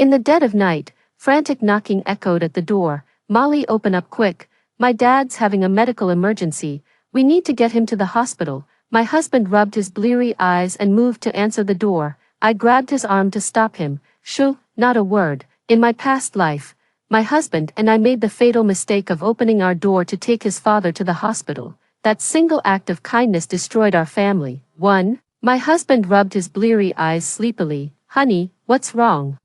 In the dead of night, frantic knocking echoed at the door. "Molly, open up quick. My dad's having a medical emergency. We need to get him to the hospital." My husband rubbed his bleary eyes and moved to answer the door. I grabbed his arm to stop him. "Shoo, not a word. In my past life, my husband and I made the fatal mistake of opening our door to take his father to the hospital. That single act of kindness destroyed our family." 1. My husband rubbed his bleary eyes sleepily. "Honey, what's wrong?"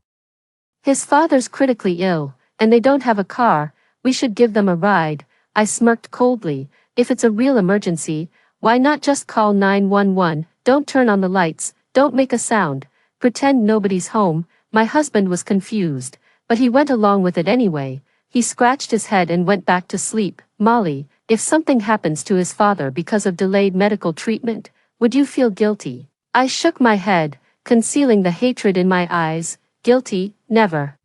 "His father's critically ill, and they don't have a car. We should give them a ride." I smirked coldly. "If it's a real emergency, why not just call 911? Don't turn on the lights, don't make a sound, pretend nobody's home." My husband was confused, but he went along with it anyway. He scratched his head and went back to sleep. "Molly, if something happens to his father because of delayed medical treatment, would you feel guilty?" I shook my head, concealing the hatred in my eyes. "Guilty? Never."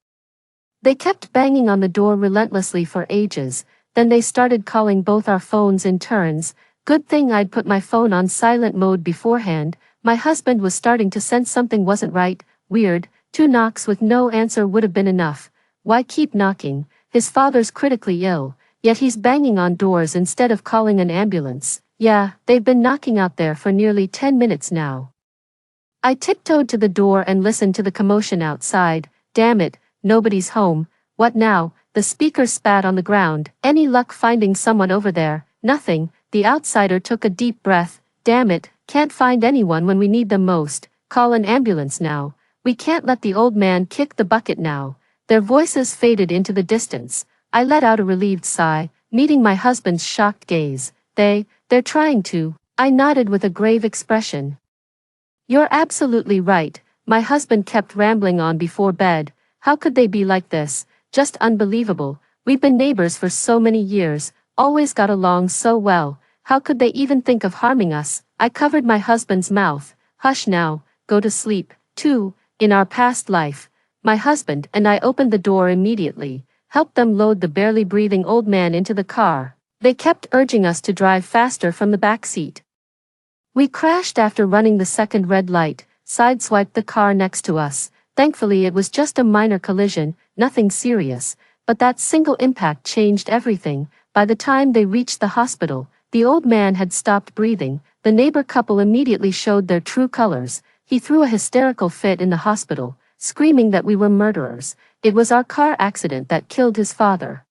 They kept banging on the door relentlessly for ages, then they started calling both our phones in turns. Good thing I'd put my phone on silent mode beforehand. My husband was starting to sense something wasn't right. Weird, 2 knocks with no answer would have been enough. Why keep knocking? His father's critically ill, yet he's banging on doors instead of calling an ambulance. Yeah, they've been knocking out there for nearly 10 minutes now. I tiptoed to the door and listened to the commotion outside. Damn it, nobody's home. What now? The speaker spat on the ground. "Any luck finding someone over there?" "Nothing." The outsider took a deep breath. "Damn it, can't find anyone when we need them most. Call an ambulance now. We can't let the old man kick the bucket now." Their voices faded into the distance. I let out a relieved sigh, meeting my husband's shocked gaze. They're trying to." I nodded with a grave expression. "You're absolutely right." My husband kept rambling on before bed. "How could they be like this? Just unbelievable. We've been neighbors for so many years, always got along so well. How could they even think of harming us?" I covered my husband's mouth. "Hush now, go to sleep." 2. In our past life, my husband and I opened the door immediately, helped them load the barely breathing old man into the car. They kept urging us to drive faster from the back seat. We crashed after running the second red light, sideswiped the car next to us. Thankfully it was just a minor collision, nothing serious, but that single impact changed everything. By the time they reached the hospital, the old man had stopped breathing. The neighbor couple immediately showed their true colors. He threw a hysterical fit in the hospital, screaming that we were murderers. It was our car accident that killed his father.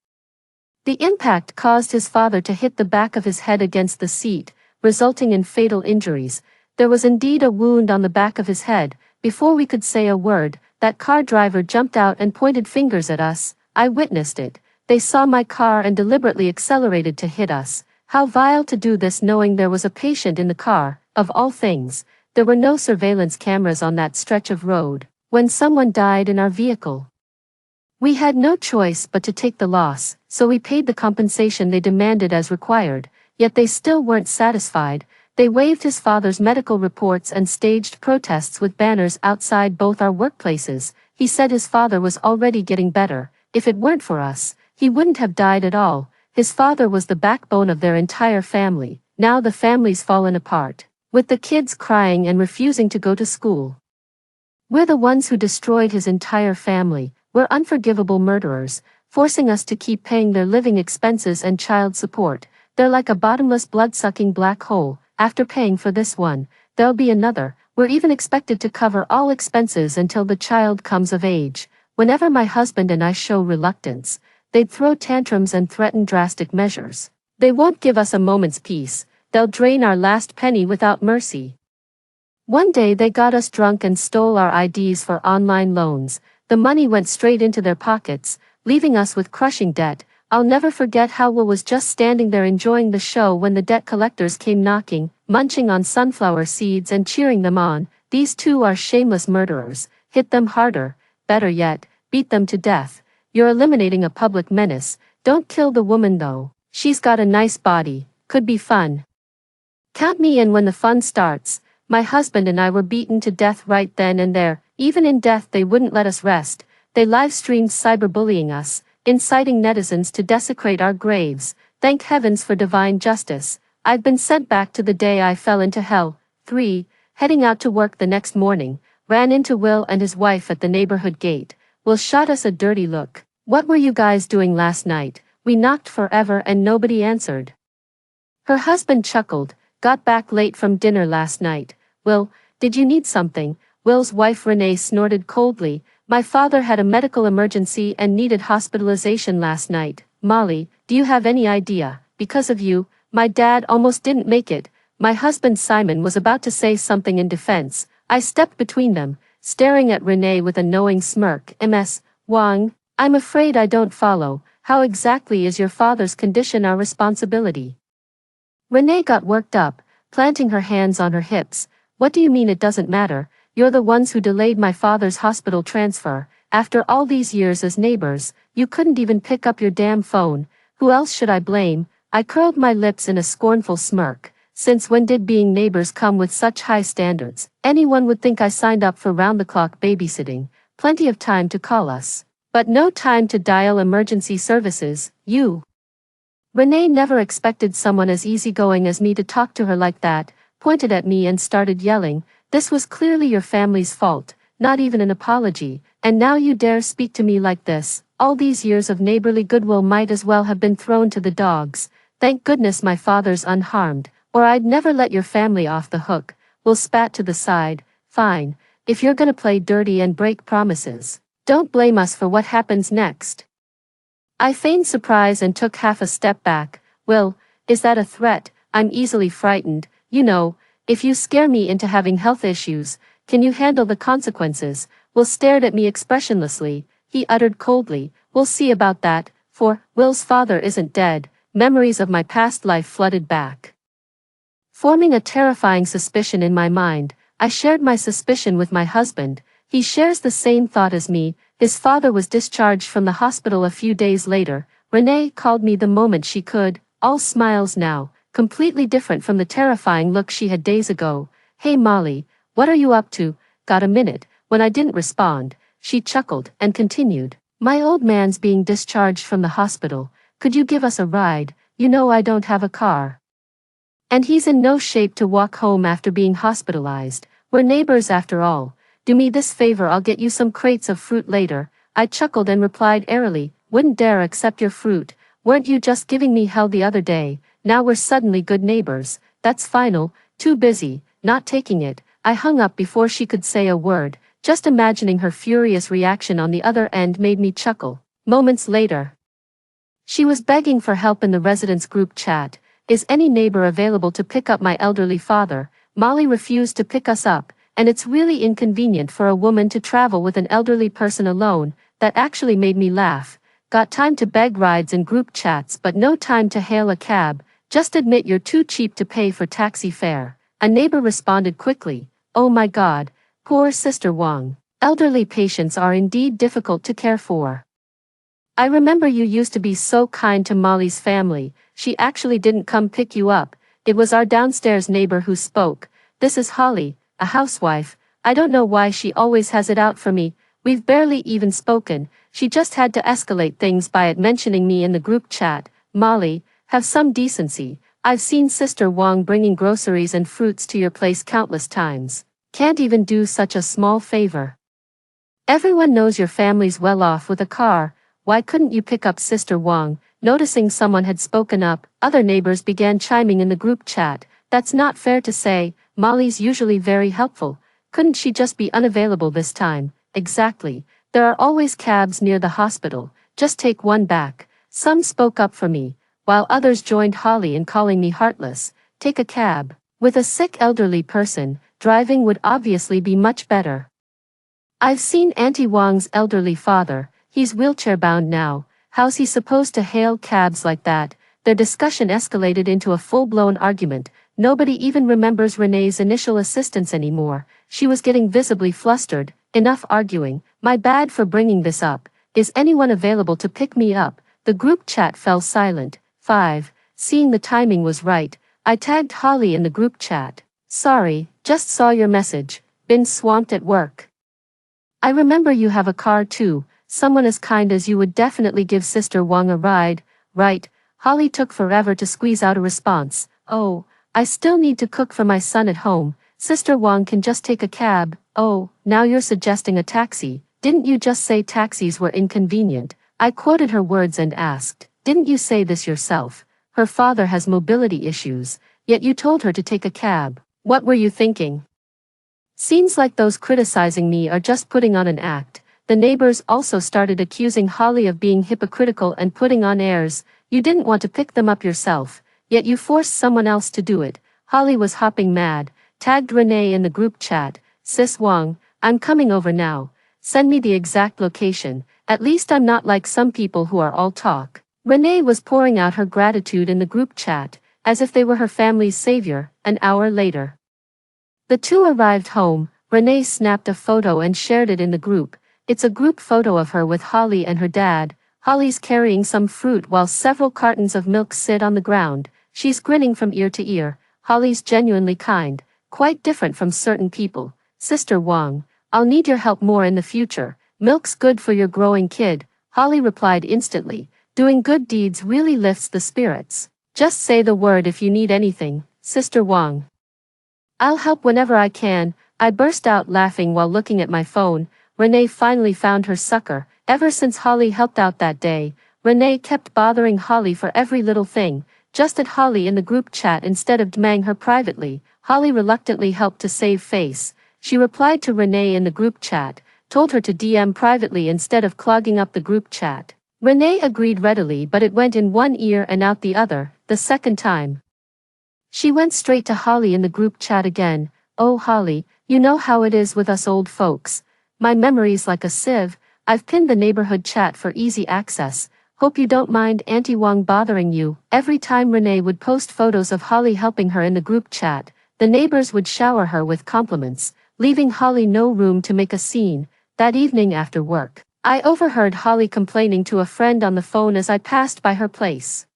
The impact caused his father to hit the back of his head against the seat, resulting in fatal injuries. There was indeed a wound on the back of his head. Before we could say a word, that car driver jumped out and pointed fingers at us. I witnessed it. They saw my car and deliberately accelerated to hit us. How vile to do this knowing there was a patient in the car, of all things. There were no surveillance cameras on that stretch of road. When someone died in our vehicle, we had no choice but to take the loss, so we paid the compensation they demanded as required. Yet they still weren't satisfied. They waived his father's medical reports and staged protests with banners outside both our workplaces. He said his father was already getting better. If it weren't for us, he wouldn't have died at all. His father was the backbone of their entire family. Now the family's fallen apart, with the kids crying and refusing to go to school. We're the ones who destroyed his entire family. We're unforgivable murderers, forcing us to keep paying their living expenses and child support. They're like a bottomless blood-sucking black hole. After paying for this one, there'll be another. We're even expected to cover all expenses until the child comes of age. Whenever my husband and I show reluctance, they'd throw tantrums and threaten drastic measures. They won't give us a moment's peace. They'll drain our last penny without mercy. One day they got us drunk and stole our IDs for online loans. The money went straight into their pockets, leaving us with crushing debt. I'll never forget how Will was just standing there enjoying the show when the debt collectors came knocking, munching on sunflower seeds and cheering them on. These two are shameless murderers. Hit them harder. Better yet, beat them to death. You're eliminating a public menace. Don't kill the woman though. She's got a nice body. Could be fun. Count me in when the fun starts. My husband and I were beaten to death right then and there. Even in death they wouldn't let us rest. They live-streamed cyberbullying us, inciting netizens to desecrate our graves. Thank heavens for divine justice. I've been sent back to the day I fell into hell. 3. Heading out to work the next morning, ran into Will and his wife at the neighborhood gate. Will shot us a dirty look. What were you guys doing last night? We knocked forever and nobody answered. Her husband chuckled. Got back late from dinner last night. Will, did you need something? Will's wife Renee snorted coldly. My father had a medical emergency and needed hospitalization last night. Molly, do you have any idea? Because of you, my dad almost didn't make it. My husband Simon was about to say something in defense. I stepped between them, staring at Renee with a knowing smirk. Ms. Wang, I'm afraid I don't follow. How exactly is your father's condition our responsibility? Renee got worked up, planting her hands on her hips. What do you mean it doesn't matter? You're the ones who delayed my father's hospital transfer. After all these years as neighbors, you couldn't even pick up your damn phone. Who else should I blame? I curled my lips in a scornful smirk. Since when did being neighbors come with such high standards? Anyone would think I signed up for round-the-clock babysitting. Plenty of time to call us. But no time to dial emergency services. You. Renee never expected someone as easygoing as me to talk to her like that, pointed at me and started yelling. This was clearly your family's fault, not even an apology, and now you dare speak to me like this. All these years of neighborly goodwill might as well have been thrown to the dogs. Thank goodness my father's unharmed, or I'd never let your family off the hook. Will spat to the side. Fine, if you're gonna play dirty and break promises, don't blame us for what happens next. I feigned surprise and took half a step back. Will, is that a threat? I'm easily frightened, you know. If you scare me into having health issues, can you handle the consequences? Will stared at me expressionlessly. He uttered coldly, we'll see about that, for Will's father isn't dead. Memories of my past life flooded back, forming a terrifying suspicion in my mind. I shared my suspicion with my husband. He shares the same thought as me. His father was discharged from the hospital a few days later. Renee called me the moment she could, all smiles now, completely different from the terrifying look she had days ago. Hey Molly, what are you up to? Got a minute? When I didn't respond, she chuckled and continued. My old man's being discharged from the hospital. Could you give us a ride? You know I don't have a car. And he's in no shape to walk home after being hospitalized. We're neighbors after all. Do me this favor, I'll get you some crates of fruit later. I chuckled and replied airily, wouldn't dare accept your fruit. Weren't you just giving me hell the other day? Now we're suddenly good neighbors. That's final. Too busy, not taking it. I hung up before she could say a word. Just imagining her furious reaction on the other end made me chuckle. Moments later, she was begging for help in the residents group chat. Is any neighbor available to pick up my elderly father? Molly refused to pick us up, and it's really inconvenient for a woman to travel with an elderly person alone. That actually made me laugh. Got time to beg rides in group chats but no time to hail a cab. Just admit you're too cheap to pay for taxi fare. A neighbor responded quickly. Oh my God, poor Sister Wang. Elderly patients are indeed difficult to care for. I remember you used to be so kind to Molly's family. She actually didn't come pick you up. It was our downstairs neighbor who spoke. This is Holly, a housewife. I don't know why she always has it out for me. We've barely even spoken. She just had to escalate things by mentioning me in the group chat. Molly, have some decency. I've seen Sister Wang bringing groceries and fruits to your place countless times. Can't even do such a small favor. Everyone knows your family's well off with a car. Why couldn't you pick up Sister Wang? Noticing someone had spoken up, other neighbors began chiming in the group chat. That's not fair to say. Molly's usually very helpful. Couldn't she just be unavailable this time? Exactly. There are always cabs near the hospital. Just take one back. Some spoke up for me, while others joined Holly in calling me heartless. Take a cab. With a sick elderly person, driving would obviously be much better. I've seen Auntie Wang's elderly father. He's wheelchair-bound now. How's he supposed to hail cabs like that? Their discussion escalated into a full-blown argument. Nobody even remembers Renee's initial assistance anymore. She was getting visibly flustered. Enough arguing. My bad for bringing this up. Is anyone available to pick me up? The group chat fell silent. 5. Seeing the timing was right, I tagged Holly in the group chat. Sorry, just saw your message. Been swamped at work. I remember you have a car too. Someone as kind as you would definitely give Sister Wang a ride, right? Holly took forever to squeeze out a response. Oh, I still need to cook for my son at home. Sister Wang can just take a cab. Oh, now you're suggesting a taxi. Didn't you just say taxis were inconvenient? I quoted her words and asked, didn't you say this yourself? Her father has mobility issues, yet you told her to take a cab. What were you thinking? Seems like those criticizing me are just putting on an act. The neighbors also started accusing Holly of being hypocritical and putting on airs. You didn't want to pick them up yourself, yet you forced someone else to do it. Holly was hopping mad, tagged Renee in the group chat. Sis Wang, I'm coming over now. Send me the exact location. At least I'm not like some people who are all talk. Renee was pouring out her gratitude in the group chat, as if they were her family's savior. An hour later, the two arrived home. Renee snapped a photo and shared it in the group. It's a group photo of her with Holly and her dad. Holly's carrying some fruit while several cartons of milk sit on the ground. She's grinning from ear to ear. Holly's genuinely kind, quite different from certain people. Sister Wang, I'll need your help more in the future. Milk's good for your growing kid. Holly replied instantly. Doing good deeds really lifts the spirits. Just say the word if you need anything, Sister Wang. I'll help whenever I can. I burst out laughing while looking at my phone. Renee finally found her sucker. Ever since Holly helped out that day, Renee kept bothering Holly for every little thing. Just at Holly in the group chat instead of DMing her privately. Holly reluctantly helped to save face. She replied to Renee in the group chat, told her to DM privately instead of clogging up the group chat. Renee agreed readily, but it went in one ear and out the other. The second time, she went straight to Holly in the group chat again. Oh Holly, you know how it is with us old folks. My memory's like a sieve. I've pinned the neighborhood chat for easy access. Hope you don't mind Auntie Wang bothering you. Every time Renee would post photos of Holly helping her in the group chat, the neighbors would shower her with compliments, leaving Holly no room to make a scene. That evening after work, I overheard Holly complaining to a friend on the phone as I passed by her place,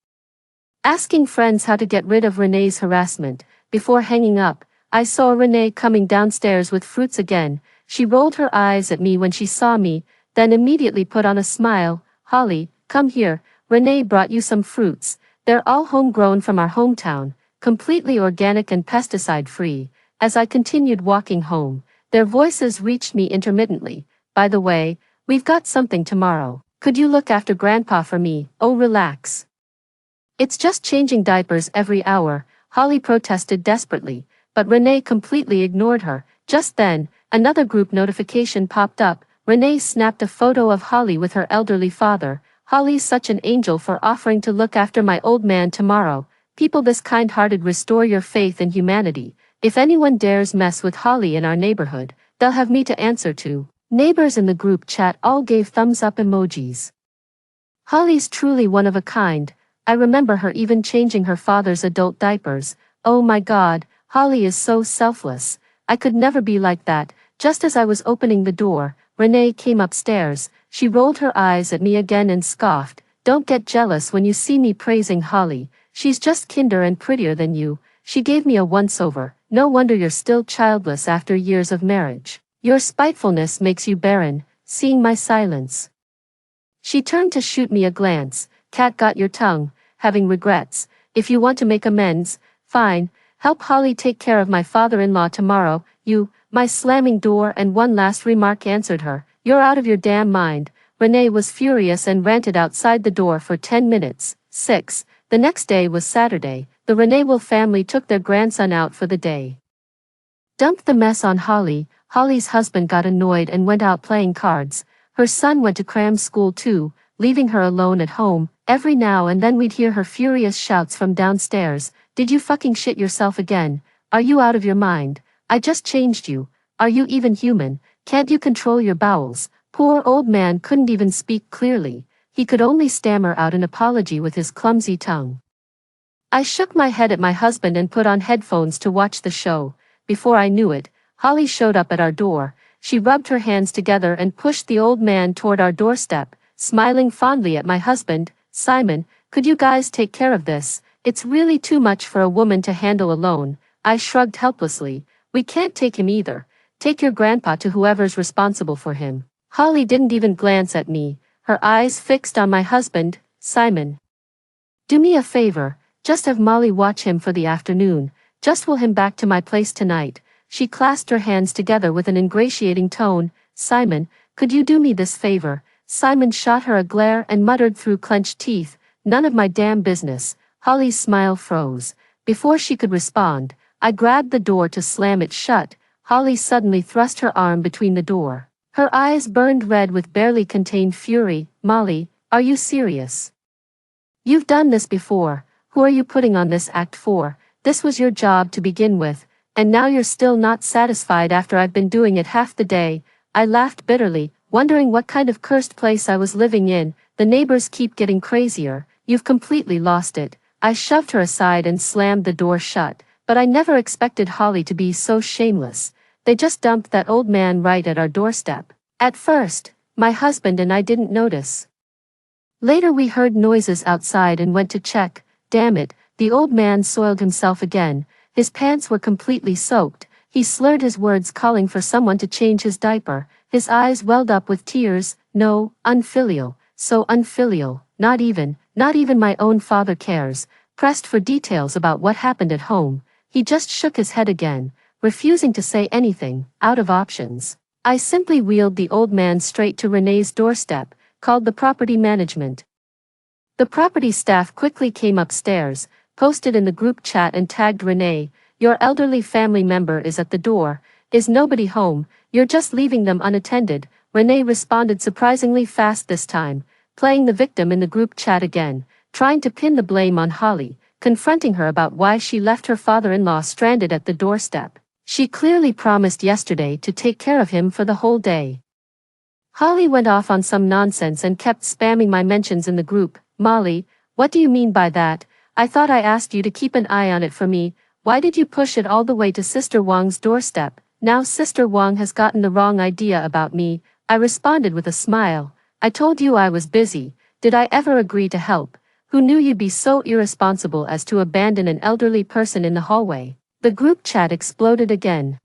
asking friends how to get rid of Renee's harassment. Before hanging up, I saw Renee coming downstairs with fruits again. She rolled her eyes at me when she saw me, then immediately put on a smile. Holly, come here, Renee brought you some fruits. They're all homegrown from our hometown, completely organic and pesticide-free. As I continued walking home, their voices reached me intermittently. By the way, we've got something tomorrow. Could you look after Grandpa for me? Oh, relax. It's just changing diapers every hour, Holly protested desperately, but Renee completely ignored her. Just then, another group notification popped up. Renee snapped a photo of Holly with her elderly father. Holly's such an angel for offering to look after my old man tomorrow. People this kind-hearted restore your faith in humanity. If anyone dares mess with Holly in our neighborhood, they'll have me to answer to. Neighbors in the group chat all gave thumbs up emojis. Holly's truly one of a kind. I remember her even changing her father's adult diapers. Oh my God, Holly is so selfless. I could never be like that. Just as I was opening the door, Renee came upstairs. She rolled her eyes at me again and scoffed. Don't get jealous when you see me praising Holly. She's just kinder and prettier than you. She gave me a once-over. No wonder you're still childless after years of marriage. Your spitefulness makes you barren. Seeing my silence, she turned to shoot me a glance. Cat got your tongue, having regrets. If you want to make amends, fine. Help Holly take care of my father-in-law tomorrow. You, my slamming door and one last remark answered her. You're out of your damn mind. Renee was furious and ranted outside the door for 10 minutes. 6. The next day was Saturday. The Renewal family took their grandson out for the day. Dumped the mess on Holly. Holly's husband got annoyed and went out playing cards. Her son went to cram school too, leaving her alone at home. Every now and then we'd hear her furious shouts from downstairs. Did you fucking shit yourself again? Are you out of your mind? I just changed you. Are you even human? Can't you control your bowels? Poor old man couldn't even speak clearly. He could only stammer out an apology with his clumsy tongue. I shook my head at my husband and put on headphones to watch the show. Before I knew it, Holly showed up at our door. She rubbed her hands together and pushed the old man toward our doorstep, smiling fondly at my husband. Simon, could you guys take care of this? It's really too much for a woman to handle alone. I shrugged helplessly. We can't take him either. Take your grandpa to whoever's responsible for him. Holly didn't even glance at me, her eyes fixed on my husband. Simon, do me a favor, just have Molly watch him for the afternoon. Just will him back to my place tonight. She clasped her hands together with an ingratiating tone. Simon, Could you do me this favor? Simon shot her a glare and muttered through clenched teeth, none of my damn business. Holly's smile froze. Before she could respond, I grabbed the door to slam it shut. Holly suddenly thrust her arm between the door. Her eyes burned red with barely contained fury. Molly, are you serious? You've done this before. Who are you putting on this act for? This was your job to begin with, and now you're still not satisfied after I've been doing it half the day. I laughed bitterly, wondering what kind of cursed place I was living in. The neighbors keep getting crazier. You've completely lost it. I shoved her aside and slammed the door shut, but I never expected Holly to be so shameless. They just dumped that old man right at our doorstep. At first, my husband and I didn't notice. Later we heard noises outside and went to check. Damn it, the old man soiled himself again. His pants were completely soaked. He slurred his words, calling for someone to change his diaper. His eyes welled up with tears. No, unfilial, so unfilial. Not even my own father cares. Pressed for details about what happened at home, he just shook his head again, refusing to say anything, out of options. I simply wheeled the old man straight to Renee's doorstep, called the property management. The property staff quickly came upstairs, posted in the group chat and tagged Renee. Your elderly family member is at the door. Is nobody home? You're just leaving them unattended. Renee responded surprisingly fast this time, playing the victim in the group chat again, trying to pin the blame on Holly, confronting her about why she left her father-in-law stranded at the doorstep. She clearly promised yesterday to take care of him for the whole day. Holly went off on some nonsense and kept spamming my mentions in the group. Molly, what do you mean by that? I thought I asked you to keep an eye on it for me. Why did you push it all the way to Sister Wang's doorstep? Now Sister Wang has gotten the wrong idea about me. I responded with a smile. I told you I was busy. Did I ever agree to help? Who knew you'd be so irresponsible as to abandon an elderly person in the hallway? The group chat exploded again.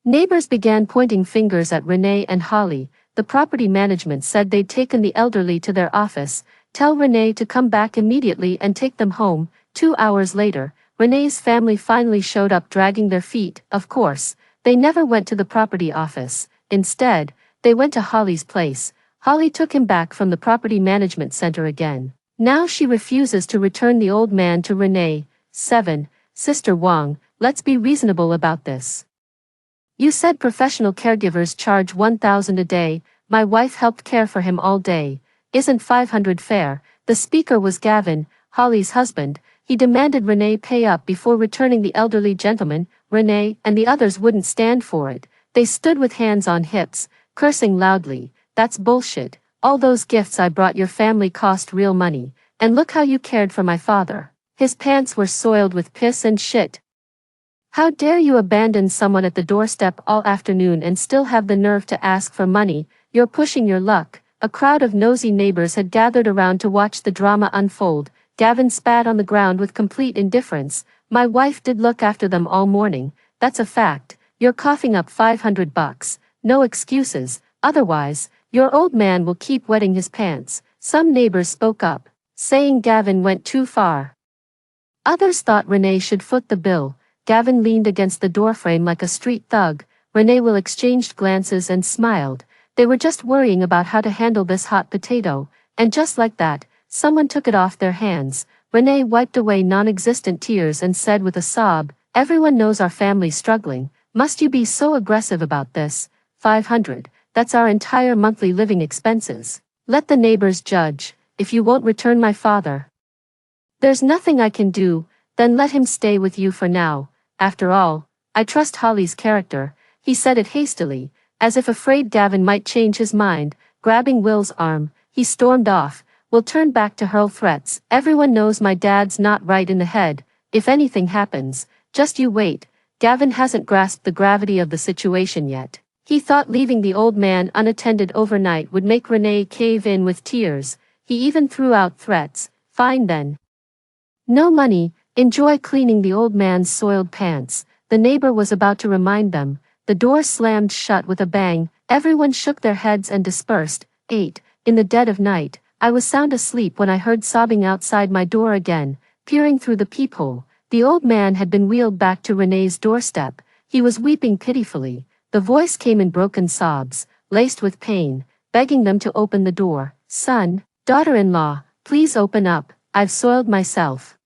Neighbors began pointing fingers at Renee and Holly. The property management said they'd taken the elderly to their office. Tell Renee to come back immediately and take them home. 2 hours later, Renee's family finally showed up dragging their feet. Of course, they never went to the property office. Instead, they went to Holly's place. Holly took him back from the property management center again. Now she refuses to return the old man to Renee. 7. Sister Wang, let's be reasonable about this. You said professional caregivers charge $1,000 a day. My wife helped care for him all day. Isn't $500 fair? The speaker was Gavin, Holly's husband. He demanded Renee pay up before returning the elderly gentleman. Renee and the others wouldn't stand for it. They stood with hands on hips, cursing loudly. That's bullshit. All those gifts I brought your family cost real money. And look how you cared for my father. His pants were soiled with piss and shit. How dare you abandon someone at the doorstep all afternoon and still have the nerve to ask for money? You're pushing your luck. A crowd of nosy neighbors had gathered around to watch the drama unfold. Gavin spat on the ground with complete indifference. My wife did look after them all morning. That's a fact. You're coughing up $500. No excuses. Otherwise, your old man will keep wetting his pants. Some neighbors spoke up, saying Gavin went too far. Others thought Renee should foot the bill. Gavin leaned against the doorframe like a street thug. Renee will exchanged glances and smiled. They were just worrying about how to handle this hot potato, and just like that, someone took it off their hands. Renee wiped away non-existent tears and said with a sob, everyone knows our family's struggling. Must you be so aggressive about this? $500, that's our entire monthly living expenses. Let the neighbors judge, if you won't return my father. There's nothing I can do, then let him stay with you for now. After all, I trust Holly's character. He said it hastily, as if afraid Gavin might change his mind. Grabbing Will's arm, he stormed off. We'll turn back to hurl threats. Everyone knows my dad's not right in the head. If anything happens, just you wait. Gavin hasn't grasped the gravity of the situation yet. He thought leaving the old man unattended overnight would make Renee cave in with tears. He even threw out threats. Fine then. No money. Enjoy cleaning the old man's soiled pants. The neighbor was about to remind them. The door slammed shut with a bang. Everyone shook their heads and dispersed. 8. In the dead of night, I was sound asleep when I heard sobbing outside my door again. Peering through the peephole, the old man had been wheeled back to Renee's doorstep. He was weeping pitifully. The voice came in broken sobs. laced with pain, begging them to open the door. "Son, daughter-in-law, please open up, I've soiled myself.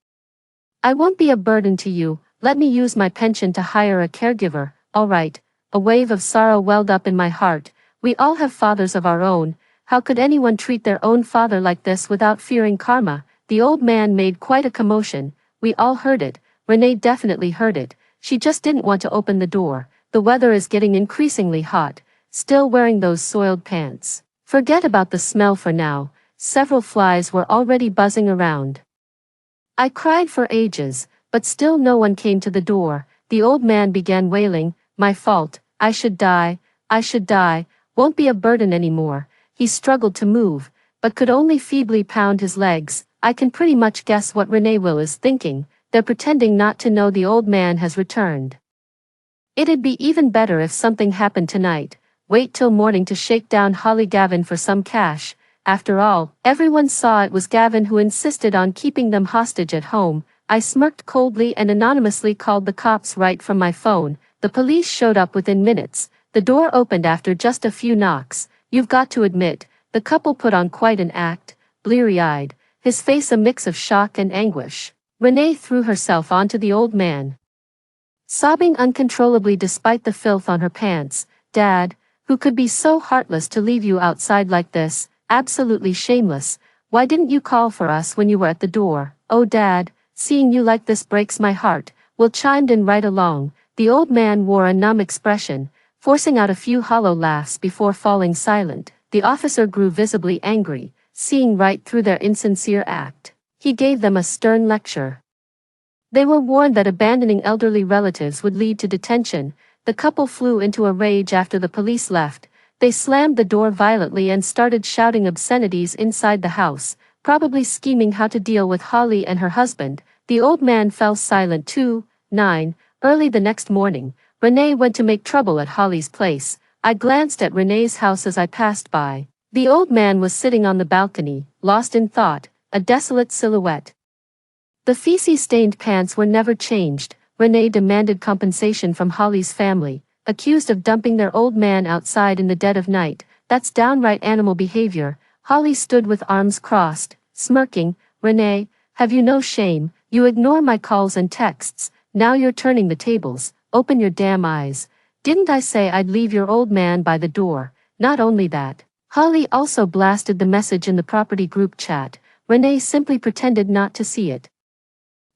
I won't be a burden to you, let me use my pension to hire a caregiver." "All right." A wave of sorrow welled up in my heart. We all have fathers of our own. How could anyone treat their own father like this without fearing karma? The old man made quite a commotion. We all heard it. Renee definitely heard it. She just didn't want to open the door. The weather is getting increasingly hot. Still wearing those soiled pants. Forget about the smell for now. Several flies were already buzzing around. I cried for ages, but still no one came to the door. The old man began wailing, "My fault, I should die, won't be a burden anymore." He struggled to move, but could only feebly pound his legs. I can pretty much guess what Renee Will is thinking. They're pretending not to know the old man has returned. It'd be even better if something happened tonight. Wait till morning to shake down Holly Gavin for some cash. After all, everyone saw it was Gavin who insisted on keeping them hostage at home. I smirked coldly and anonymously called the cops right from my phone. The police showed up within minutes. The door opened after just a few knocks. You've got to admit, the couple put on quite an act, bleary-eyed, his face a mix of shock and anguish. Renee threw herself onto the old man, sobbing uncontrollably despite the filth on her pants. "Dad, who could be so heartless to leave you outside like this? Absolutely shameless. Why didn't you call for us when you were at the door?" "Oh Dad, seeing you like this breaks my heart." Will chimed in right along. The old man wore a numb expression, forcing out a few hollow laughs before falling silent. The officer grew visibly angry, seeing right through their insincere act. He gave them a stern lecture. They were warned that abandoning elderly relatives would lead to detention. The couple flew into a rage after the police left. They slammed the door violently and started shouting obscenities inside the house, probably scheming how to deal with Holly and her husband. The old man fell silent too. 9. Early the next morning, Renee went to make trouble at Holly's place. I glanced at Renee's house as I passed by. The old man was sitting on the balcony, lost in thought, a desolate silhouette. The feces-stained pants were never changed. Renee demanded compensation from Holly's family, accused of dumping their old man outside in the dead of night. That's downright animal behavior. Holly stood with arms crossed, smirking. "Renee, have you no shame? You ignore my calls and texts. Now you're turning the tables. Open your damn eyes. Didn't I say I'd leave your old man by the door?" Not only that, Holly also blasted the message in the property group chat. Renee simply pretended not to see it.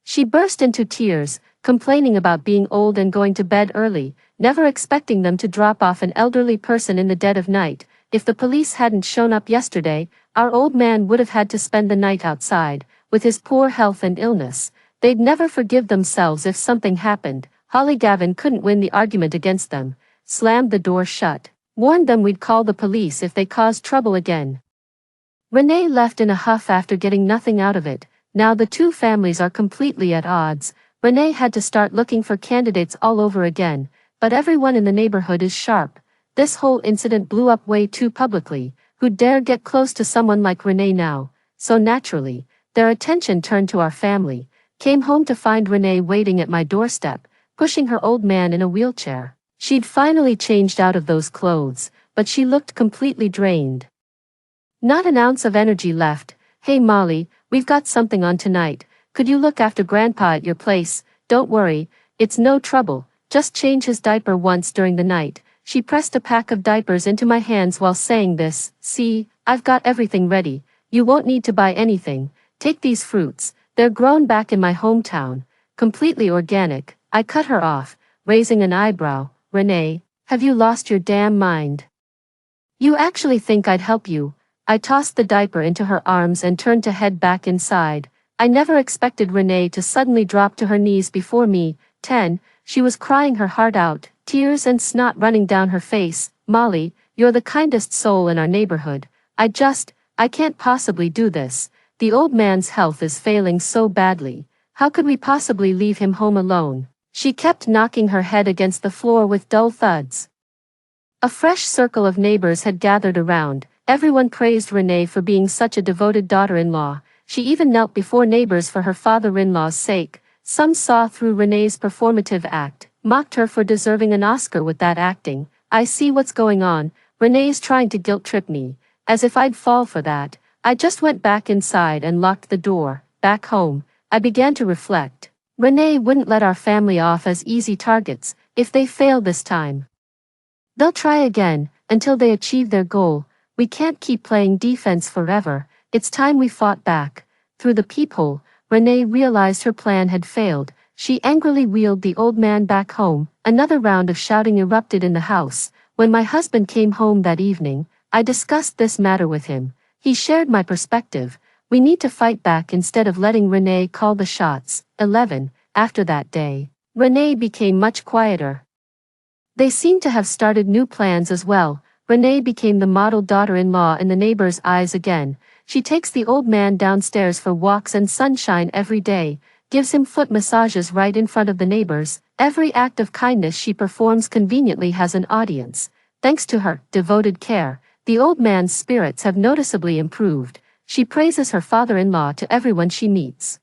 She burst into tears, complaining about being old and going to bed early, never expecting them to drop off an elderly person in the dead of night. If the police hadn't shown up yesterday, our old man would have had to spend the night outside. With his poor health and illness, they'd never forgive themselves if something happened. Holly Gavin couldn't win the argument against them, slammed the door shut, warned them we'd call the police if they caused trouble again. Renee left in a huff after getting nothing out of it. Now the two families are completely at odds. Renee had to start looking for candidates all over again, but everyone in the neighborhood is sharp. This whole incident blew up way too publicly. Who'd dare get close to someone like Renee now? So naturally, their attention turned to our family. Came home to find Renee waiting at my doorstep, pushing her old man in a wheelchair. She'd finally changed out of those clothes, but she looked completely drained. Not an ounce of energy left. "Hey Molly, we've got something on tonight. Could you look after Grandpa at your place?" "Don't worry, it's no trouble, just change his diaper once during the night." She pressed a pack of diapers into my hands while saying this. "See, I've got everything ready. You won't need to buy anything. Take these fruits, they're grown back in my hometown, completely organic." I cut her off, raising an eyebrow. "Renee, have you lost your damn mind? You actually think I'd help you?" I tossed the diaper into her arms and turned to head back inside. I never expected Renee to suddenly drop to her knees before me. 10. She was crying her heart out, tears and snot running down her face. "Molly, you're the kindest soul in our neighborhood. I can't possibly do this. The old man's health is failing so badly. How could we possibly leave him home alone?" She kept knocking her head against the floor with dull thuds. A fresh circle of neighbors had gathered around. Everyone praised Renee for being such a devoted daughter-in-law. She even knelt before neighbors for her father-in-law's sake. Some saw through Renee's performative act, mocked her for deserving an Oscar with that acting. "I see what's going on. Renee's trying to guilt trip me, as if I'd fall for that. I just went back inside and locked the door. Back home, I began to reflect. Renee wouldn't let our family off as easy targets. If they fail this time, they'll try again, until they achieve their goal. We can't keep playing defense forever. It's time we fought back. Through the peephole, Renee realized her plan had failed. She angrily wheeled the old man back home. Another round of shouting erupted in the house. When my husband came home that evening, I discussed this matter with him. He shared my perspective. We need to fight back instead of letting Renee call the shots. 11. After that day, Renee became much quieter. They seemed to have started new plans as well. Renee became the model daughter-in-law in the neighbors' eyes again. She takes the old man downstairs for walks and sunshine every day, gives him foot massages right in front of the neighbors. Every act of kindness she performs conveniently has an audience. Thanks to her devoted care, the old man's spirits have noticeably improved. She praises her father-in-law to everyone she meets.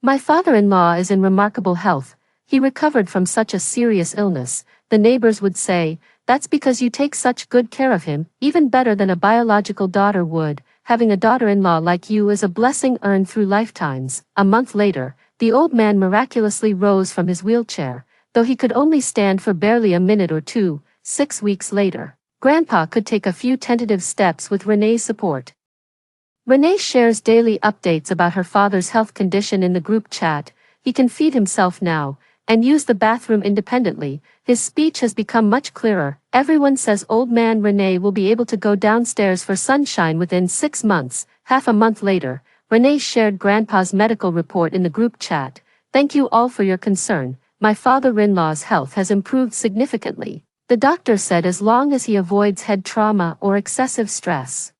My father-in-law is in remarkable health. He recovered from such a serious illness. The neighbors would say, "That's because you take such good care of him, even better than a biological daughter would. Having a daughter-in-law like you is a blessing earned through lifetimes." A month later, the old man miraculously rose from his wheelchair, though he could only stand for barely a minute or two. 6 weeks later, Grandpa could take a few tentative steps with Renee's support. Renee shares daily updates about her father's health condition in the group chat. He can feed himself now, and use the bathroom independently. His speech has become much clearer. Everyone says old man Renee will be able to go downstairs for sunshine within 6 months. Half a month later, Renee shared Grandpa's medical report in the group chat. "Thank you all for your concern. My father-in-law's health has improved significantly. The doctor said as long as he avoids head trauma or excessive stress,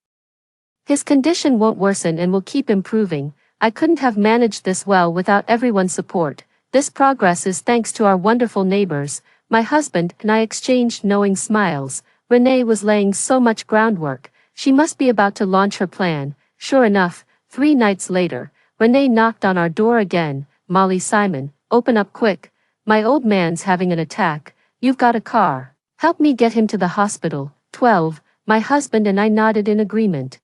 his condition won't worsen and will keep improving. I couldn't have managed this well without everyone's support. This progress is thanks to our wonderful neighbors." My husband and I exchanged knowing smiles. Renee was laying so much groundwork. She must be about to launch her plan. Sure enough, 3 nights later, Renee knocked on our door again. "Molly, Simon, open up quick. My old man's having an attack. You've got a car. Help me get him to the hospital." 12. My husband and I nodded in agreement.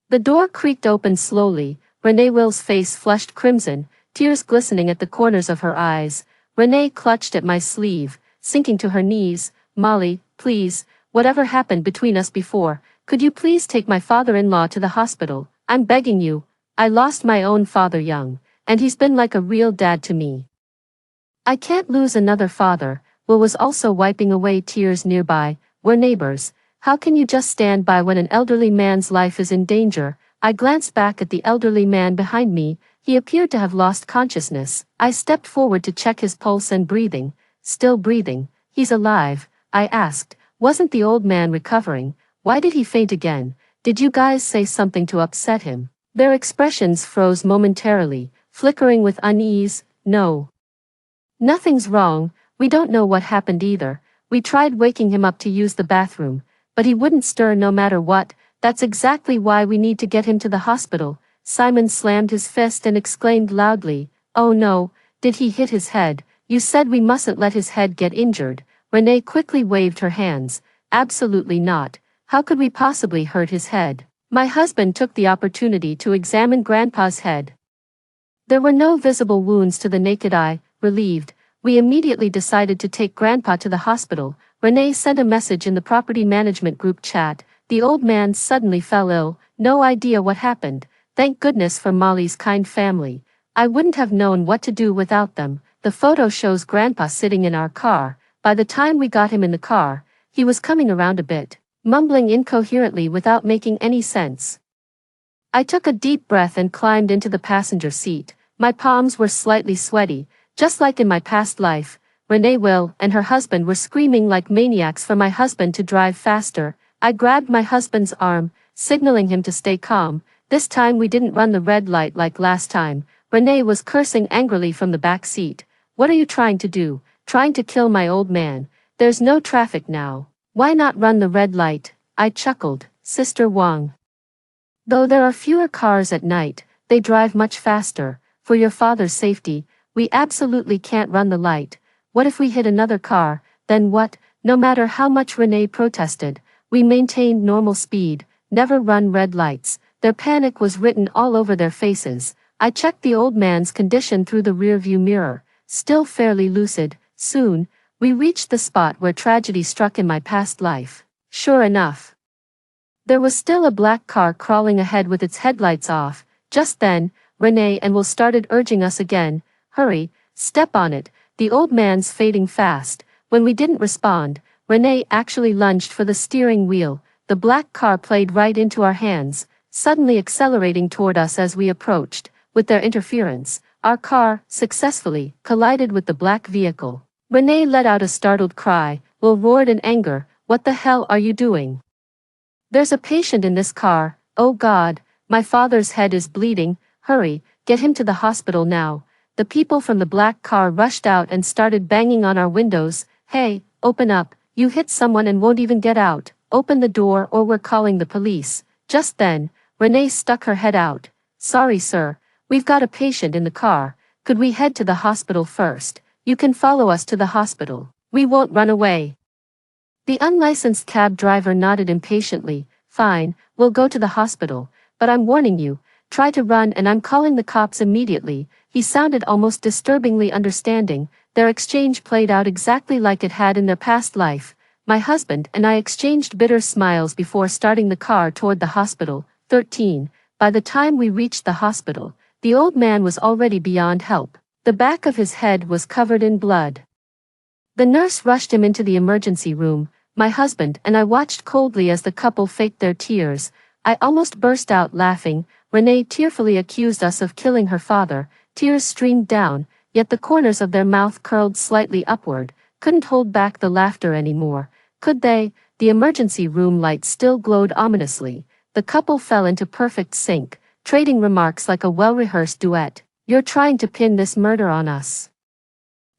The door creaked open slowly. Renee Will's face flushed crimson, tears glistening at the corners of her eyes. Renee clutched at my sleeve, sinking to her knees. "Molly, please, whatever happened between us before, could you please take my father-in-law to the hospital? I'm begging you. I lost my own father young, and he's been like a real dad to me. I can't lose another father." Will was also wiping away tears nearby. "We're neighbors. How can you just stand by when an elderly man's life is in danger?" I glanced back at the elderly man behind me. He appeared to have lost consciousness. I stepped forward to check his pulse and breathing. Still breathing. "He's alive?" I asked. Wasn't the old man recovering? Why did he faint again? Did you guys say something to upset him? Their expressions froze momentarily, flickering with unease. "No. Nothing's wrong. We don't know what happened either. We tried waking him up to use the bathroom, but he wouldn't stir no matter what. That's exactly why we need to get him to the hospital." Simon slammed his fist and exclaimed loudly, "Oh no, did he hit his head? You said we mustn't let his head get injured." Renee quickly waved her hands. "Absolutely not. How could we possibly hurt his head?" My husband took the opportunity to examine Grandpa's head. There were no visible wounds to the naked eye. Relieved, we immediately decided to take Grandpa to the hospital. Renee sent a message in the property management group chat. The old man suddenly fell ill. No idea what happened. Thank goodness for Molly's kind family. I wouldn't have known what to do without them. The photo shows Grandpa sitting in our car. By the time we got him in the car, he was coming around a bit, mumbling incoherently without making any sense. I took a deep breath and climbed into the passenger seat. My palms were slightly sweaty, just like in my past life. Renee Will and her husband were screaming like maniacs for my husband to drive faster. I grabbed my husband's arm, signaling him to stay calm. This time we didn't run the red light like last time. Renee was cursing angrily from the back seat. "What are you trying to do? Trying to kill my old man? There's no traffic now. Why not run the red light?" I chuckled. "Sister Wang. Though there are fewer cars at night, they drive much faster. For your father's safety, we absolutely can't run the light. What if we hit another car? Then what?" No matter how much Renee protested, We maintained normal speed, never run red lights. Their panic was written all over their faces. I checked the old man's condition through the rearview mirror, still fairly lucid. Soon, we reached the spot where tragedy struck in my past life. Sure enough, there was still a black car crawling ahead with its headlights off. Just then, Renee and Will started urging us again, hurry, step on it, the old man's fading fast. When we didn't respond, Renee actually lunged for the steering wheel. The black car played right into our hands, suddenly accelerating toward us as we approached. With their interference, our car, successfully, collided with the black vehicle. Renee let out a startled cry. Will roared in anger, what the hell are you doing? There's a patient in this car. Oh God, my father's head is bleeding. Hurry, get him to the hospital now. The people from the black car rushed out and started banging on our windows. Hey, open up, you hit someone and won't even get out. Open the door or we're calling the police. Just then, Renee stuck her head out. Sorry sir, we've got a patient in the car. Could we head to the hospital first? You can follow us to the hospital. We won't run away. The unlicensed cab driver nodded impatiently. Fine, we'll go to the hospital, but I'm warning you, try to run and I'm calling the cops immediately. He sounded almost disturbingly understanding. Their exchange played out exactly like it had in their past life. My husband and I exchanged bitter smiles before starting the car toward the hospital. 13. By the time we reached the hospital, the old man was already beyond help. The back of his head was covered in blood. The nurse rushed him into the emergency room. My husband and I watched coldly as the couple faked their tears. I almost burst out laughing. Renee tearfully accused us of killing her father. Tears streamed down, yet the corners of their mouth curled slightly upward. Couldn't hold back the laughter anymore, could they? The emergency room light still glowed ominously. The couple fell into perfect sync, trading remarks like a well-rehearsed duet. You're trying to pin this murder on us.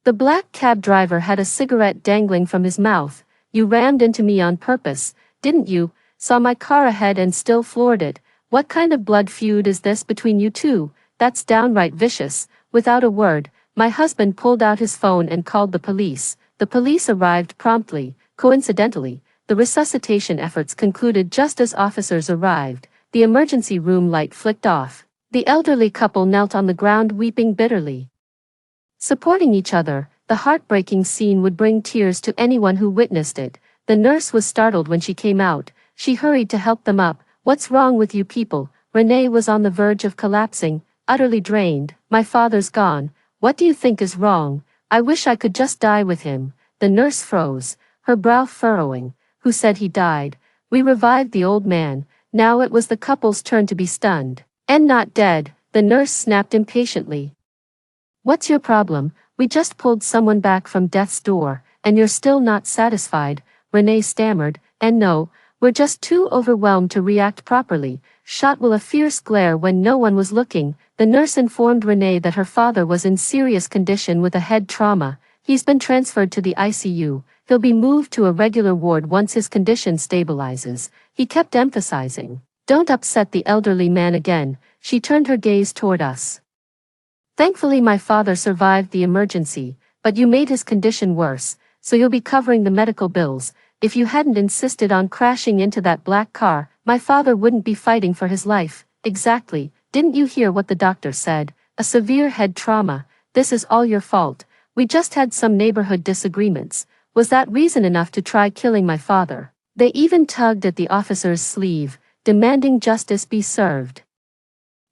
The black cab driver had a cigarette dangling from his mouth. You rammed into me on purpose, didn't you? Saw my car ahead and still floored it. What kind of blood feud is this between you two? That's downright vicious. Without a word, my husband pulled out his phone and called the police. The police arrived promptly. Coincidentally, the resuscitation efforts concluded just as officers arrived. The emergency room light flicked off. The elderly couple knelt on the ground weeping bitterly. Supporting each other, the heartbreaking scene would bring tears to anyone who witnessed it. The nurse was startled when she came out. She hurried to help them up. What's wrong with you people? Renee was on the verge of collapsing, utterly drained. My father's gone. What do you think is wrong? I wish I could just die with him. The nurse froze, her brow furrowing. Who said he died? We revived the old man. Now it was the couple's turn to be stunned. And not dead, the nurse snapped impatiently. What's your problem? We just pulled someone back from death's door, and you're still not satisfied, Renee stammered. And no, we're just too overwhelmed to react properly. Shot Will a fierce glare when no one was looking. The nurse informed Renee that her father was in serious condition with a head trauma. He's been transferred to the ICU. He'll be moved to a regular ward once his condition stabilizes. He kept emphasizing, don't upset the elderly man again. She turned her gaze toward us. Thankfully my father survived the emergency, but you made his condition worse, so you'll be covering the medical bills. If you hadn't insisted on crashing into that black car, my father wouldn't be fighting for his life. Exactly. Didn't you hear what the doctor said? A severe head trauma. This is all your fault. We just had some neighborhood disagreements. Was that reason enough to try killing my father? They even tugged at the officer's sleeve, demanding justice be served.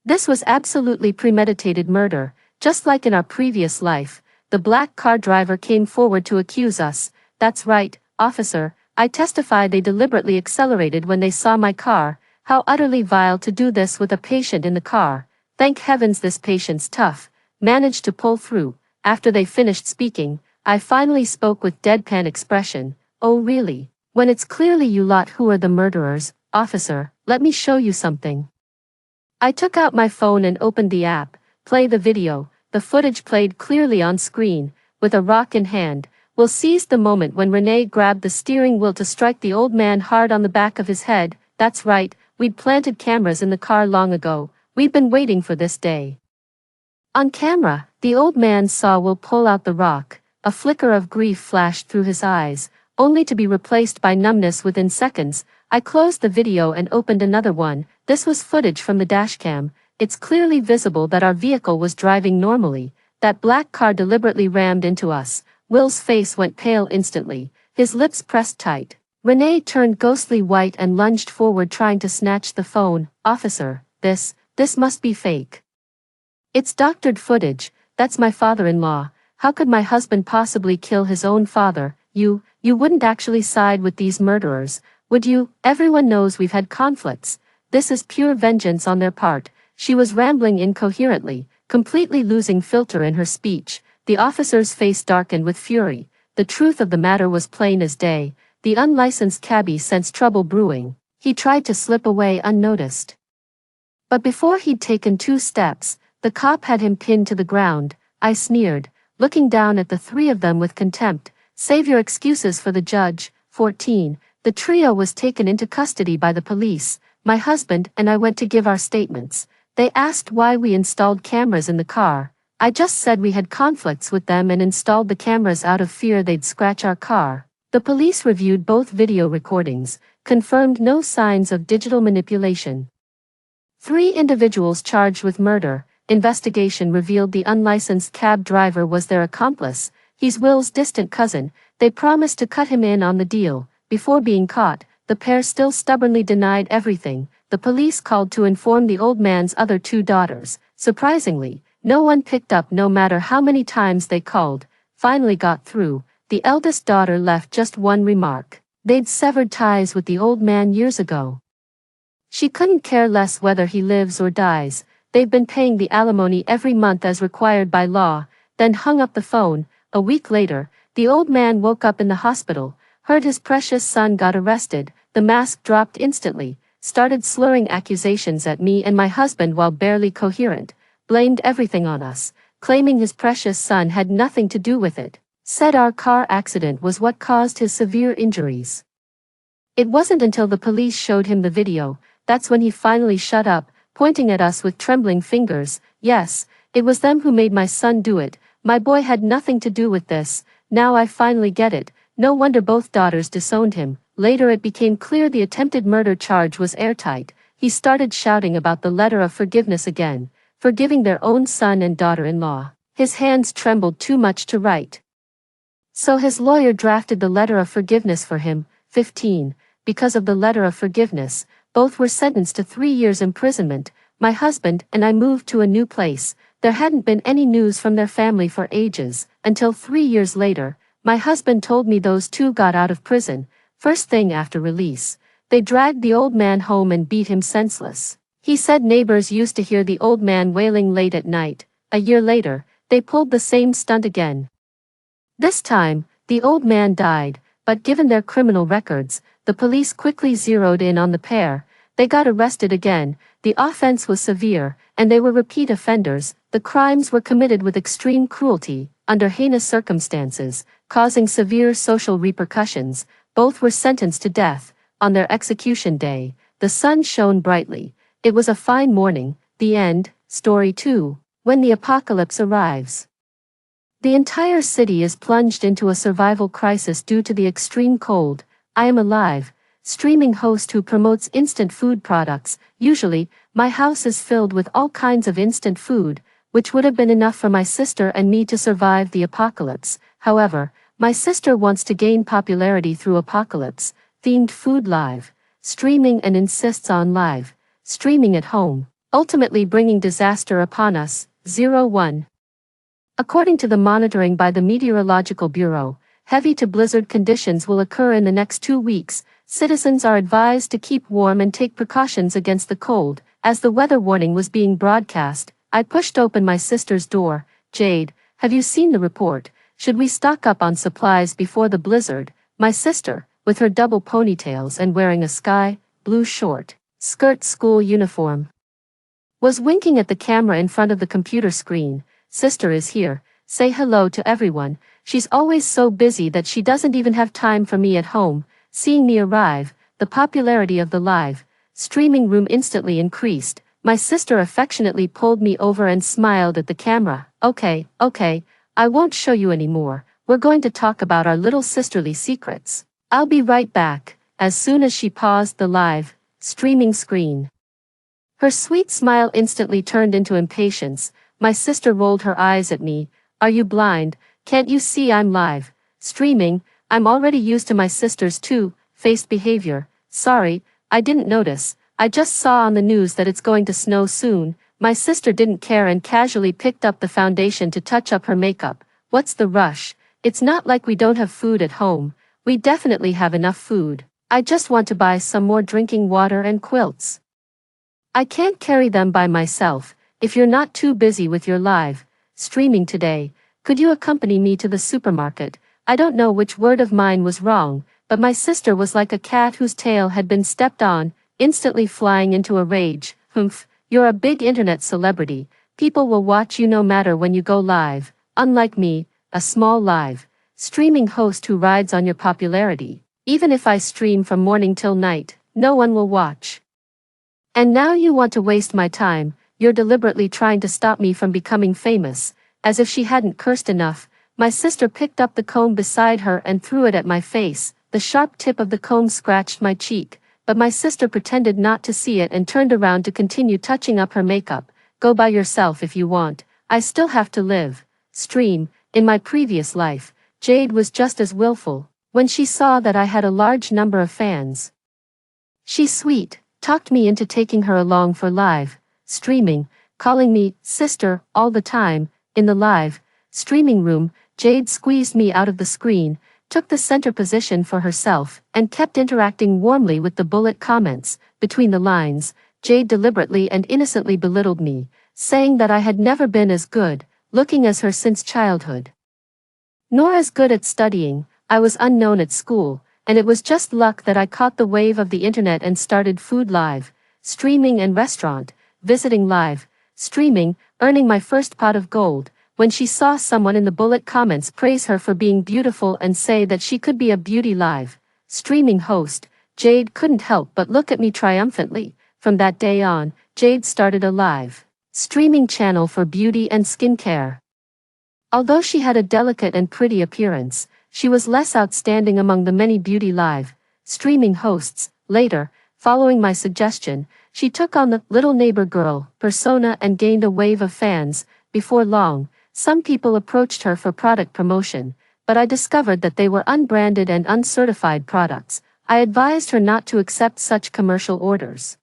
This was absolutely premeditated murder, just like in our previous life. The black car driver came forward to accuse us. That's right, officer, I testify they deliberately accelerated when they saw my car. How utterly vile to do this with a patient in the car. Thank heavens this patient's tough, managed to pull through. After they finished speaking, I finally spoke with deadpan expression. Oh really? When it's clearly you lot who are the murderers, officer, let me show you something. I took out my phone and opened the app. Play the video. The footage played clearly on screen. With a rock in hand, Will seized the moment when Renee grabbed the steering wheel to strike the old man hard on the back of his head. That's right, we'd planted cameras in the car long ago. We'd been waiting for this day. On camera, the old man saw Will pull out the rock. A flicker of grief flashed through his eyes. only to be replaced by numbness within seconds. I closed the video and opened another one. This was footage from the dashcam. It's clearly visible that our vehicle was driving normally. That black car deliberately rammed into us. Will's face went pale instantly, his lips pressed tight. Renee turned ghostly white and lunged forward trying to snatch the phone. Officer, this must be fake. It's doctored footage. That's my father-in-law. How could my husband possibly kill his own father? You wouldn't actually side with these murderers, would you? Everyone knows we've had conflicts. This is pure vengeance on their part. She was rambling incoherently, completely losing filter in her speech. The officer's face darkened with fury. The truth of the matter was plain as day. The unlicensed cabbie sensed trouble brewing. He tried to slip away unnoticed. But before he'd taken 2 steps, the cop had him pinned to the ground. I sneered, looking down at the 3 of them with contempt. Save your excuses for the judge. 14. The trio was taken into custody by the police. My husband and I went to give our statements. They asked why we installed cameras in the car. I just said we had conflicts with them and installed the cameras out of fear they'd scratch our car. The police reviewed both video recordings, confirmed no signs of digital manipulation. 3 individuals charged with murder. Investigation revealed the unlicensed cab driver was their accomplice. He's Will's distant cousin. They promised to cut him in on the deal. Before being caught, the pair still stubbornly denied everything. The police called to inform the old man's other 2 daughters. Surprisingly, no one picked up no matter how many times they called. Finally got through. The eldest daughter left just one remark. They'd severed ties with the old man years ago. She couldn't care less whether he lives or dies. They've been paying the alimony every month as required by law, then hung up the phone. A week later, the old man woke up in the hospital, heard his precious son got arrested. The mask dropped instantly, started slurring accusations at me and my husband while barely coherent, blamed everything on us, claiming his precious son had nothing to do with it. Said our car accident was what caused his severe injuries. It wasn't until the police showed him the video, that's when he finally shut up, pointing at us with trembling fingers. Yes, it was them who made my son do it. My boy had nothing to do with this. Now I finally get it. No wonder both daughters disowned him. Later it became clear the attempted murder charge was airtight. He started shouting about the letter of forgiveness again, forgiving their own son and daughter-in-law. His hands trembled too much to write. So his lawyer drafted the letter of forgiveness for him. 15. Because of the letter of forgiveness, both were sentenced to 3 years imprisonment. My husband and I moved to a new place. There hadn't been any news from their family for ages, until 3 years later, my husband told me those 2 got out of prison. First thing after release, they dragged the old man home and beat him senseless. He said neighbors used to hear the old man wailing late at night. A year later, they pulled the same stunt again. This time, the old man died, but given their criminal records, the police quickly zeroed in on the pair. They got arrested again. The offense was severe, and they were repeat offenders. The crimes were committed with extreme cruelty, under heinous circumstances, causing severe social repercussions. Both were sentenced to death. On their execution day, the sun shone brightly. It was a fine morning. The end. Story 2. When the apocalypse arrives. The entire city is plunged into a survival crisis due to the extreme cold. I am alive. Streaming host who promotes instant food products. Usually, my house is filled with all kinds of instant food, which would have been enough for my sister and me to survive the apocalypse. However, my sister wants to gain popularity through apocalypse-themed food live streaming and insists on live streaming at home, ultimately bringing disaster upon us. 01. According to the monitoring by the Meteorological Bureau, heavy to blizzard conditions will occur in the next 2 weeks. Citizens are advised to keep warm and take precautions against the cold. As the weather warning was being broadcast, I pushed open my sister's door. Jade, have you seen the report? Should we stock up on supplies before the blizzard? My sister, with her double ponytails and wearing a sky blue short skirt school uniform, was winking at the camera in front of the computer screen. Sister is here. Say hello to everyone. She's always so busy that she doesn't even have time for me at home. Seeing me arrive, the popularity of the live streaming room instantly increased. My sister affectionately pulled me over and smiled at the camera. Okay, I won't show you anymore. we're going to talk about our little sisterly secrets. I'll be right back, as soon as she paused the live, streaming screen. Her sweet smile instantly turned into impatience. My sister rolled her eyes at me. Are you blind? Can't you see I'm live, streaming? I'm already used to my sister's two-faced behavior. Sorry, I didn't notice. I just saw on the news that it's going to snow soon. My sister didn't care and casually picked up the foundation to touch up her makeup. What's the rush? It's not like we don't have food at home. We definitely have enough food. I just want to buy some more drinking water and quilts. I can't carry them by myself. If you're not too busy with your live streaming today, could you accompany me to the supermarket? I don't know which word of mine was wrong, but my sister was like a cat whose tail had been stepped on, instantly flying into a rage. Humph, you're a big internet celebrity. People will watch you no matter when you go live. Unlike me, a small live streaming host who rides on your popularity. Even if I stream from morning till night, no one will watch. And now you want to waste my time. You're deliberately trying to stop me from becoming famous. As if she hadn't cursed enough, my sister picked up the comb beside her and threw it at my face. The sharp tip of the comb scratched my cheek, but my sister pretended not to see it and turned around to continue touching up her makeup. Go by yourself if you want. I still have to live. Stream. In my previous life, Jade was just as willful. When she saw that I had a large number of fans, she talked me into taking her along for live streaming, calling me sister all the time. In the live streaming room, Jade squeezed me out of the screen, took the center position for herself, and kept interacting warmly with the bullet comments. Between the lines, Jade deliberately and innocently belittled me, saying that I had never been as good looking as her since childhood, nor as good at studying. I was unknown at school, and it was just luck that I caught the wave of the internet and started food live streaming and restaurant visiting live streaming, earning my first pot of gold. When she saw someone in the bullet comments praise her for being beautiful and say that she could be a beauty live streaming host, Jade couldn't help but look at me triumphantly. From that day on, Jade started a live streaming channel for beauty and skincare. Although she had a delicate and pretty appearance, she was less outstanding among the many beauty live streaming hosts. Later, following my suggestion, she took on the little neighbor girl persona and gained a wave of fans. Before long, some people approached her for product promotion, but I discovered that they were unbranded and uncertified products. I advised her not to accept such commercial orders,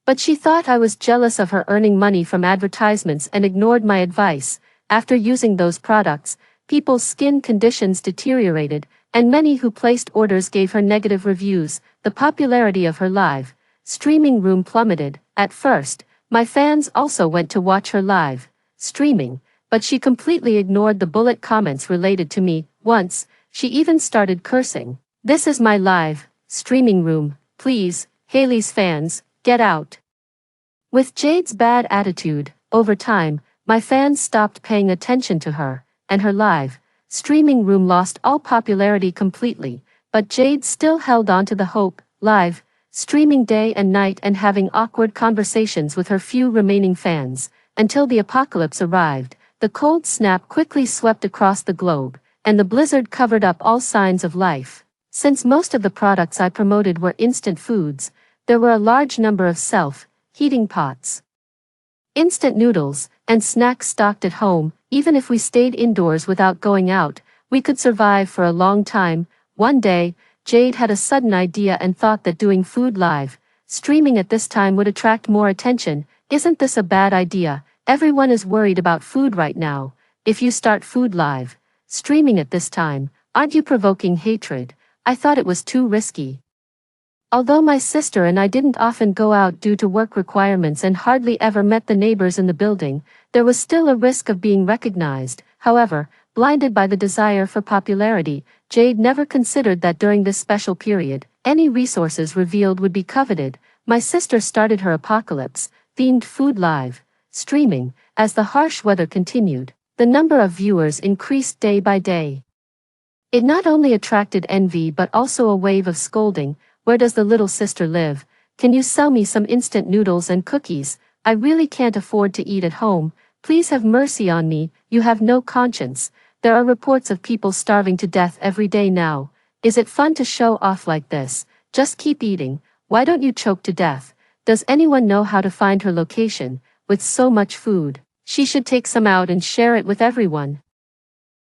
but she thought I was jealous of her earning money from advertisements and ignored my advice. After using those products, people's skin conditions deteriorated, and many who placed orders gave her negative reviews. The popularity of her live streaming room plummeted. At first, my fans also went to watch her live streaming, but she completely ignored the bullet comments related to me. Once, she even started cursing. This is my live streaming room. Please, Haley's fans, get out. With Jade's bad attitude, over time, my fans stopped paying attention to her, and her live streaming room lost all popularity completely. But Jade still held on to the hope, live streaming day and night and having awkward conversations with her few remaining fans, until the apocalypse arrived. The cold snap quickly swept across the globe, and the blizzard covered up all signs of life. Since most of the products I promoted were instant foods, there were a large number of self-heating pots, instant noodles, and snacks stocked at home. Even if we stayed indoors without going out, we could survive for a long time. One day, Jade had a sudden idea and thought that doing food live streaming at this time would attract more attention. Isn't this a bad idea? Everyone is worried about food right now. If you start food live streaming at this time, aren't you provoking hatred? I thought it was too risky. Although my sister and I didn't often go out due to work requirements and hardly ever met the neighbors in the building, there was still a risk of being recognized. However, blinded by the desire for popularity, Jade never considered that during this special period, any resources revealed would be coveted. My sister started her apocalypse-themed food live streaming. As the harsh weather continued, the number of viewers increased day by day. It not only attracted envy but also a wave of scolding. Where does the little sister live? Can you sell me some instant noodles and cookies? I really can't afford to eat at home. Please have mercy on me. You have no conscience. There are reports of people starving to death every day now. Is it fun to show off like this? Just keep eating. Why don't you choke to death? Does anyone know how to find her location? With so much food, she should take some out and share it with everyone.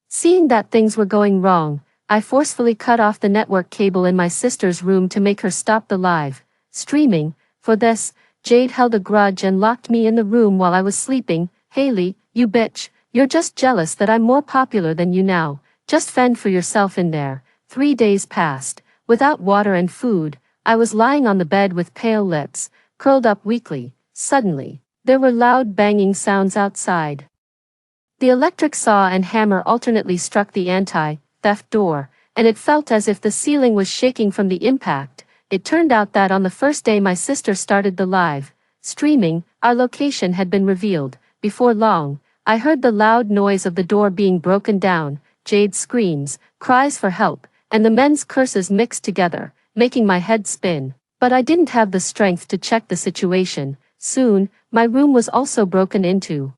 Seeing that things were going wrong, I forcefully cut off the network cable in my sister's room to make her stop the live streaming. For this, Jade held a grudge and locked me in the room while I was sleeping. Haley, you bitch, you're just jealous that I'm more popular than you now. Just fend for yourself in there. 3 days passed. Without water and food, I was lying on the bed with pale lips, curled up weakly. Suddenly, there were loud banging sounds outside. The electric saw and hammer alternately struck the anti-theft door, and it felt as if the ceiling was shaking from the impact. It turned out that on the first day my sister started the live streaming, our location had been revealed. Before long, I heard the loud noise of the door being broken down, Jade's screams, cries for help, and the men's curses mixed together, making my head spin. But I didn't have the strength to check the situation. Soon, my room was also broken into.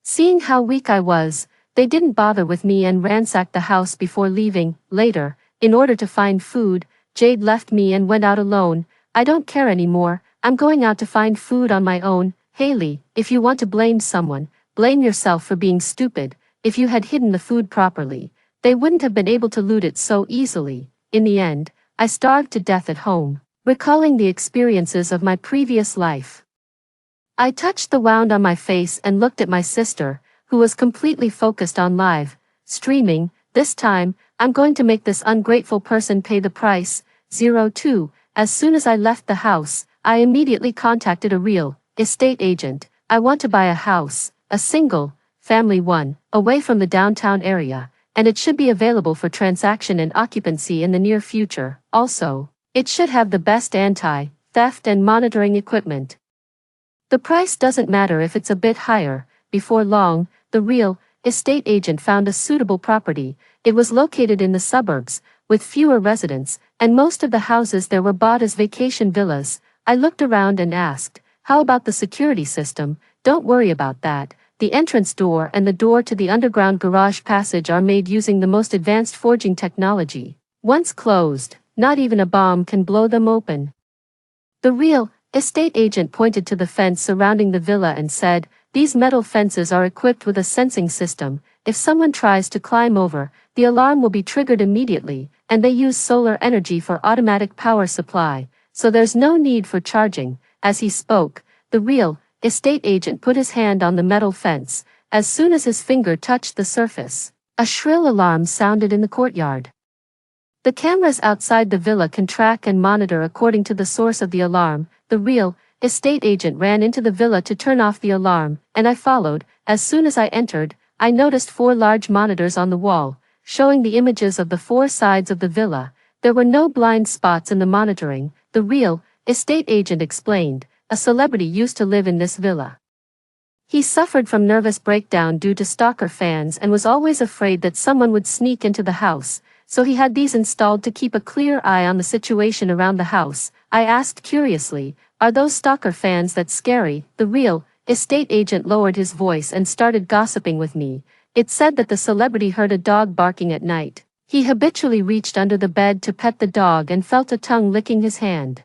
Seeing how weak I was, they didn't bother with me and ransacked the house before leaving. Later, in order to find food, Jade left me and went out alone. I don't care anymore, I'm going out to find food on my own. Haley, if you want to blame someone, blame yourself for being stupid. If you had hidden the food properly, they wouldn't have been able to loot it so easily. In the end, I starved to death at home, recalling the experiences of my previous life. I touched the wound on my face and looked at my sister, who was completely focused on live streaming. This time, I'm going to make this ungrateful person pay the price. 02. As soon as I left the house, I immediately contacted a real estate agent. I want to buy a house, a single family one, away from the downtown area, and it should be available for transaction and occupancy in the near future. Also, it should have the best anti-theft and monitoring equipment. The price doesn't matter if it's a bit higher. Before long, the real estate agent found a suitable property. It was located in the suburbs, with fewer residents, and most of the houses there were bought as vacation villas. I looked around and asked, how about the security system? Don't worry about that. The entrance door and the door to the underground garage passage are made using the most advanced forging technology. Once closed, not even a bomb can blow them open. The real estate agent pointed to the fence surrounding the villa and said, these metal fences are equipped with a sensing system. If someone tries to climb over, the alarm will be triggered immediately, and they use solar energy for automatic power supply, so there's no need for charging. As he spoke, the real estate agent put his hand on the metal fence. As soon as his finger touched the surface, a shrill alarm sounded in the courtyard. The cameras outside the villa can track and monitor according to the source of the alarm. The real estate agent ran into the villa to turn off the alarm, and I followed. As soon as I entered, I noticed 4 large monitors on the wall, showing the images of the 4 sides of the villa. There were no blind spots in the monitoring, the real estate agent explained. A celebrity used to live in this villa. He suffered from nervous breakdown due to stalker fans and was always afraid that someone would sneak into the house, so he had these installed to keep a clear eye on the situation around the house. I asked curiously, are those stalker fans that scary? The real estate agent lowered his voice and started gossiping with me. It said that the celebrity heard a dog barking at night. He habitually reached under the bed to pet the dog and felt a tongue licking his hand.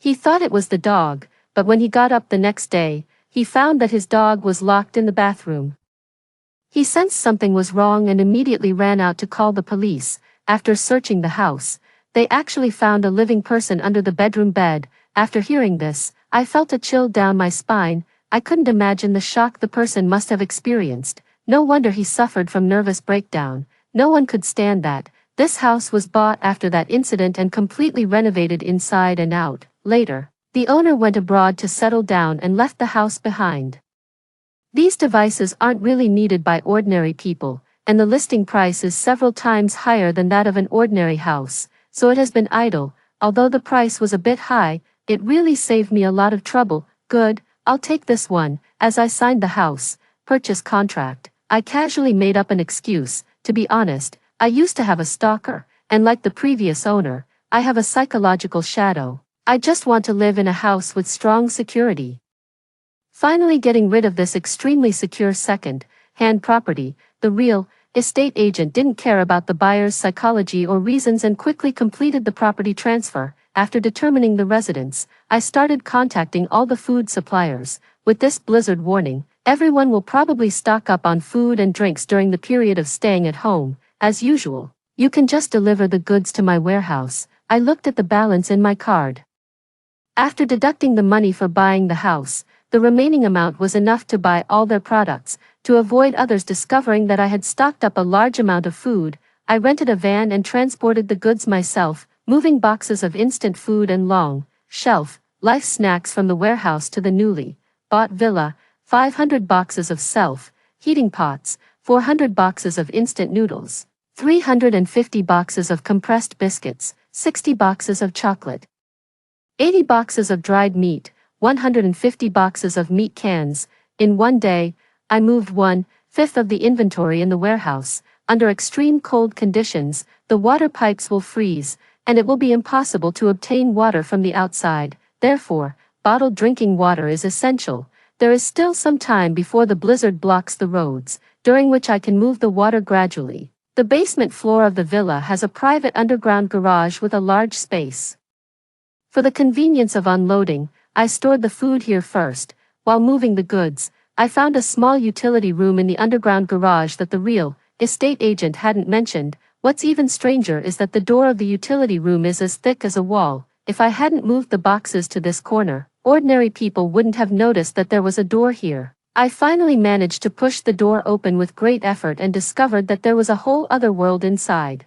He thought it was the dog, but when he got up the next day, he found that his dog was locked in the bathroom. He sensed something was wrong and immediately ran out to call the police. After searching the house, they actually found a living person under the bedroom bed. After hearing this, I felt a chill down my spine. I couldn't imagine the shock the person must have experienced. No wonder he suffered from nervous breakdown. No one could stand that. This house was bought after that incident and completely renovated inside and out. Later, the owner went abroad to settle down and left the house behind. These devices aren't really needed by ordinary people, and the listing price is several times higher than that of an ordinary house, so it has been idle. Although the price was a bit high, it really saved me a lot of trouble. Good, I'll take this one. As I signed the house purchase contract, I casually made up an excuse. To be honest, I used to have a stalker, and like the previous owner, I have a psychological shadow. I just want to live in a house with strong security. Finally getting rid of this extremely secure second-hand property, the real estate agent didn't care about the buyer's psychology or reasons and quickly completed the property transfer. After determining the residence, I started contacting all the food suppliers. With this blizzard warning, everyone will probably stock up on food and drinks during the period of staying at home. As usual, you can just deliver the goods to my warehouse. I looked at the balance in my card. After deducting the money for buying the house, the remaining amount was enough to buy all their products. To avoid others discovering that I had stocked up a large amount of food, I rented a van and transported the goods myself, moving boxes of instant food and long, shelf-life snacks from the warehouse to the newly bought villa, 500 boxes of self-heating pots, 400 boxes of instant noodles, 350 boxes of compressed biscuits, 60 boxes of chocolate, 80 boxes of dried meat, 150 boxes of meat cans. In one day, I moved 1/5 of the inventory in the warehouse. Under extreme cold conditions, the water pipes will freeze, and it will be impossible to obtain water from the outside. Therefore, bottled drinking water is essential. There is still some time before the blizzard blocks the roads, during which I can move the water gradually. The basement floor of the villa has a private underground garage with a large space. For the convenience of unloading, I stored the food here first. While moving the goods, I found a small utility room in the underground garage that the real estate agent hadn't mentioned. What's even stranger is that the door of the utility room is as thick as a wall. If I hadn't moved the boxes to this corner, ordinary people wouldn't have noticed that there was a door here. I finally managed to push the door open with great effort and discovered that there was a whole other world inside.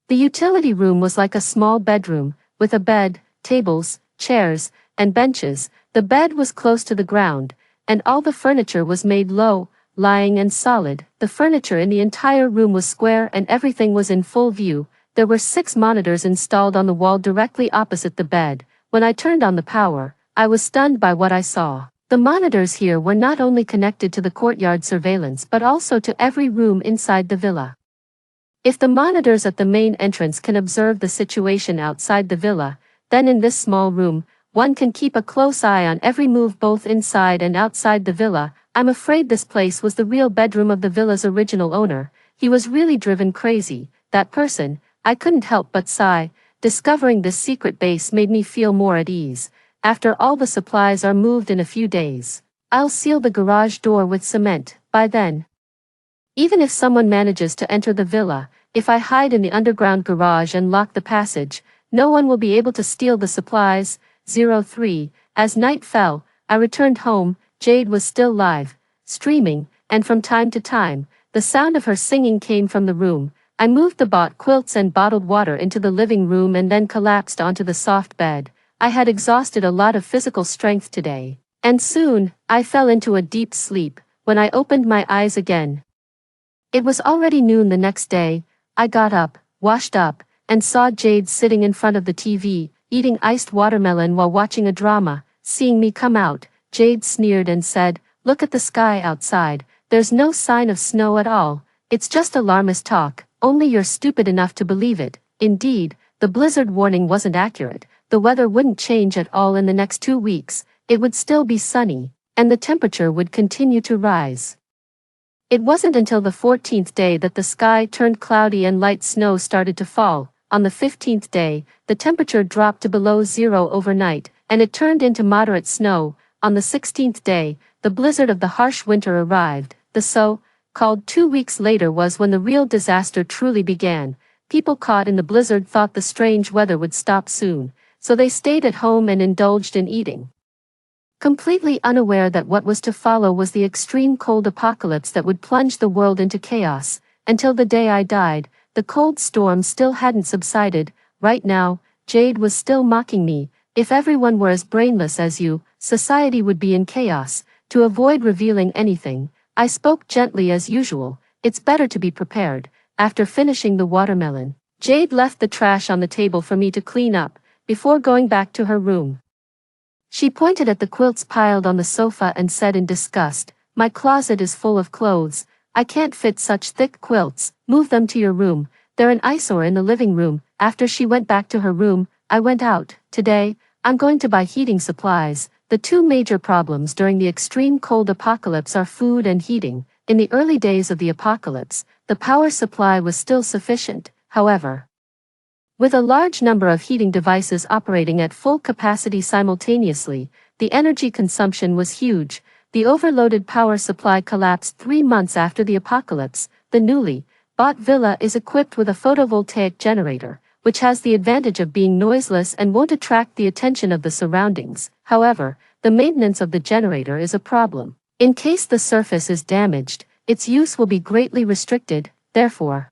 The utility room was like a small bedroom, with a bed, tables, chairs, and benches. The bed was close to the ground, and all the furniture was made low, lying and solid. The furniture in the entire room was square and everything was in full view. There were 6 monitors installed on the wall directly opposite the bed. When I turned on the power, I was stunned by what I saw. The monitors here were not only connected to the courtyard surveillance but also to every room inside the villa. If the monitors at the main entrance can observe the situation outside the villa, then in this small room, one can keep a close eye on every move both inside and outside the villa. I'm afraid this place was the real bedroom of the villa's original owner. He was really driven crazy, that person. I couldn't help but sigh. Discovering this secret base made me feel more at ease. After all the supplies are moved in a few days, I'll seal the garage door with cement. By then, even if someone manages to enter the villa, if I hide in the underground garage and lock the passage, no one will be able to steal the supplies. 03. As night fell, I returned home. Jade was still live, streaming, and from time to time, the sound of her singing came from the room. I moved the bought quilts and bottled water into the living room and then collapsed onto the soft bed. I had exhausted a lot of physical strength today, and soon, I fell into a deep sleep. When I opened my eyes again, it was already noon the next day. I got up, washed up, and saw Jade sitting in front of the TV, eating iced watermelon while watching a drama. Seeing me come out, Jade sneered and said, "Look at the sky outside. There's no sign of snow at all. It's just alarmist talk. Only you're stupid enough to believe it." Indeed, the blizzard warning wasn't accurate. The weather wouldn't change at all in the next 2 weeks. It would still be sunny, and the temperature would continue to rise. It wasn't until the 14th day that the sky turned cloudy and light snow started to fall. On the 15th day, the temperature dropped to below zero overnight, and it turned into moderate snow. On the 16th day, the blizzard of the harsh winter arrived. The so-called 2 weeks later was when the real disaster truly began. People caught in the blizzard thought the strange weather would stop soon, so they stayed at home and indulged in eating, completely unaware that what was to follow was the extreme cold apocalypse that would plunge the world into chaos. Until the day I died, the cold storm still hadn't subsided. Right now, Jade was still mocking me. If everyone were as brainless as you, society would be in chaos. To avoid revealing anything, I spoke gently as usual. It's better to be prepared. After finishing the watermelon, Jade left the trash on the table for me to clean up, before going back to her room. She pointed at the quilts piled on the sofa and said in disgust, "My closet is full of clothes. I can't fit such thick quilts. Move them to your room. They're an eyesore in the living room." After she went back to her room, I went out. Today, I'm going to buy heating supplies. The 2 major problems during the extreme cold apocalypse are food and heating. In the early days of the apocalypse, the power supply was still sufficient, however. With a large number of heating devices operating at full capacity simultaneously, the energy consumption was huge. The overloaded power supply collapsed 3 months after the apocalypse. The newly bought villa is equipped with a photovoltaic generator, which has the advantage of being noiseless and won't attract the attention of the surroundings. However, the maintenance of the generator is a problem. In case the surface is damaged, its use will be greatly restricted. Therefore,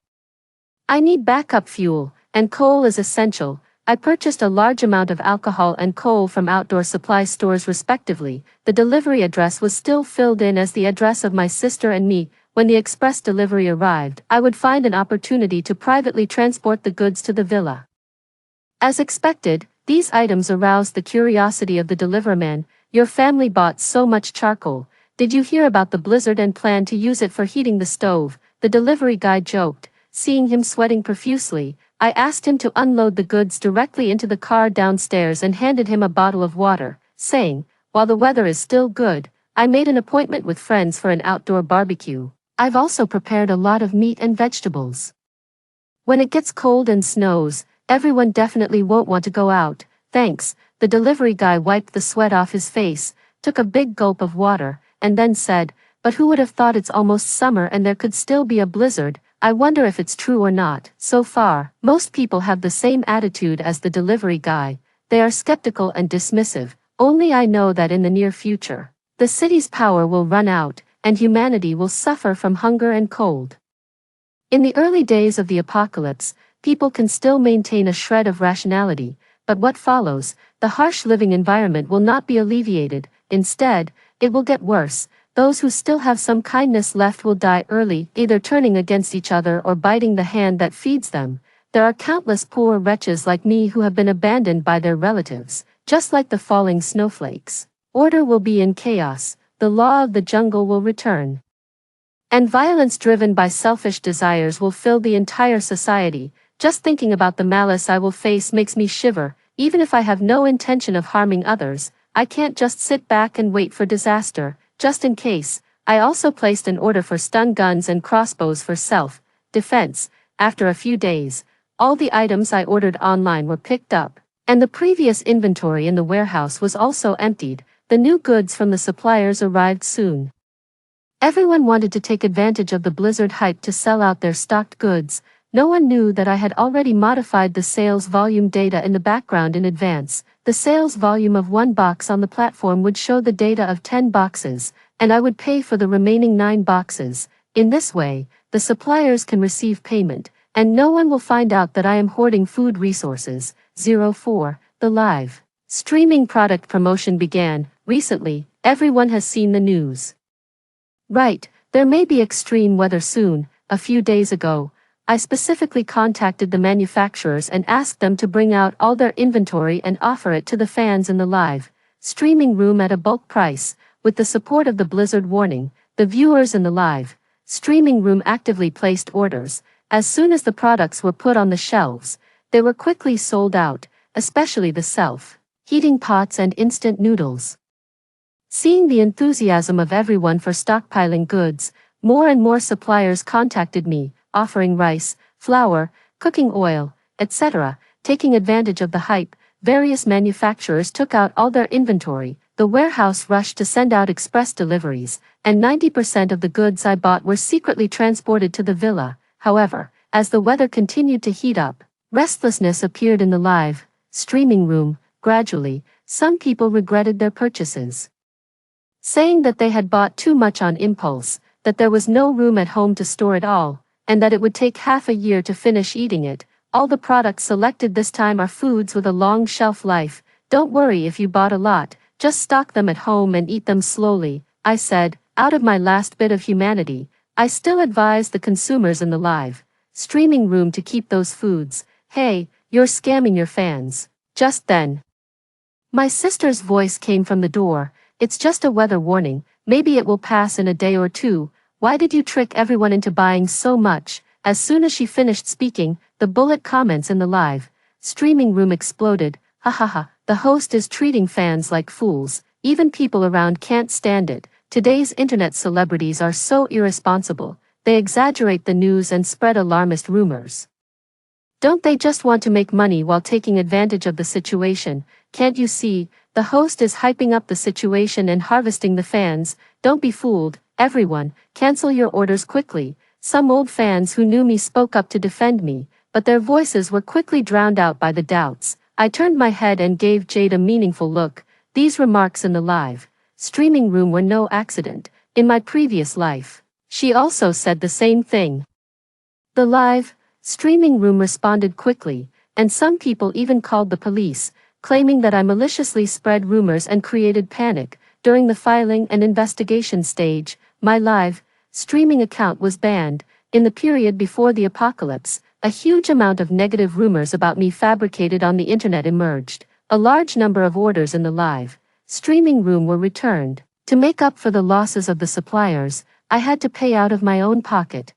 I need backup fuel, and coal is essential. I purchased a large amount of alcohol and coal from outdoor supply stores respectively. The delivery address was still filled in as the address of my sister and me. When the express delivery arrived, I would find an opportunity to privately transport the goods to the villa. As expected, these items aroused the curiosity of the deliverman. Your family bought so much charcoal. Did you hear about the blizzard and plan to use it for heating the stove? The delivery guy joked. Seeing him sweating profusely, I asked him to unload the goods directly into the car downstairs and handed him a bottle of water, saying, while the weather is still good, I made an appointment with friends for an outdoor barbecue. I've also prepared a lot of meat and vegetables. When it gets cold and snows, everyone definitely won't want to go out. Thanks. The delivery guy wiped the sweat off his face, took a big gulp of water, and then said, but who would have thought it's almost summer and there could still be a blizzard? I wonder if it's true or not. So far, most people have the same attitude as the delivery guy. They are skeptical and dismissive. Only I know that in the near future, the city's power will run out, and humanity will suffer from hunger and cold. In the early days of the apocalypse, people can still maintain a shred of rationality, but what follows, the harsh living environment will not be alleviated. Instead, it will get worse. Those who still have some kindness left will die early, either turning against each other or biting the hand that feeds them. There are countless poor wretches like me who have been abandoned by their relatives, just like the falling snowflakes. Order will be in chaos, the law of the jungle will return. And violence driven by selfish desires will fill the entire society. Just thinking about the malice I will face makes me shiver. Even if I have no intention of harming others, I can't just sit back and wait for disaster. Just in case, I also placed an order for stun guns and crossbows for self-defense. After a few days, all the items I ordered online were picked up, and the previous inventory in the warehouse was also emptied. The new goods from the suppliers arrived soon. Everyone wanted to take advantage of the blizzard hype to sell out their stocked goods. No one knew that I had already modified the sales volume data in the background in advance. The sales volume of 1 box on the platform would show the data of 10 boxes, and I would pay for the remaining 9 boxes. In this way, the suppliers can receive payment, and no one will find out that I am hoarding food resources. 04. The live streaming product promotion began. Recently, everyone has seen the news. Right, there may be extreme weather soon. A few days ago, I specifically contacted the manufacturers and asked them to bring out all their inventory and offer it to the fans in the live streaming room at a bulk price. With the support of the blizzard warning, the viewers in the live streaming room actively placed orders. As soon as the products were put on the shelves, they were quickly sold out, especially the self-heating pots and instant noodles. Seeing the enthusiasm of everyone for stockpiling goods, more and more suppliers contacted me, offering rice, flour, cooking oil, etc. Taking advantage of the hype, various manufacturers took out all their inventory. The warehouse rushed to send out express deliveries, and 90% of the goods I bought were secretly transported to the villa. However, as the weather continued to heat up, restlessness appeared in the live streaming room. Gradually, some people regretted their purchases, saying that they had bought too much on impulse, that there was no room at home to store it all, and that it would take half a year to finish eating it. All the products selected this time are foods with a long shelf life. Don't worry if you bought a lot, just stock them at home and eat them slowly, I said. Out of my last bit of humanity, I still advise the consumers in the live streaming room to keep those foods. Hey, you're scamming your fans. Just then, my sister's voice came from the door. It's just a weather warning, maybe it will pass in a day or two. Why did you trick everyone into buying so much? As soon as she finished speaking, the bullet comments in the live streaming room exploded. Ha ha ha, the host is treating fans like fools. Even people around can't stand it. today's internet celebrities are so irresponsible, they exaggerate the news and spread alarmist rumors. Don't they just want to make money while taking advantage of the situation? Can't you see, the host is hyping up the situation and harvesting the fans? Don't be fooled, everyone, cancel your orders quickly. Some old fans who knew me spoke up to defend me, but their voices were quickly drowned out by the doubts. I turned my head and gave Jade a meaningful look. These remarks in the live streaming room were no accident. In my previous life, she also said the same thing. The live streaming room responded quickly, and some people even called the police, claiming that I maliciously spread rumors and created panic. During the filing and investigation stage, my live streaming account was banned. In the period before the apocalypse, a huge amount of negative rumors about me fabricated on the internet emerged. A large number of orders in the live streaming room were returned. To make up for the losses of the suppliers, I had to pay out of my own pocket.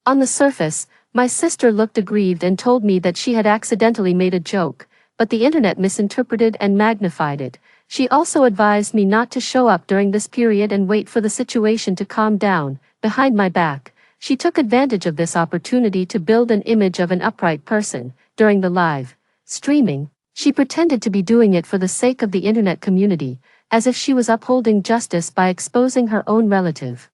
On the surface, my sister looked aggrieved and told me that she had accidentally made a joke, but the internet misinterpreted and magnified it. She also advised me not to show up during this period and wait for the situation to calm down. Behind my back, she took advantage of this opportunity to build an image of an upright person. During the live streaming, she pretended to be doing it for the sake of the internet community, as if she was upholding justice by exposing her own relative.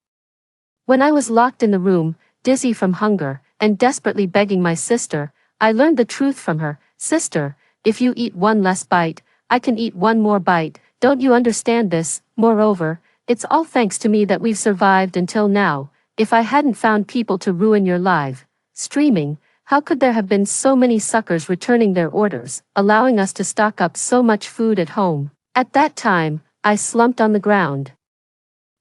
When I was locked in the room, dizzy from hunger, and desperately begging my sister, I learned the truth from her. Sister, if you eat one less bite, I can eat one more bite. Don't you understand this? Moreover, it's all thanks to me that we've survived until now. If I hadn't found people to ruin your live streaming, how could there have been so many suckers returning their orders, allowing us to stock up so much food at home? At that time, I slumped on the ground,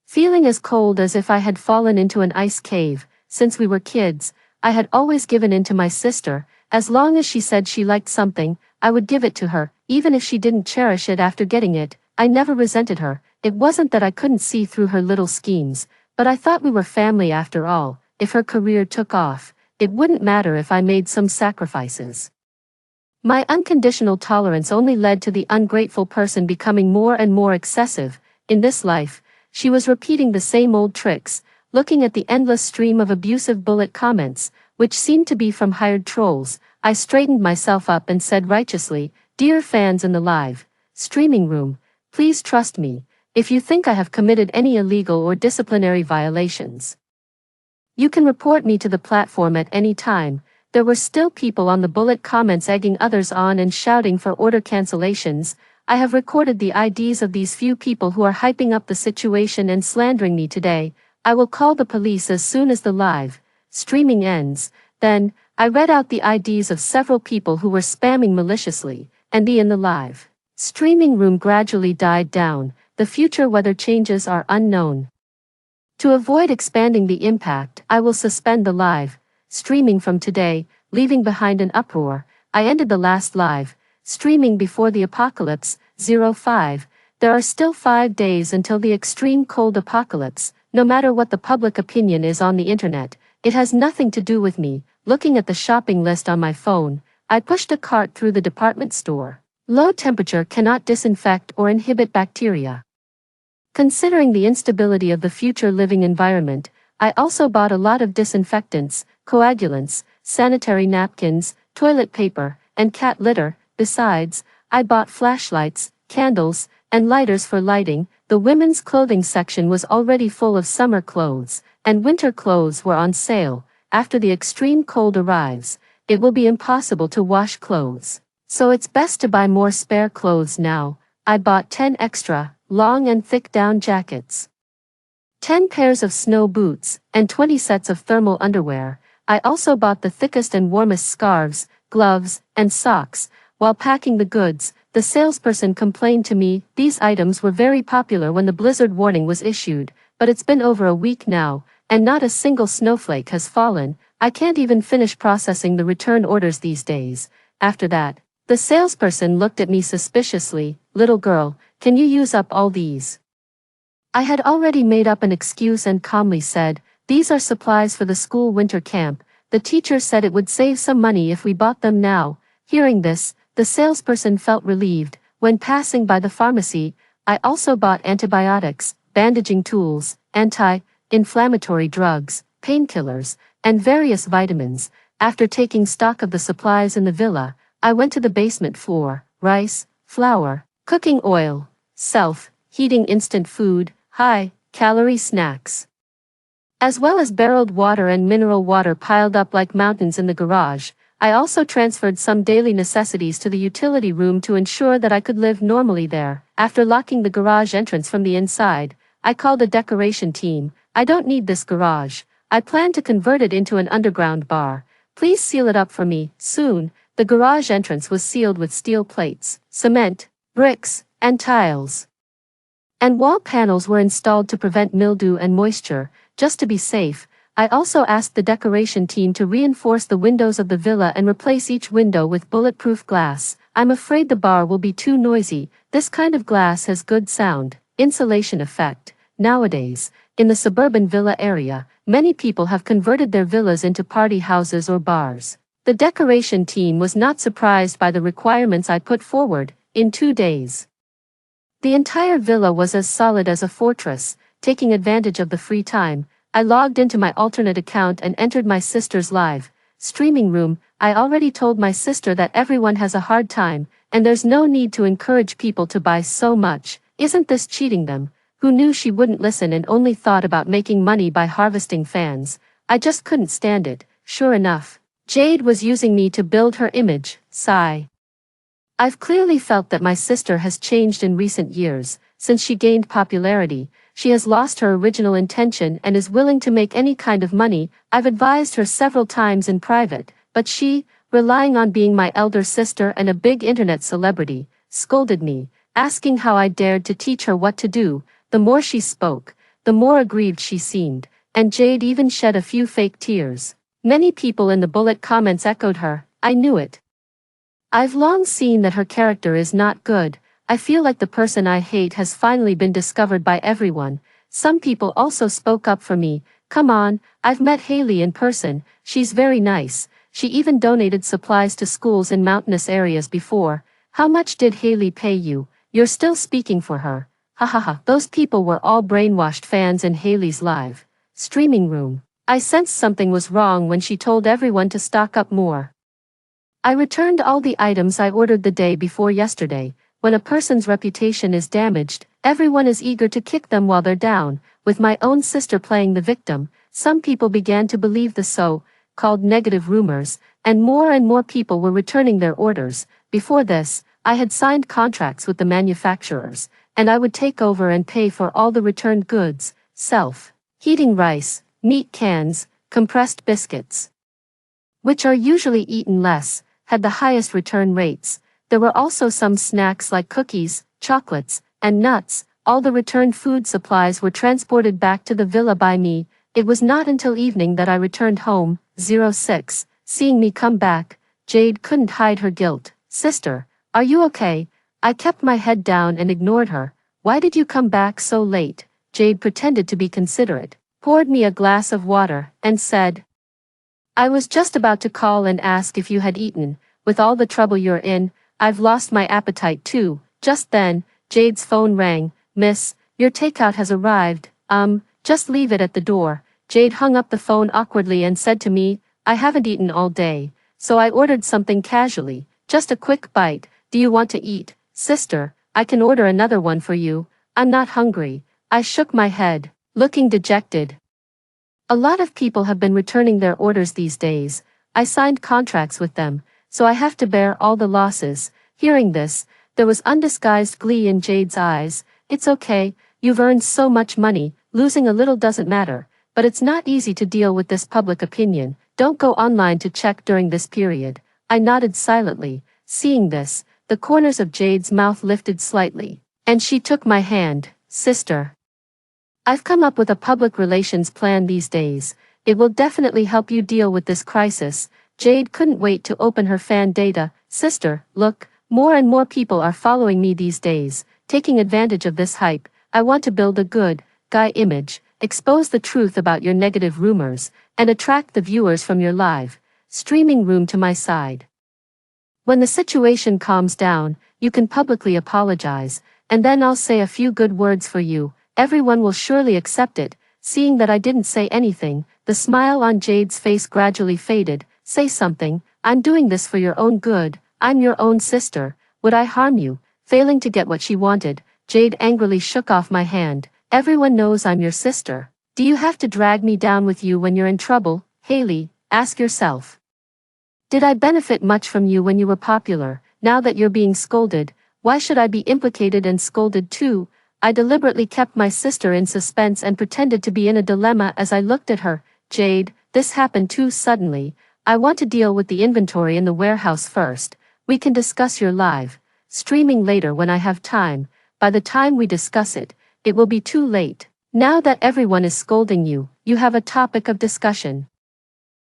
feeling as cold as if I had fallen into an ice cave. Since we were kids, I had always given in to my sister. As long as she said she liked something, I would give it to her, even if she didn't cherish it after getting it. I never resented her. It wasn't that I couldn't see through her little schemes, but I thought we were family after all. If her career took off, it wouldn't matter if I made some sacrifices. My unconditional tolerance only led to the ungrateful person becoming more and more excessive. In this life, she was repeating the same old tricks, looking at the endless stream of abusive bullet comments, which seemed to be from hired trolls. I straightened myself up and said righteously, "Dear fans in the live streaming room, please trust me. If you think I have committed any illegal or disciplinary violations, you can report me to the platform at any time." There were still people on the bullet comments egging others on and shouting for order cancellations. I have recorded the IDs of these few people who are hyping up the situation and slandering me today. I will call the police as soon as the live streaming ends. Then, I read out the IDs of several people who were spamming maliciously, and in the live streaming room gradually died down. The future weather changes are unknown. To avoid expanding the impact, I will suspend the live streaming from today, leaving behind an uproar. I ended the last live streaming before the apocalypse. 05. There are still 5 days until the extreme cold apocalypse. No matter what the public opinion is on the internet, it has nothing to do with me. Looking at the shopping list on my phone, I pushed a cart through the department store. Low temperature cannot disinfect or inhibit bacteria. Considering the instability of the future living environment, I also bought a lot of disinfectants, coagulants, sanitary napkins, toilet paper, and cat litter. Besides, I bought flashlights, candles, and lighters for lighting. The women's clothing section was already full of summer clothes, and winter clothes were on sale. After the extreme cold arrives, it will be impossible to wash clothes, so it's best to buy more spare clothes now. I bought 10 extra, long and thick down jackets, 10 pairs of snow boots, and 20 sets of thermal underwear. I also bought the thickest and warmest scarves, gloves, and socks. While packing the goods, the salesperson complained to me. These items were very popular when the blizzard warning was issued, but it's been over a week now, and not a single snowflake has fallen. I can't even finish processing the return orders these days. After that, the salesperson looked at me suspiciously. "Little girl, can you use up all these?" I had already made up an excuse and calmly said, "These are supplies for the school winter camp. The teacher said it would save some money if we bought them now." Hearing this, the salesperson felt relieved. When passing by the pharmacy, I also bought antibiotics, bandaging tools, anti-inflammatory drugs, painkillers, and various vitamins. After taking stock of the supplies in the villa, I went to the basement floor, rice, flour, cooking oil, self-heating instant food, high-calorie snacks, as well as barreled water and mineral water piled up like mountains in the garage. I also transferred some daily necessities to the utility room to ensure that I could live normally there. After locking the garage entrance from the inside, I called a decoration team. I don't need this garage. I plan to convert it into an underground bar. Please seal it up for me. Soon, the garage entrance was sealed with steel plates, cement, bricks, and tiles. And wall panels were installed to prevent mildew and moisture. Just to be safe, I also asked the decoration team to reinforce the windows of the villa and replace each window with bulletproof glass. I'm afraid the bar will be too noisy. This kind of glass has good sound insulation effect. Nowadays, in the suburban villa area, many people have converted their villas into party houses or bars. The decoration team was not surprised by the requirements I put forward. In 2 days, the entire villa was as solid as a fortress. Taking advantage of the free time, I logged into my alternate account and entered my sister's live streaming room. I already told my sister that everyone has a hard time, and there's no need to encourage people to buy so much. Isn't this cheating them? Who knew she wouldn't listen and only thought about making money by harvesting fans? I just couldn't stand it. Sure enough, Jade was using me to build her image. Sigh. I've clearly felt that my sister has changed in recent years. Since she gained popularity, she has lost her original intention and is willing to make any kind of money. I've advised her several times in private, but she, relying on being my elder sister and a big internet celebrity, scolded me, asking how I dared to teach her what to do. The more she spoke, the more aggrieved she seemed, and Jade even shed a few fake tears. Many people in the bullet comments echoed her. I knew it. I've long seen that her character is not good. I feel like the person I hate has finally been discovered by everyone. Some people also spoke up for me. Come on, I've met Haley in person. She's very nice. She even donated supplies to schools in mountainous areas before. How much did Haley pay you? You're still speaking for her. Ha ha ha. Those people were all brainwashed fans in Haley's live streaming room. I sensed something was wrong when she told everyone to stock up more. I returned all the items I ordered the day before yesterday. When a person's reputation is damaged, everyone is eager to kick them while they're down. With my own sister playing the victim, some people began to believe the so-called negative rumors, and more people were returning their orders. Before this, I had signed contracts with the manufacturers, and I would take over and pay for all the returned goods. Self-heating rice, meat cans, compressed biscuits, which are usually eaten less, had the highest return rates. There were also some snacks like cookies, chocolates, and nuts. All the returned food supplies were transported back to the villa by me. It was not until evening that I returned home. 06. Seeing me come back, Jade couldn't hide her guilt. Sister, are you okay? I kept my head down and ignored her. Why did you come back so late? Jade pretended to be considerate, poured me a glass of water, and said, I was just about to call and ask if you had eaten. With all the trouble you're in, I've lost my appetite too. Just then, Jade's phone rang. Miss, your takeout has arrived. Just leave it at the door. Jade hung up the phone awkwardly and said to me, I haven't eaten all day, so I ordered something casually. Just a quick bite. Do you want to eat? Sister, I can order another one for you. I'm not hungry. I shook my head, looking dejected. A lot of people have been returning their orders these days. I signed contracts with them, so I have to bear all the losses. Hearing this, there was undisguised glee in Jade's eyes. It's okay, you've earned so much money, losing a little doesn't matter, but it's not easy to deal with this public opinion. Don't go online to check during this period. I nodded silently. Seeing this, the corners of Jade's mouth lifted slightly, and she took my hand. Sister, I've come up with a public relations plan these days. It will definitely help you deal with this crisis. Jade couldn't wait to open her fan data. Sister, look, more and more people are following me these days. Taking advantage of this hype, I want to build a good guy image, expose the truth about your negative rumors, and attract the viewers from your live streaming room to my side. When the situation calms down, you can publicly apologize, and then I'll say a few good words for you. Everyone will surely accept it. Seeing that I didn't say anything, the smile on Jade's face gradually faded. Say something. I'm doing this for your own good. I'm your own sister. Would I harm you? Failing to get what she wanted, Jade angrily shook off my hand. Everyone knows I'm your sister. Do you have to drag me down with you when you're in trouble? Haley, ask yourself. Did I benefit much from you when you were popular? Now that you're being scolded, why should I be implicated and scolded too? I deliberately kept my sister in suspense and pretended to be in a dilemma as I looked at her. Jade, this happened too suddenly. I want to deal with the inventory in the warehouse first. We can discuss your live streaming later when I have time. By the time we discuss it, it will be too late. Now that everyone is scolding you, you have a topic of discussion.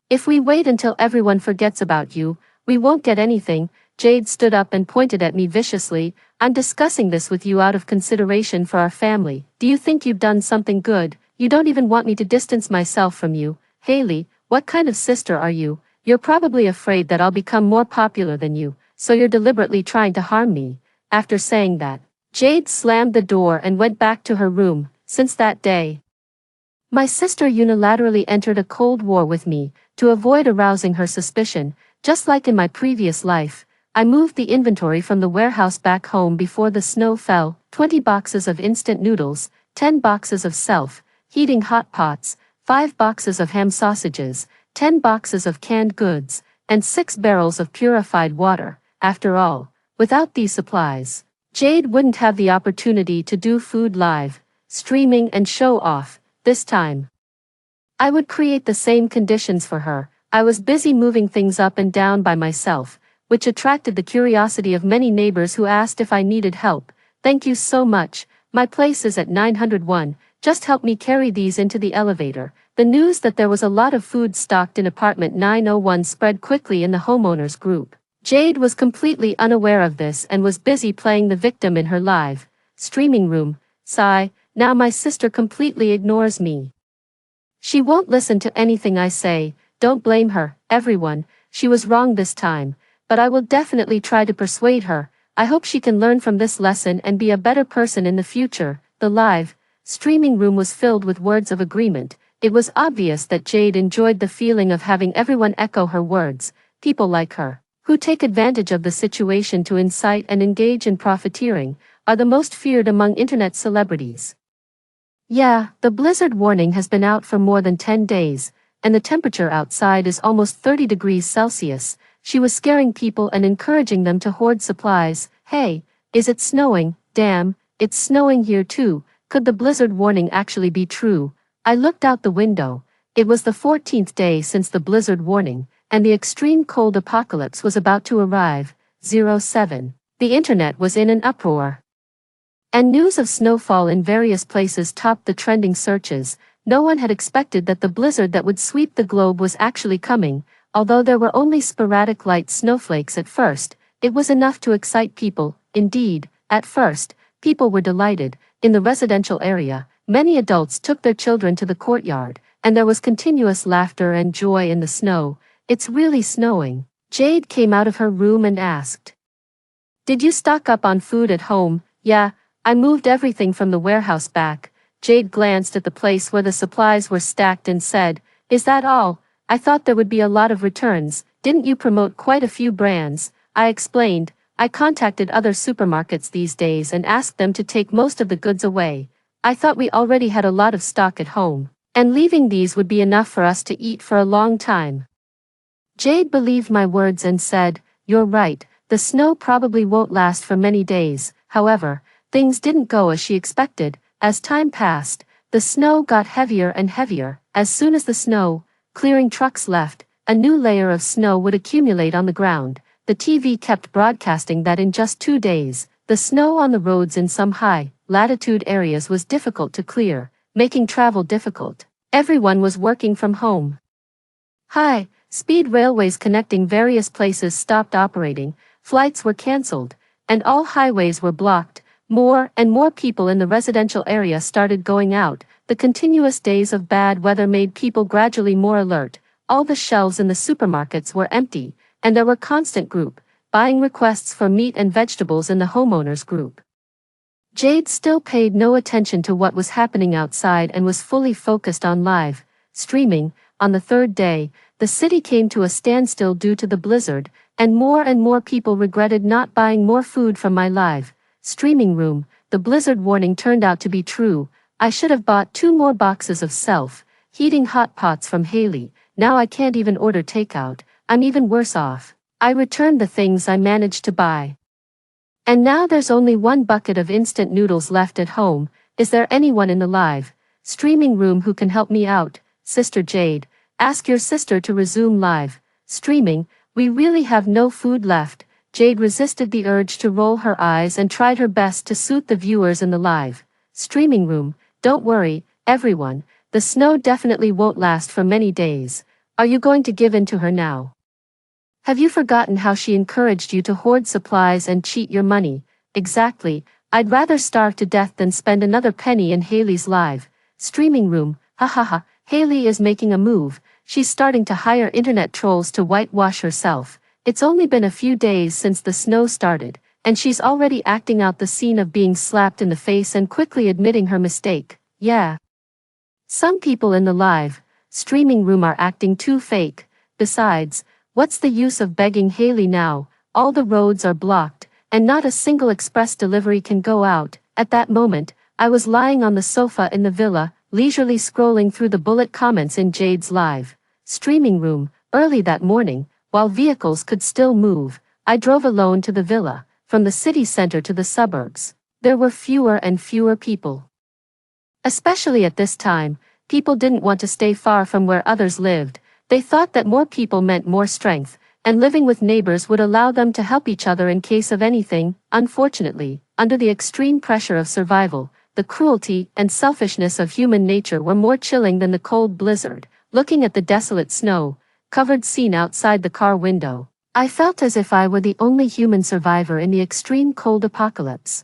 If we wait until everyone forgets about you, we won't get anything. Jade stood up and pointed at me viciously. I'm discussing this with you out of consideration for our family. Do you think you've done something good? You don't even want me to distance myself from you. Haley, what kind of sister are you? You're probably afraid that I'll become more popular than you, so you're deliberately trying to harm me. After saying that, Jade slammed the door and went back to her room. Since that day, my sister unilaterally entered a cold war with me, to avoid arousing her suspicion. Just like in my previous life, I moved the inventory from the warehouse back home before the snow fell. 20 boxes of instant noodles, 10 boxes of self-heating hot pots, 5 boxes of ham sausages, 10 boxes of canned goods, and 6 barrels of purified water. After all, without these supplies, Jade wouldn't have the opportunity to do food live streaming and show off. This time, I would create the same conditions for her. I was busy moving things up and down by myself, which attracted the curiosity of many neighbors who asked if I needed help. Thank you so much. My place is at 901. Just help me carry these into the elevator. The news that there was a lot of food stocked in apartment 901 spread quickly in the homeowners group. Jade was completely unaware of this and was busy playing the victim in her live streaming room. Sigh, now my sister completely ignores me. She won't listen to anything I say. Don't blame her, everyone. She was wrong this time, but I will definitely try to persuade her. I hope she can learn from this lesson and be a better person in the future. The live streaming room was filled with words of agreement. It was obvious that Jade enjoyed the feeling of having everyone echo her words. People like her, who take advantage of the situation to incite and engage in profiteering, are the most feared among internet celebrities. Yeah, the blizzard warning has been out for more than 10 days, and the temperature outside is almost 30 degrees Celsius. She was scaring people and encouraging them to hoard supplies. Hey, is it snowing? Damn, it's snowing here too. Could the blizzard warning actually be true? I looked out the window. It was the 14th day since the blizzard warning, and the extreme cold apocalypse was about to arrive. 07. The internet was in an uproar, and news of snowfall in various places topped the trending searches. No one had expected that the blizzard that would sweep the globe was actually coming. Although there were only sporadic light snowflakes at first, it was enough to excite people. Indeed, at first, people were delighted. In the residential area, many adults took their children to the courtyard, and there was continuous laughter and joy in the snow. It's really snowing. Jade came out of her room and asked, "Did you stock up on food at home?" "Yeah, I moved everything from the warehouse back." Jade glanced at the place where the supplies were stacked and said, "Is that all? I thought there would be a lot of returns. Didn't you promote quite a few brands?" I explained, "I contacted other supermarkets these days and asked them to take most of the goods away. I thought we already had a lot of stock at home, and leaving these would be enough for us to eat for a long time." Jade believed my words and said, "You're right, the snow probably won't last for many days." However, things didn't go as she expected. As time passed, the snow got heavier and heavier. As soon as the snow clearing trucks left, a new layer of snow would accumulate on the ground. The TV kept broadcasting that in just 2 days, the snow on the roads in some high-latitude areas was difficult to clear, making travel difficult. Everyone was working from home. High-speed railways connecting various places stopped operating, flights were cancelled, and all highways were blocked. More and more people in the residential area started going out. The continuous days of bad weather made people gradually more alert. All the shelves in the supermarkets were empty, and there were constant group buying requests for meat and vegetables in the homeowners group. Jade still paid no attention to what was happening outside and was fully focused on live streaming. On the third day, the city came to a standstill due to the blizzard, and more people regretted not buying more food from my live streaming room. The blizzard warning turned out to be true. I should have bought 2 more boxes of self-heating hot pots from Haley. Now I can't even order takeout. I'm even worse off. I returned the things I managed to buy. And now there's only 1 bucket of instant noodles left at home. Is there anyone in the live streaming room who can help me out? Sister Jade, ask your sister to resume live streaming. We really have no food left. Jade resisted the urge to roll her eyes and tried her best to soothe the viewers in the live streaming room. Don't worry, everyone. The snow definitely won't last for many days. Are you going to give in to her now? Have you forgotten how she encouraged you to hoard supplies and cheat your money? Exactly. I'd rather starve to death than spend another penny in Haley's live streaming room. Ha ha ha. Haley is making a move. She's starting to hire internet trolls to whitewash herself. It's only been a few days since the snow started, and she's already acting out the scene of being slapped in the face and quickly admitting her mistake. Yeah. Some people in the live streaming room are acting too fake. Besides, what's the use of begging Haley now? All the roads are blocked, and not a single express delivery can go out. At that moment, I was lying on the sofa in the villa, leisurely scrolling through the bullet comments in Jade's live streaming room. Early that morning, while vehicles could still move, I drove alone to the villa. From the city center to the suburbs, there were fewer and fewer people. Especially at this time, people didn't want to stay far from where others lived. They thought that more people meant more strength, and living with neighbors would allow them to help each other in case of anything. Unfortunately, under the extreme pressure of survival, the cruelty and selfishness of human nature were more chilling than the cold blizzard. Looking at the desolate snow-covered scene outside the car window, I felt as if I were the only human survivor in the extreme cold apocalypse.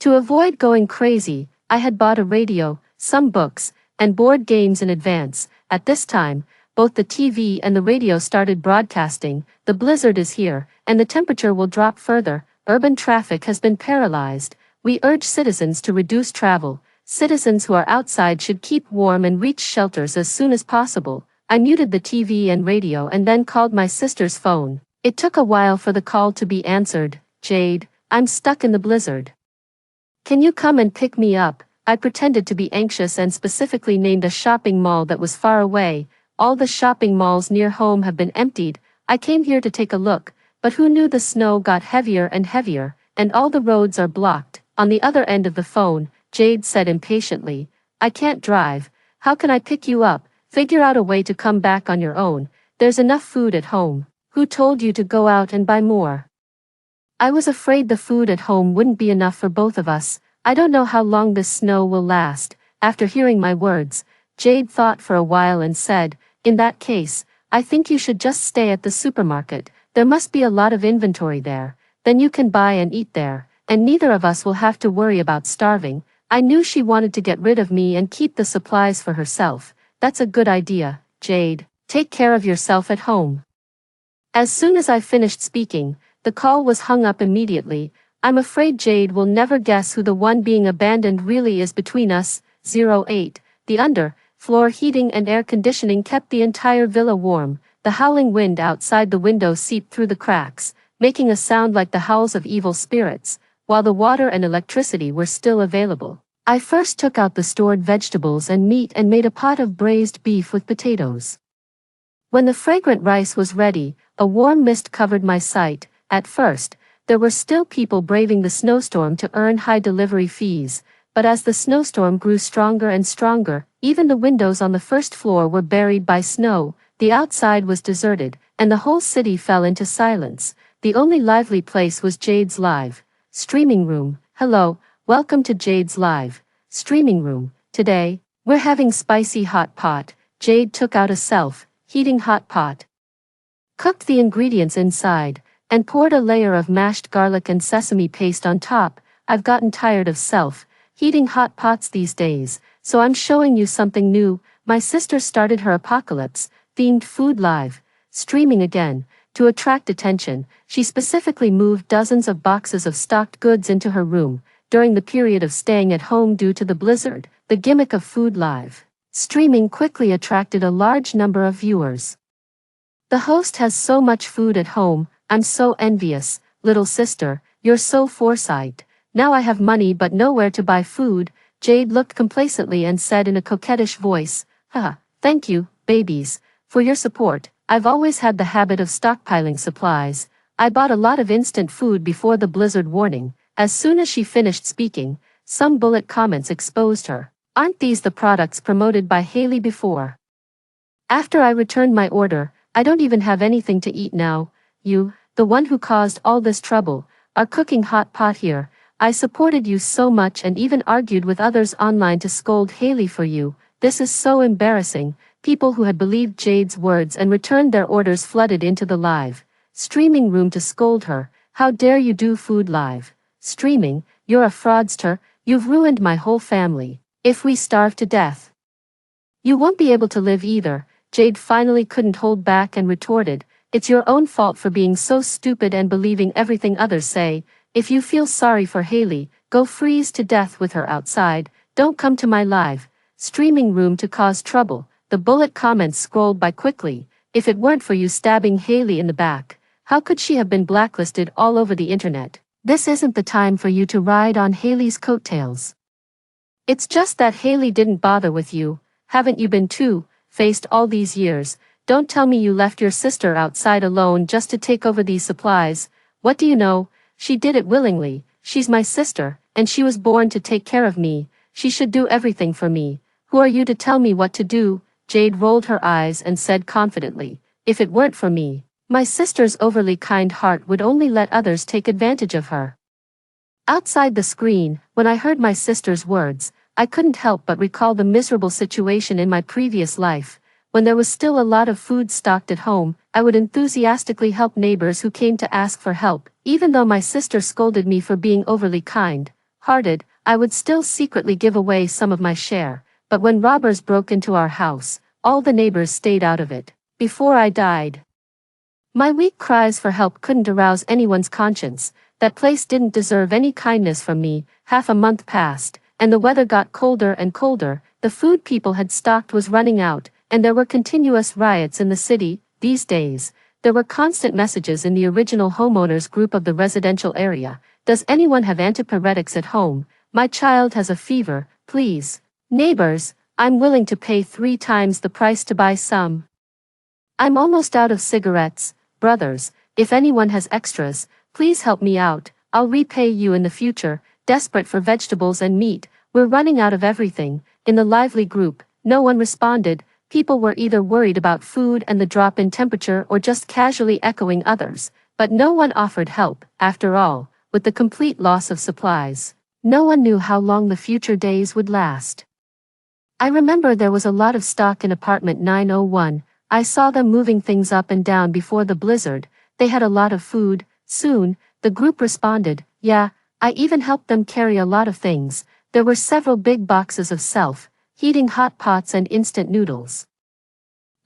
To avoid going crazy, I had bought a radio, some books, and board games in advance. At this time, both the TV and the radio started broadcasting, "The blizzard is here, and the temperature will drop further. Urban traffic has been paralyzed. We urge citizens to reduce travel. Citizens who are outside should keep warm and reach shelters as soon as possible." I muted the TV and radio and then called my sister's phone. It took a while for the call to be answered. "Jade, I'm stuck in the blizzard. Can you come and pick me up?" I pretended to be anxious and specifically named a shopping mall that was far away. "All the shopping malls near home have been emptied. I came here to take a look, but who knew the snow got heavier and heavier, and all the roads are blocked." On the other end of the phone, Jade said impatiently, "I can't drive. How can I pick you up? Figure out a way to come back on your own. There's enough food at home. Who told you to go out and buy more?" I was afraid the food at home wouldn't be enough for both of us. I don't know how long this snow will last. After hearing my words, Jade thought for a while and said, "In that case, I think you should just stay at the supermarket. There must be a lot of inventory there. Then you can buy and eat there, and neither of us will have to worry about starving." I knew she wanted to get rid of me and keep the supplies for herself. "That's a good idea, Jade. Take care of yourself at home." As soon as I finished speaking, the call was hung up immediately. I'm afraid Jade will never guess who the one being abandoned really is between us. 08. The under-floor heating and air conditioning kept the entire villa warm. The howling wind outside the window seeped through the cracks, making a sound like the howls of evil spirits, while the water and electricity were still available. I first took out the stored vegetables and meat and made a pot of braised beef with potatoes. When the fragrant rice was ready, a warm mist covered my sight. At first, there were still people braving the snowstorm to earn high delivery fees, but as the snowstorm grew stronger and stronger, even the windows on the first floor were buried by snow. The outside was deserted, and the whole city fell into silence. The only lively place was Jade's live streaming room. "Hello, welcome to Jade's live streaming room. Today, we're having spicy hot pot." Jade took out a self-heating hot pot, cooked the ingredients inside, and poured a layer of mashed garlic and sesame paste on top. I've gotten tired of self-heating hot pots these days, so I'm showing you something new. My sister started her apocalypse-themed food live streaming again. To attract attention, she specifically moved dozens of boxes of stocked goods into her room. during the period of staying at home due to the blizzard. The gimmick of food live streaming quickly attracted a large number of viewers. The host has so much food at home, I'm so envious, little sister, you're so foresight. Now I have money but nowhere to buy food. Jade looked complacently and said in a coquettish voice, haha, thank you, babies, for your support. I've always had the habit of stockpiling supplies. I bought a lot of instant food before the blizzard warning. As soon as she finished speaking, some bullet comments exposed her. Aren't these the products promoted by Haley before? After I returned my order, I don't even have anything to eat now. You, the one who caused all this trouble, are cooking hot pot here. I supported you so much and even argued with others online to scold Haley for you. This is so embarrassing. People who had believed Jade's words and returned their orders flooded into the live streaming room to scold her. How dare you do food live streaming? You're a fraudster. You've ruined my whole family. If we starve to death, you won't be able to live either. Jade finally couldn't hold back and retorted, it's your own fault for being so stupid and believing everything others say. If you feel sorry for Haley, go freeze to death with her outside. Don't come to my live streaming room to cause trouble. The bullet comments scrolled by quickly. If it weren't for you stabbing Haley in the back, how could she have been blacklisted all over the internet? This isn't the time for you to ride on Haley's coattails. It's just that Haley didn't bother with you. Haven't you been too faced all these years? Don't tell me you left your sister outside alone just to take over these supplies. What do you know? She did it willingly. She's my sister, and she was born to take care of me. She should do everything for me. Who are you to tell me what to do? Jade rolled her eyes and said confidently, if it weren't for me, my sister's overly kind heart would only let others take advantage of her. Outside the screen, when I heard my sister's words, I couldn't help but recall the miserable situation in my previous life. When there was still a lot of food stocked at home, I would enthusiastically help neighbors who came to ask for help. Even though my sister scolded me for being overly kind-hearted, I would still secretly give away some of my share. But when robbers broke into our house, all the neighbors stayed out of it. Before I died, my weak cries for help couldn't arouse anyone's conscience. That place didn't deserve any kindness from me. Half a month passed, and the weather got colder and colder. The food people had stocked was running out, and there were continuous riots in the city. These days, there were constant messages in the original homeowners group of the residential area. Does anyone have antipyretics at home? My child has a fever, please. Neighbors, I'm willing to pay 3 times the price to buy some. I'm almost out of cigarettes. Brothers, if anyone has extras, please help me out. I'll repay you in the future. Desperate for vegetables and meat, we're running out of everything. In the lively group, no one responded. People were either worried about food and the drop in temperature or just casually echoing others, but no one offered help. After all, with the complete loss of supplies, no one knew how long the future days would last. I remember there was a lot of stock in apartment 901. I saw them moving things up and down before the blizzard. They had a lot of food. Soon, the group responded, yeah, I even helped them carry a lot of things. There were several big boxes of self-heating hot pots and instant noodles.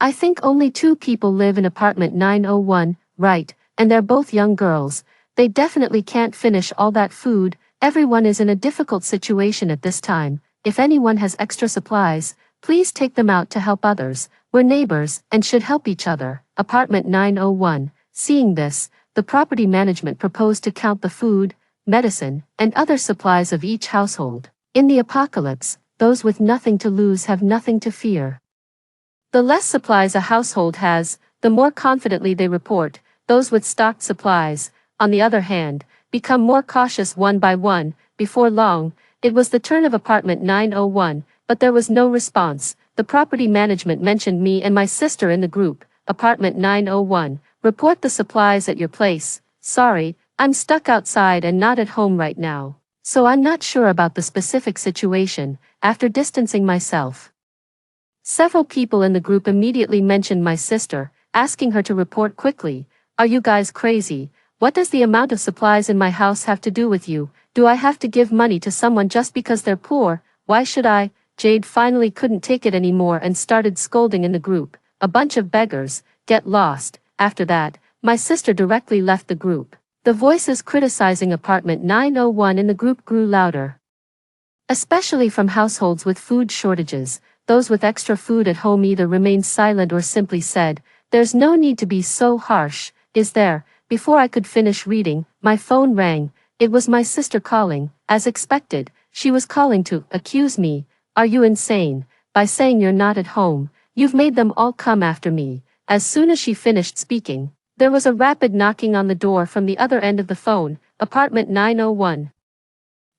I think only 2 people live in apartment 901, right, and they're both young girls. They definitely can't finish all that food. Everyone is in a difficult situation at this time. If anyone has extra supplies, please take them out to help others. We're neighbors and should help each other. Apartment 901. Seeing this, the property management proposed to count the food, medicine, and other supplies of each household. In the apocalypse, those with nothing to lose have nothing to fear. The less supplies a household has, the more confidently they report. Those with stocked supplies, on the other hand, become more cautious one by one. Before long, it was the turn of apartment 901, but there was no response. The property management mentioned me and my sister in the group. Apartment 901, report the supplies at your place. Sorry, I'm stuck outside and not at home right now, so I'm not sure about the specific situation. After distancing myself, several people in the group immediately mentioned my sister, asking her to report quickly. Are you guys crazy? What does the amount of supplies in my house have to do with you? Do I have to give money to someone just because they're poor? Why should I? Jade finally couldn't take it anymore and started scolding in the group. A bunch of beggars, get lost. After that, my sister directly left the group. The voices criticizing apartment 901 in the group grew louder. Especially from households with food shortages, those with extra food at home either remained silent or simply said, "There's no need to be so harsh, is there?" Before I could finish reading, my phone rang. It was my sister calling. As expected, she was calling to accuse me. "Are you insane? By saying you're not at home, you've made them all come after me." As soon as she finished speaking, there was a rapid knocking on the door from the other end of the phone. Apartment 901.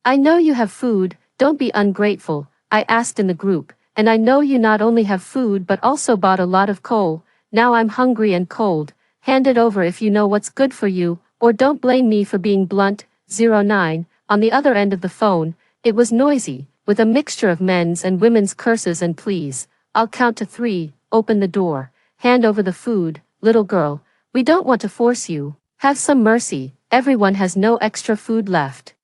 "I know you have food, don't be ungrateful," I asked in the group, "and I know you not only have food but also bought a lot of coal. Now I'm hungry and cold. Hand it over if you know what's good for you, or don't blame me for being blunt." 09. On the other end of the phone, it was noisy, with a mixture of men's and women's curses and pleas. "I'll count to 3, open the door. Hand over the food, little girl. We don't want to force you. Have some mercy, everyone has no extra food left.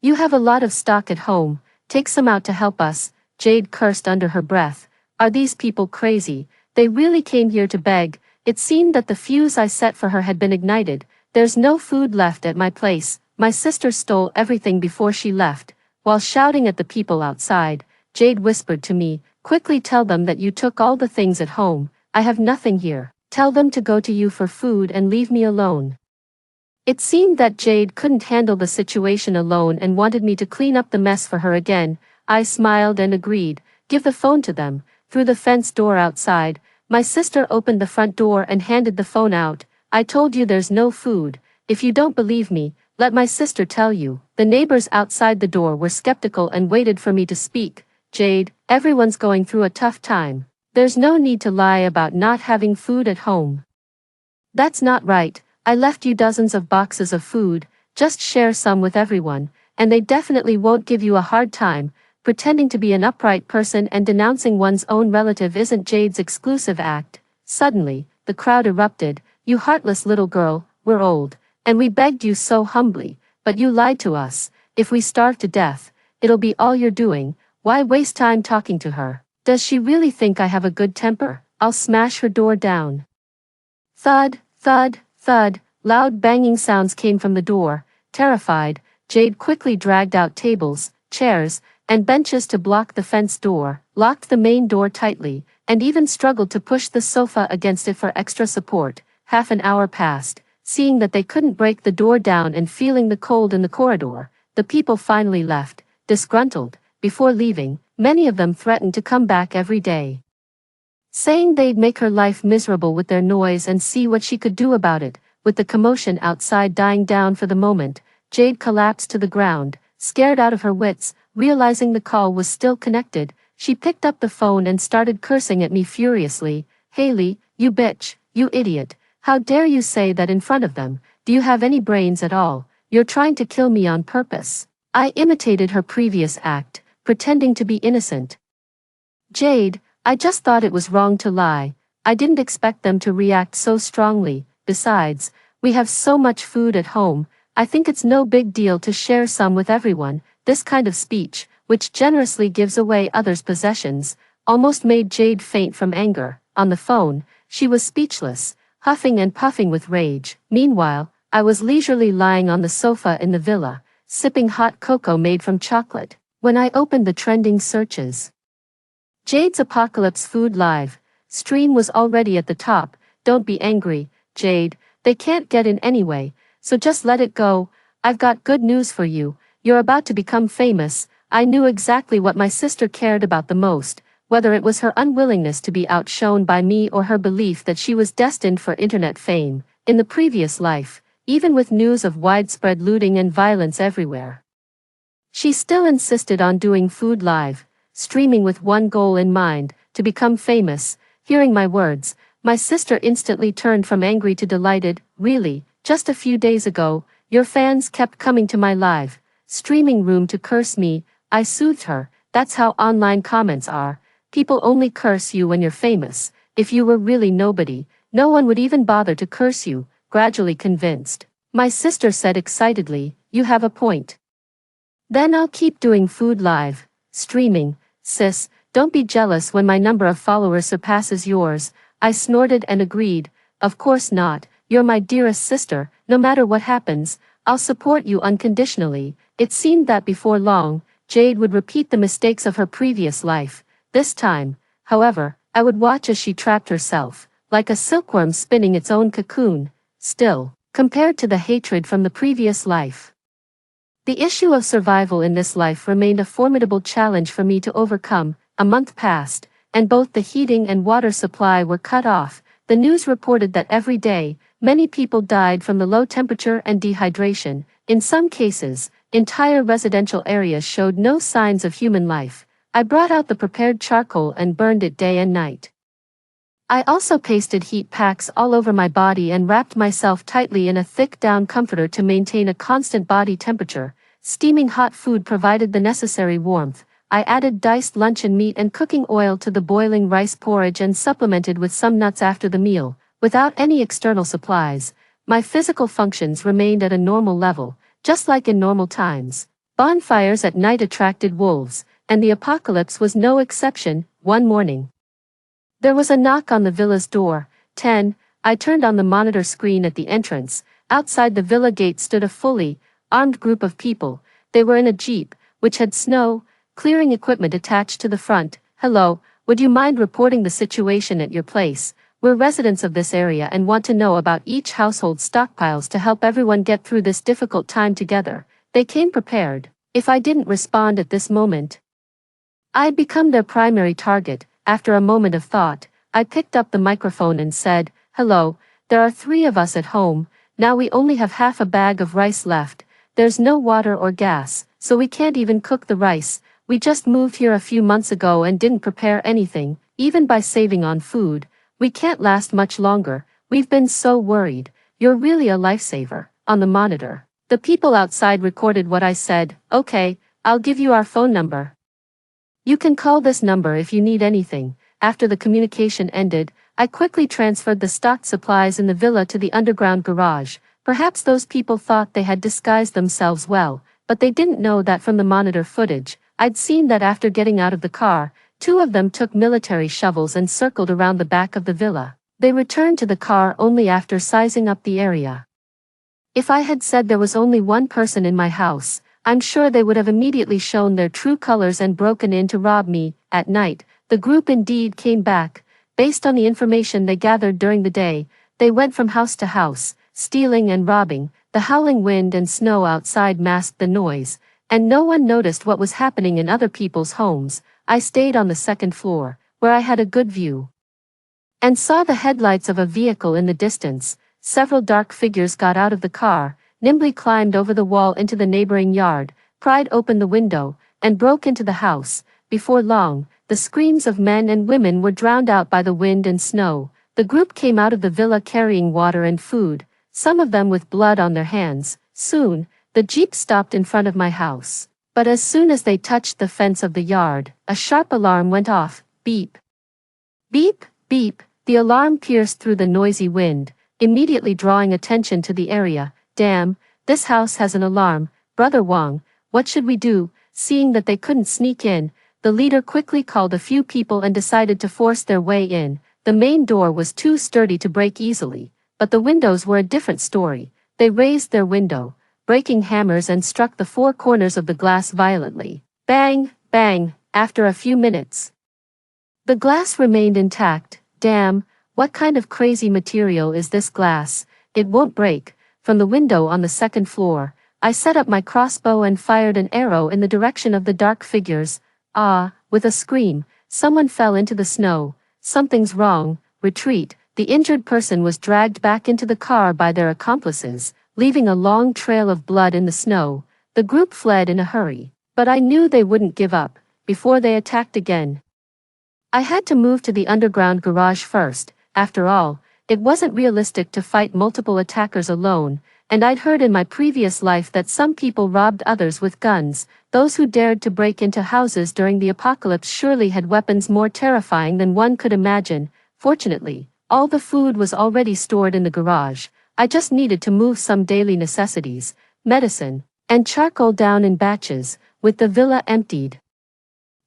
You have a lot of stock at home, take some out to help us." Jade cursed under her breath. Are these people crazy? They really came here to beg. It seemed that the fuse I set for her had been ignited. "There's no food left at my place. My sister stole everything before she left." While shouting at the people outside, Jade whispered to me, "Quickly tell them that you took all the things at home. I have nothing here. Tell them to go to you for food and leave me alone." It seemed that Jade couldn't handle the situation alone and wanted me to clean up the mess for her again. I smiled and agreed. "Give the phone to them." Through the fence door outside, my sister opened the front door and handed the phone out. "I told you there's no food. If you don't believe me, let my sister tell you." The neighbors outside the door were skeptical and waited for me to speak. "Jade, everyone's going through a tough time. There's no need to lie about not having food at home. That's not right. I left you dozens of boxes of food, just share some with everyone, and they definitely won't give you a hard time." Pretending to be an upright person and denouncing one's own relative isn't Jade's exclusive act. Suddenly, the crowd erupted. "You heartless little girl, we're old, and we begged you so humbly, but you lied to us. If we starve to death, it'll be all you're doing. Why waste time talking to her? Does she really think I have a good temper? I'll smash her door down." Thud, thud, thud, loud banging sounds came from the door. Terrified, Jade quickly dragged out tables, chairs, and benches to block the fence door, locked the main door tightly, and even struggled to push the sofa against it for extra support. Half an hour passed. Seeing that they couldn't break the door down and feeling the cold in the corridor, the people finally left, disgruntled. Before leaving, many of them threatened to come back every day, saying they'd make her life miserable with their noise and see what she could do about it. With the commotion outside dying down for the moment, Jade collapsed to the ground, scared out of her wits. Realizing the call was still connected, she picked up the phone and started cursing at me furiously. "Haley, you bitch, you idiot. How dare you say that in front of them? Do you have any brains at all? You're trying to kill me on purpose." I imitated her previous act, pretending to be innocent. "Jade, I just thought it was wrong to lie. I didn't expect them to react so strongly. Besides, we have so much food at home. I think it's no big deal to share some with everyone." This kind of speech, which generously gives away others' possessions, almost made Jade faint from anger. On the phone, she was speechless, huffing and puffing with rage. Meanwhile, I was leisurely lying on the sofa in the villa, sipping hot cocoa made from chocolate, when I opened the trending searches. Jade's Apocalypse Food Live stream was already at the top. "Don't be angry, Jade, they can't get in anyway, so just let it go. I've got good news for you. You're about to become famous." I knew exactly what my sister cared about the most, whether it was her unwillingness to be outshone by me or her belief that she was destined for internet fame. In the previous life, even with news of widespread looting and violence everywhere, she still insisted on doing Food Live, streaming with one goal in mind, to become famous. Hearing my words, my sister instantly turned from angry to delighted. "Really, just a few days ago, your fans kept coming to my live streaming room to curse me." I soothed her. "That's how online comments are. People only curse you when you're famous. If you were really nobody, no one would even bother to curse you." Gradually convinced, my sister said excitedly, "You have a point. Then I'll keep doing Food Live streaming. Sis, don't be jealous when my number of followers surpasses yours." I snorted and agreed. "Of course not. you're my dearest sister, no matter what happens, I'll support you unconditionally." It seemed that before long, Jade would repeat the mistakes of her previous life. This time, however, I would watch as she trapped herself, like a silkworm spinning its own cocoon. Still, compared to the hatred from the previous life, the issue of survival in this life remained a formidable challenge for me to overcome. A month passed, and both the heating and water supply were cut off. The news reported that every day, many people died from the low temperature and dehydration. In some cases, entire residential areas showed no signs of human life. I brought out the prepared charcoal and burned it day and night. I also pasted heat packs all over my body and wrapped myself tightly in a thick down comforter to maintain a constant body temperature. Steaming hot food provided the necessary warmth. I added diced luncheon meat and cooking oil to the boiling rice porridge and supplemented with some nuts after the meal. Without any external supplies, my physical functions remained at a normal level, just like in normal times. Bonfires at night attracted wolves, and the apocalypse was no exception. One morning, there was a knock on the villa's door. 10. I turned on the monitor screen at the entrance. Outside the villa gate stood a fully armed group of people. They were in a jeep, which had snow clearing equipment attached to the front. "Hello, would you mind reporting the situation at your place? We're residents of this area and want to know about each household's stockpiles to help everyone get through this difficult time together." They came prepared. If I didn't respond at this moment, I'd become their primary target. After a moment of thought, I picked up the microphone and said, "Hello, there are 3 of us at home. Now we only have half a bag of rice left. There's no water or gas, so we can't even cook the rice. We just moved here a few months ago and didn't prepare anything. Even by saving on food, we can't last much longer. We've been so worried. You're really a lifesaver." On the monitor, the people outside recorded what I said. "Okay, I'll give you our phone number. You can call this number if you need anything." After the communication ended, I quickly transferred the stocked supplies in the villa to the underground garage. Perhaps those people thought they had disguised themselves well, but they didn't know that from the monitor footage, I'd seen that after getting out of the car, 2 of them took military shovels and circled around the back of the villa. They returned to the car only after sizing up the area. If I had said there was only one person in my house, I'm sure they would have immediately shown their true colors and broken in to rob me. At night, the group indeed came back. Based on the information they gathered during the day, they went from house to house, stealing and robbing. The howling wind and snow outside masked the noise, and no one noticed what was happening in other people's homes. I stayed on the second floor, where I had a good view, and saw the headlights of a vehicle in the distance. Several dark figures got out of the car, nimbly climbed over the wall into the neighboring yard, pried open the window, and broke into the house. Before long, the screams of men and women were drowned out by the wind and snow. The group came out of the villa carrying water and food, some of them with blood on their hands. Soon, the jeep stopped in front of my house. But as soon as they touched the fence of the yard, a sharp alarm went off. Beep. Beep, beep. The alarm pierced through the noisy wind, immediately drawing attention to the area. "Damn, this house has an alarm. Brother Wang, what should we do?" Seeing that they couldn't sneak in, the leader quickly called a few people and decided to force their way in. The main door was too sturdy to break easily, but the windows were a different story. They raised their window, breaking hammers, and struck the 4 corners of the glass violently. Bang, bang. After a few minutes, the glass remained intact. "Damn, what kind of crazy material is this glass? It won't break." From the window on the second floor, I set up my crossbow and fired an arrow in the direction of the dark figures. Ah, with a scream, someone fell into the snow. "Something's wrong. Retreat." The injured person was dragged back into the car by their accomplices, leaving a long trail of blood in the snow. The group fled in a hurry, but I knew they wouldn't give up. Before they attacked again, I had to move to the underground garage first. After all, it wasn't realistic to fight multiple attackers alone, and I'd heard in my previous life that some people robbed others with guns. Those who dared to break into houses during the apocalypse surely had weapons more terrifying than one could imagine. Fortunately, all the food was already stored in the garage. I just needed to move some daily necessities, medicine, and charcoal down in batches. With the villa emptied,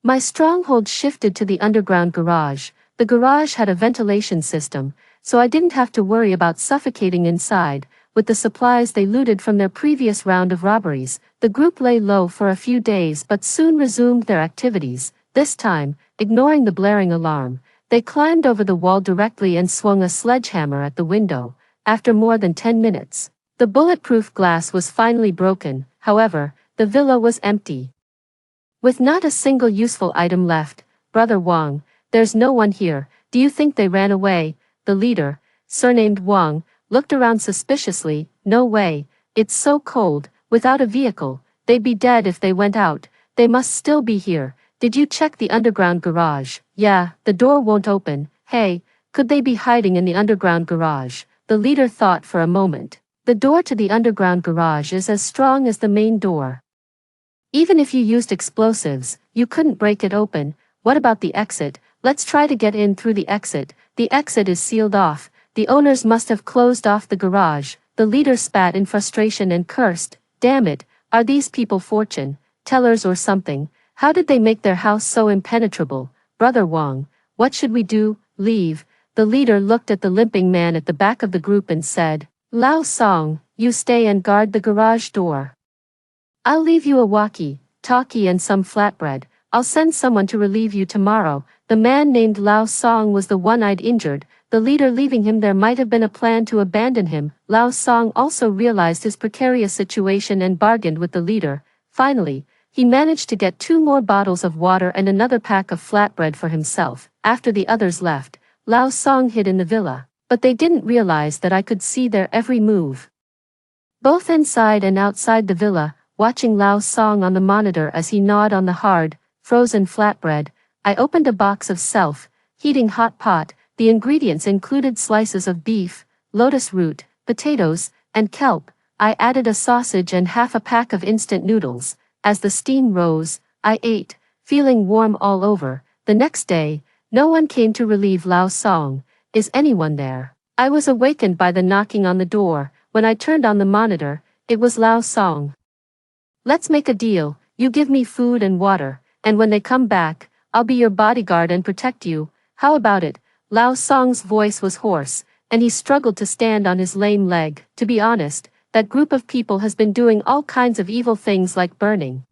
my stronghold shifted to the underground garage. The garage had a ventilation system, so I didn't have to worry about suffocating inside. With the supplies they looted from their previous round of robberies, the group lay low for a few days but soon resumed their activities. This time, ignoring the blaring alarm, they climbed over the wall directly and swung a sledgehammer at the window. After more than 10 minutes, the bulletproof glass was finally broken. However, the villa was empty. With not a single useful item left. Brother Wang, there's no one here. Do you think they ran away? The leader, surnamed Wang, looked around suspiciously. No way. It's so cold. Without a vehicle, they'd be dead if they went out. They must still be here. Did you check the underground garage? Yeah, the door won't open. Hey, could they be hiding in the underground garage? The leader thought for a moment. The door to the underground garage is as strong as the main door. Even if you used explosives, you couldn't break it open. What about the exit? Let's try to get in through the exit. The exit is sealed off. The owners must have closed off the garage. The leader spat in frustration and cursed. Damn it, are these people fortune tellers or something? How did they make their house so impenetrable? Brother Wang, what should we do? Leave. The leader looked at the limping man at the back of the group and said, Lao Song, you stay and guard the garage door. I'll leave you a walkie-talkie and some flatbread. I'll send someone to relieve you tomorrow. The man named Lao Song was the one I'd injured. The leader leaving him there might have been a plan to abandon him. Lao Song also realized his precarious situation and bargained with the leader. Finally, he managed to get 2 more bottles of water and another pack of flatbread for himself. After the others left, Lao Song hid in the villa, but they didn't realize that I could see their every move. Both inside and outside the villa, watching Lao Song on the monitor as he gnawed on the hard, frozen flatbread, I opened a box of self-heating hot pot. The ingredients included slices of beef, lotus root, potatoes, and kelp. I added a sausage and half a pack of instant noodles. As the steam rose, I ate, feeling warm all over. The next day, no one came to relieve Lao Song. Is anyone there? I was awakened by the knocking on the door. When I turned on the monitor, it was Lao Song. Let's make a deal. You give me food and water, and when they come back, I'll be your bodyguard and protect you. How about it? Lao Song's voice was hoarse, and he struggled to stand on his lame leg. To be honest, that group of people has been doing all kinds of evil things like burning,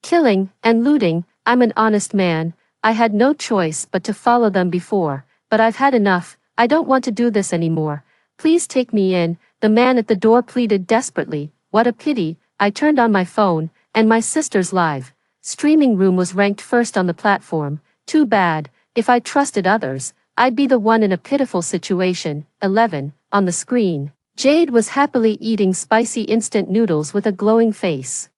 killing, and looting. I'm an honest man. I had no choice but to follow them before, but I've had enough. I don't want to do this anymore. Please take me in. The man at the door pleaded desperately. What a pity. I turned on my phone, and my sister's live streaming room was ranked first on the platform. Too bad. If I trusted others, I'd be the one in a pitiful situation. 11. On the screen, Jade was happily eating spicy instant noodles with a glowing face.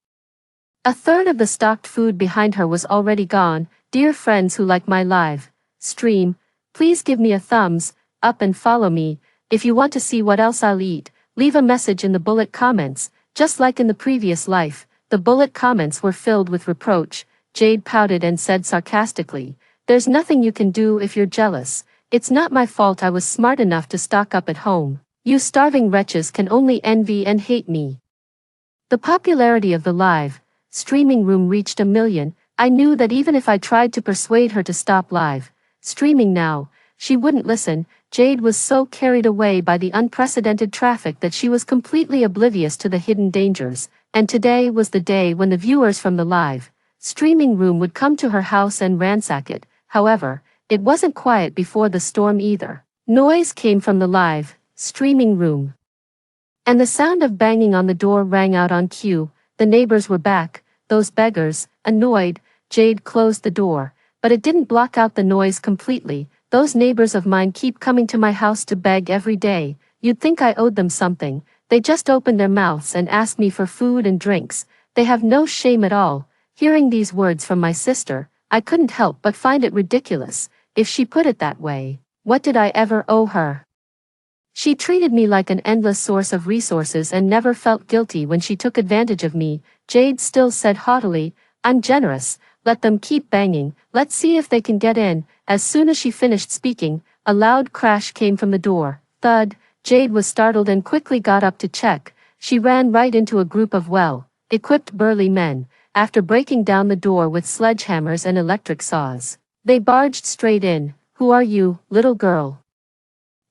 A third of the stocked food behind her was already gone. Dear friends who like my live stream, please give me a thumbs up and follow me. If you want to see what else I'll eat, leave a message in the bullet comments. Just like in the previous life, the bullet comments were filled with reproach. Jade pouted and said sarcastically, there's nothing you can do if you're jealous. It's not my fault I was smart enough to stock up at home. You starving wretches can only envy and hate me. The popularity of the live streaming room reached 1 million. I knew that even if I tried to persuade her to stop live streaming now, she wouldn't listen. Jade was so carried away by the unprecedented traffic that she was completely oblivious to the hidden dangers, and today was the day when the viewers from the live streaming room would come to her house and ransack it. However, it wasn't quiet before the storm either. Noise came from the live streaming room, and the sound of banging on the door rang out on cue. The neighbors were back. Those beggars. Annoyed, Jade closed the door, but it didn't block out the noise completely. Those neighbors of mine keep coming to my house to beg every day. You'd think I owed them something. They just open their mouths and ask me for food and drinks. They have no shame at all. Hearing these words from my sister, I couldn't help but find it ridiculous. If she put it that way, what did I ever owe her? She treated me like an endless source of resources and never felt guilty when she took advantage of me. Jade still said haughtily, I'm generous. Let them keep banging. Let's see if they can get in. As soon as she finished speaking, a loud crash came from the door. Thud. Jade was startled and quickly got up to check. She ran right into a group of well-equipped burly men. After breaking down the door with sledgehammers and electric saws, they barged straight in. Who are you, little girl?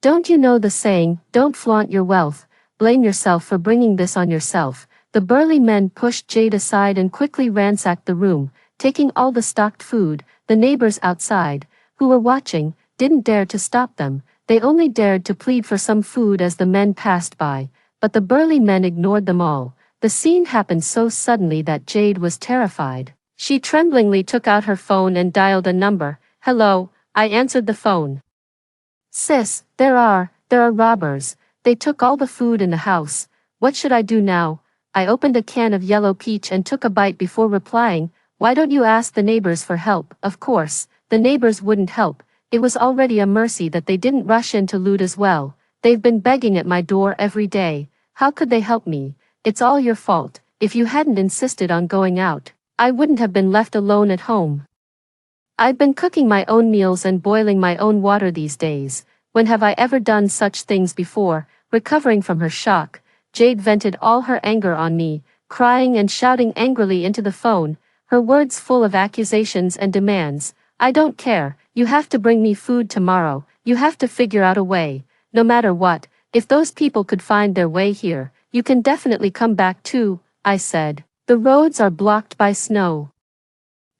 Don't you know the saying, don't flaunt your wealth, blame yourself for bringing this on yourself? The burly men pushed Jade aside and quickly ransacked the room, taking all the stocked food. The neighbors outside, who were watching, didn't dare to stop them. They only dared to plead for some food as the men passed by, but the burly men ignored them all. The scene happened so suddenly that Jade was terrified. She tremblingly took out her phone and dialed a number. Hello, I answered the phone. Sis, there are robbers. They took all the food in the house. What should I do now? I opened a can of yellow peach and took a bite before replying. Why don't you ask the neighbors for help? Of course, the neighbors wouldn't help. It was already a mercy that they didn't rush in to loot as well. They've been begging at my door every day. How could they help me? It's all your fault. If you hadn't insisted on going out, I wouldn't have been left alone at home. I've been cooking my own meals and boiling my own water these days. When have I ever done such things before? Recovering from her shock, Jade vented all her anger on me, crying and shouting angrily into the phone, her words full of accusations and demands. I don't care, you have to bring me food tomorrow, you have to figure out a way, no matter what. If those people could find their way here, you can definitely come back too, I said. The roads are blocked by snow.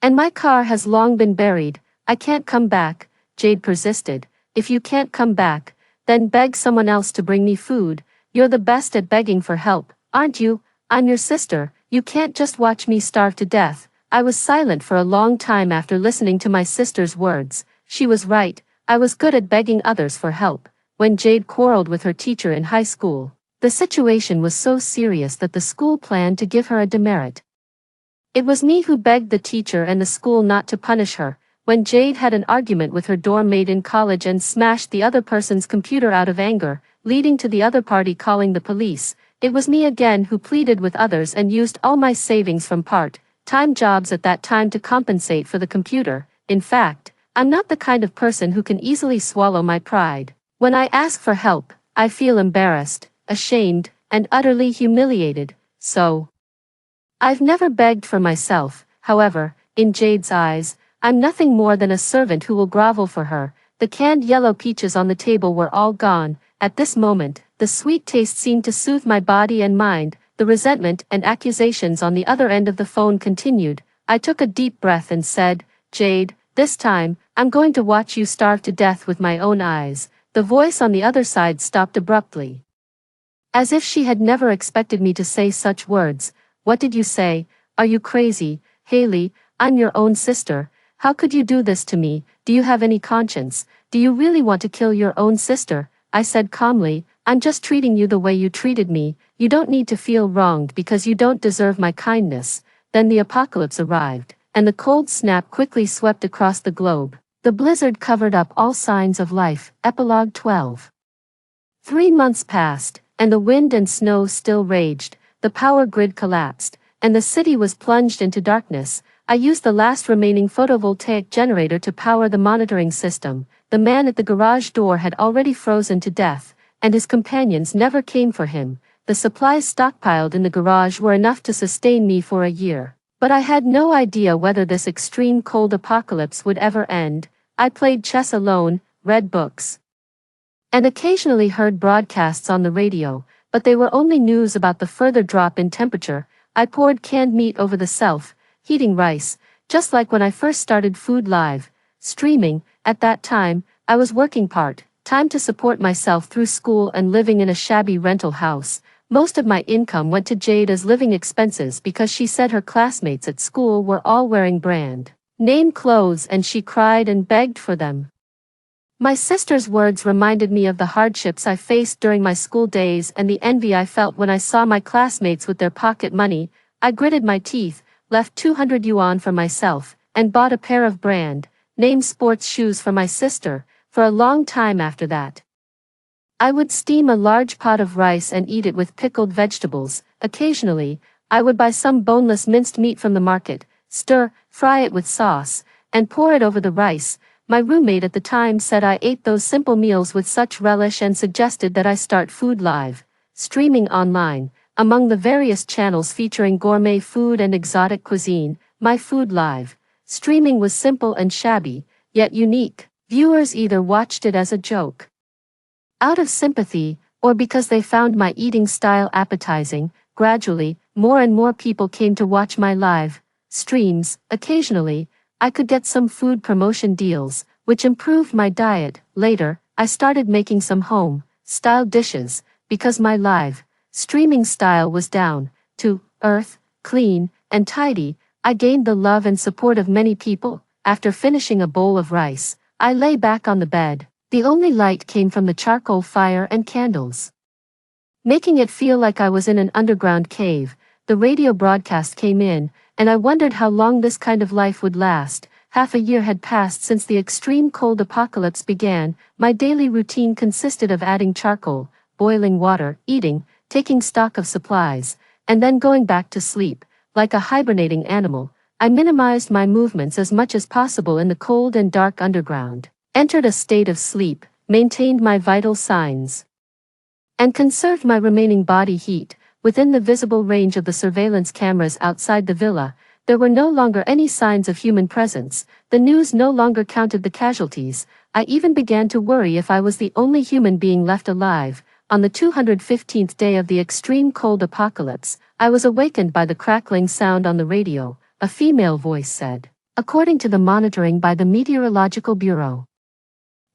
And my car has long been buried. I can't come back, Jade persisted. If you can't come back, then beg someone else to bring me food. You're the best at begging for help, aren't you? I'm your sister, you can't just watch me starve to death. I was silent for a long time after listening to my sister's words. She was right, I was good at begging others for help. When Jade quarreled with her teacher in high school, the situation was so serious that the school planned to give her a demerit. It was me who begged the teacher and the school not to punish her. When Jade had an argument with her dorm mate in college and smashed the other person's computer out of anger, leading to the other party calling the police, it was me again who pleaded with others and used all my savings from part-time jobs at that time to compensate for the computer. In fact, I'm not the kind of person who can easily swallow my pride. When I ask for help, I feel embarrassed, ashamed, and utterly humiliated, so I've never begged for myself. However, in Jade's eyes, I'm nothing more than a servant who will grovel for her. The canned yellow peaches on the table were all gone. At this moment, the sweet taste seemed to soothe my body and mind. The resentment and accusations on the other end of the phone continued. I took a deep breath and said, Jade, this time, I'm going to watch you starve to death with my own eyes. The voice on the other side stopped abruptly, as if she had never expected me to say such words. What did you say? Are you crazy, Haley? I'm your own sister. How could you do this to me? Do you have any conscience? Do you really want to kill your own sister? I said calmly, I'm just treating you the way you treated me. You don't need to feel wronged because you don't deserve my kindness. Then the apocalypse arrived, and the cold snap quickly swept across the globe. The blizzard covered up all signs of life. Epilogue 12. 3 months passed, and the wind and snow still raged. The power grid collapsed, and the city was plunged into darkness. I used the last remaining photovoltaic generator to power the monitoring system. The man at the garage door had already frozen to death, and his companions never came for him. The supplies stockpiled in the garage were enough to sustain me for a year. But I had no idea whether this extreme cold apocalypse would ever end. I played chess alone, read books, and occasionally heard broadcasts on the radio, but they were only news about the further drop in temperature. I poured canned meat over the self-heating rice, just like when I first started Food Live streaming. At that time, I was working part-time to support myself through school and living in a shabby rental house. Most of my income went to Jade as living expenses because she said her classmates at school were all wearing brand name clothes and she cried and begged for them. My sister's words reminded me of the hardships I faced during my school days and the envy I felt when I saw my classmates with their pocket money. I gritted my teeth, left 200 yuan for myself, and bought a pair of brand name sports shoes for my sister. For a long time after that, I would steam a large pot of rice and eat it with pickled vegetables. Occasionally, I would buy some boneless minced meat from the market, fry it with sauce, and pour it over the rice. My roommate at the time said I ate those simple meals with such relish and suggested that I start Food Live streaming online. Among the various channels featuring gourmet food and exotic cuisine, my Food Live streaming was simple and shabby, yet unique. Viewers either watched it as a joke, Out of sympathy, or because they found my eating style appetizing, gradually, more and more people came to watch my live streams. Occasionally, I could get some food promotion deals, which improved my diet. Later, I started making some home-style dishes, because my live streaming style was down to earth, clean, and tidy. I gained the love and support of many people. After finishing a bowl of rice, I lay back on the bed. The only light came from the charcoal fire and candles, making it feel like I was in an underground cave. The radio broadcast came in, and I wondered how long this kind of life would last. Half a year had passed since the extreme cold apocalypse began. My daily routine consisted of adding charcoal, boiling water, eating, taking stock of supplies, and then going back to sleep. Like a hibernating animal, I minimized my movements as much as possible in the cold and dark underground, entered a state of sleep, maintained my vital signs, and conserved my remaining body heat. Within the visible range of the surveillance cameras outside the villa, there were no longer any signs of human presence. The news no longer counted the casualties. I even began to worry if I was the only human being left alive. On the 215th day of the extreme cold apocalypse, I was awakened by the crackling sound on the radio. A female voice said, "According to the monitoring by the Meteorological Bureau,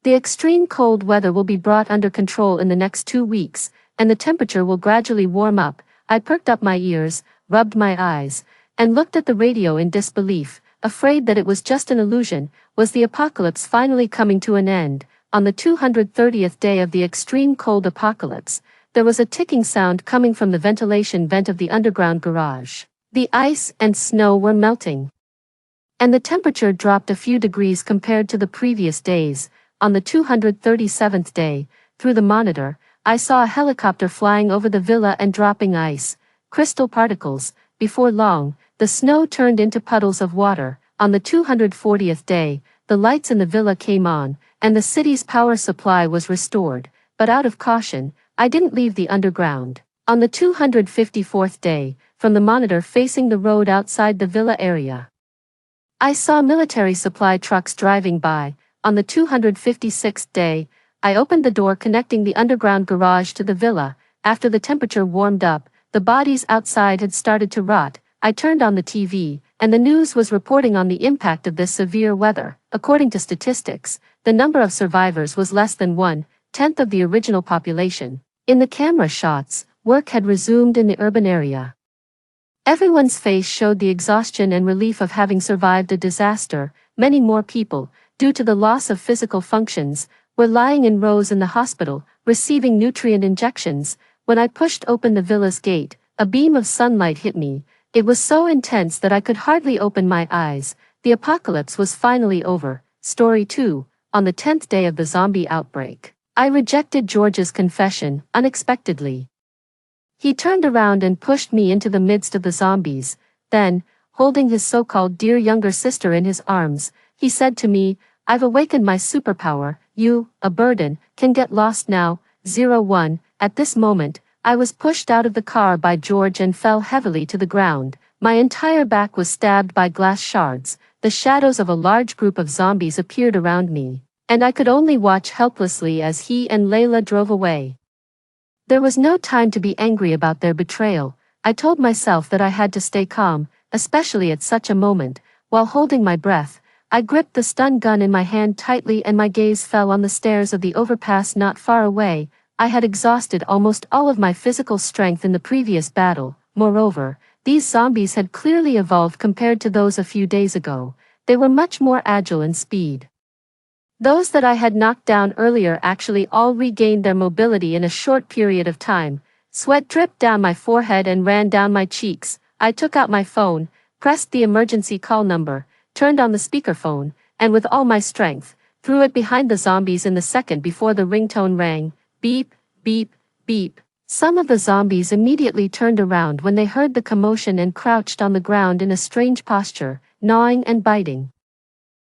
the extreme cold weather will be brought under control in the next 2 weeks, and the temperature will gradually warm up." I perked up my ears, rubbed my eyes, and looked at the radio in disbelief, afraid that it was just an illusion. Was the apocalypse finally coming to an end? On the 230th day of the extreme cold apocalypse, there was a ticking sound coming from the ventilation vent of the underground garage. The ice and snow were melting, and the temperature dropped a few degrees compared to the previous days. On the 237th day, through the monitor, I saw a helicopter flying over the villa and dropping ice crystal particles. Before long, the snow turned into puddles of water. On the 240th day, the lights in the villa came on, and the city's power supply was restored. But out of caution, I didn't leave the underground. On the 254th day, from the monitor facing the road outside the villa area, I saw military supply trucks driving by. On the 256th day, I opened the door connecting the underground garage to the villa. After the temperature warmed up, the bodies outside had started to rot. I turned on the TV, and the news was reporting on the impact of this severe weather. According to statistics, the number of survivors was less than 1/10 of the original population. In the camera shots, work had resumed in the urban area. Everyone's face showed the exhaustion and relief of having survived a disaster. Many more people, due to the loss of physical functions, were lying in rows in the hospital, receiving nutrient injections. When I pushed open the villa's gate, a beam of sunlight hit me. It was so intense that I could hardly open my eyes. The apocalypse was finally over. Story 2. On the 10th day of the zombie outbreak, I rejected George's confession, unexpectedly. He turned around and pushed me into the midst of the zombies. Then, holding his so-called dear younger sister in his arms, he said to me, "I've awakened my superpower. You, a burden, can get lost now." 01. At this moment, I was pushed out of the car by George and fell heavily to the ground. My entire back was stabbed by glass shards. The shadows of a large group of zombies appeared around me, and I could only watch helplessly as he and Layla drove away. There was no time to be angry about their betrayal. I told myself that I had to stay calm, especially at such a moment. While holding my breath, I gripped the stun gun in my hand tightly and my gaze fell on the stairs of the overpass not far away. I had exhausted almost all of my physical strength in the previous battle. Moreover, these zombies had clearly evolved compared to those a few days ago. They were much more agile in speed. Those that I had knocked down earlier actually all regained their mobility in a short period of time. Sweat dripped down my forehead and ran down my cheeks. I took out my phone, pressed the emergency call number, turned on the speakerphone, and with all my strength, threw it behind the zombies in the second before the ringtone rang. Beep, beep, beep. Some of the zombies immediately turned around when they heard the commotion and crouched on the ground in a strange posture, gnawing and biting.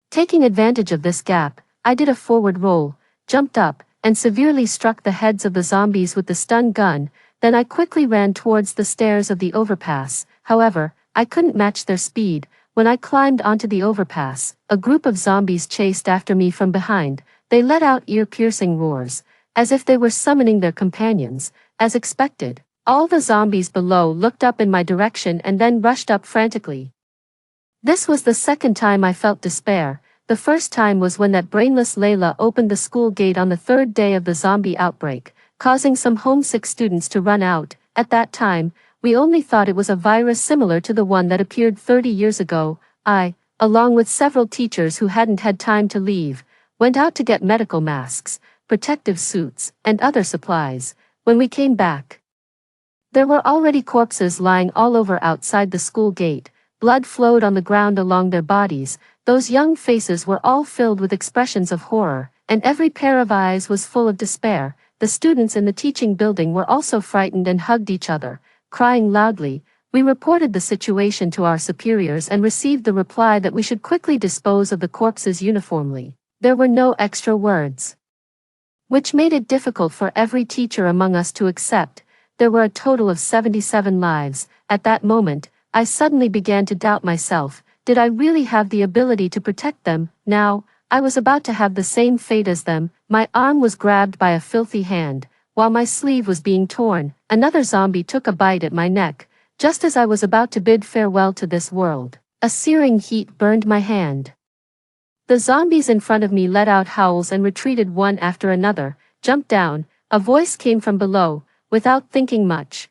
Taking advantage of this gap, I did a forward roll, jumped up, and severely struck the heads of the zombies with the stun gun. Then I quickly ran towards the stairs of the overpass. However, I couldn't match their speed. When I climbed onto the overpass, a group of zombies chased after me from behind. They let out ear-piercing roars. as if they were summoning their companions. As expected, all the zombies below looked up in my direction and then rushed up frantically. This was the second time I felt despair. The first time was when that brainless Layla opened the school gate on the third day of the zombie outbreak, causing some homesick students to run out. At that time, we only thought it was a virus similar to the one that appeared 30 years ago. I, along with several teachers who hadn't had time to leave, went out to get medical masks, protective suits, and other supplies. When we came back, there were already corpses lying all over outside the school gate. Blood flowed on the ground along their bodies. Those young faces were all filled with expressions of horror, and every pair of eyes was full of despair. The students in the teaching building were also frightened and hugged each other, crying loudly. We reported the situation to our superiors and received the reply that we should quickly dispose of the corpses uniformly. There were no extra words, which made it difficult for every teacher among us to accept. There were a total of 77 lives. At that moment, I suddenly began to doubt myself. Did I really have the ability to protect them? Now, I was about to have the same fate as them. My arm was grabbed by a filthy hand. While my sleeve was being torn, another zombie took a bite at my neck. Just as I was about to bid farewell to this world, a searing heat burned my hand. The zombies in front of me let out howls and retreated one after another. Jump down, a voice came from below. Without thinking much,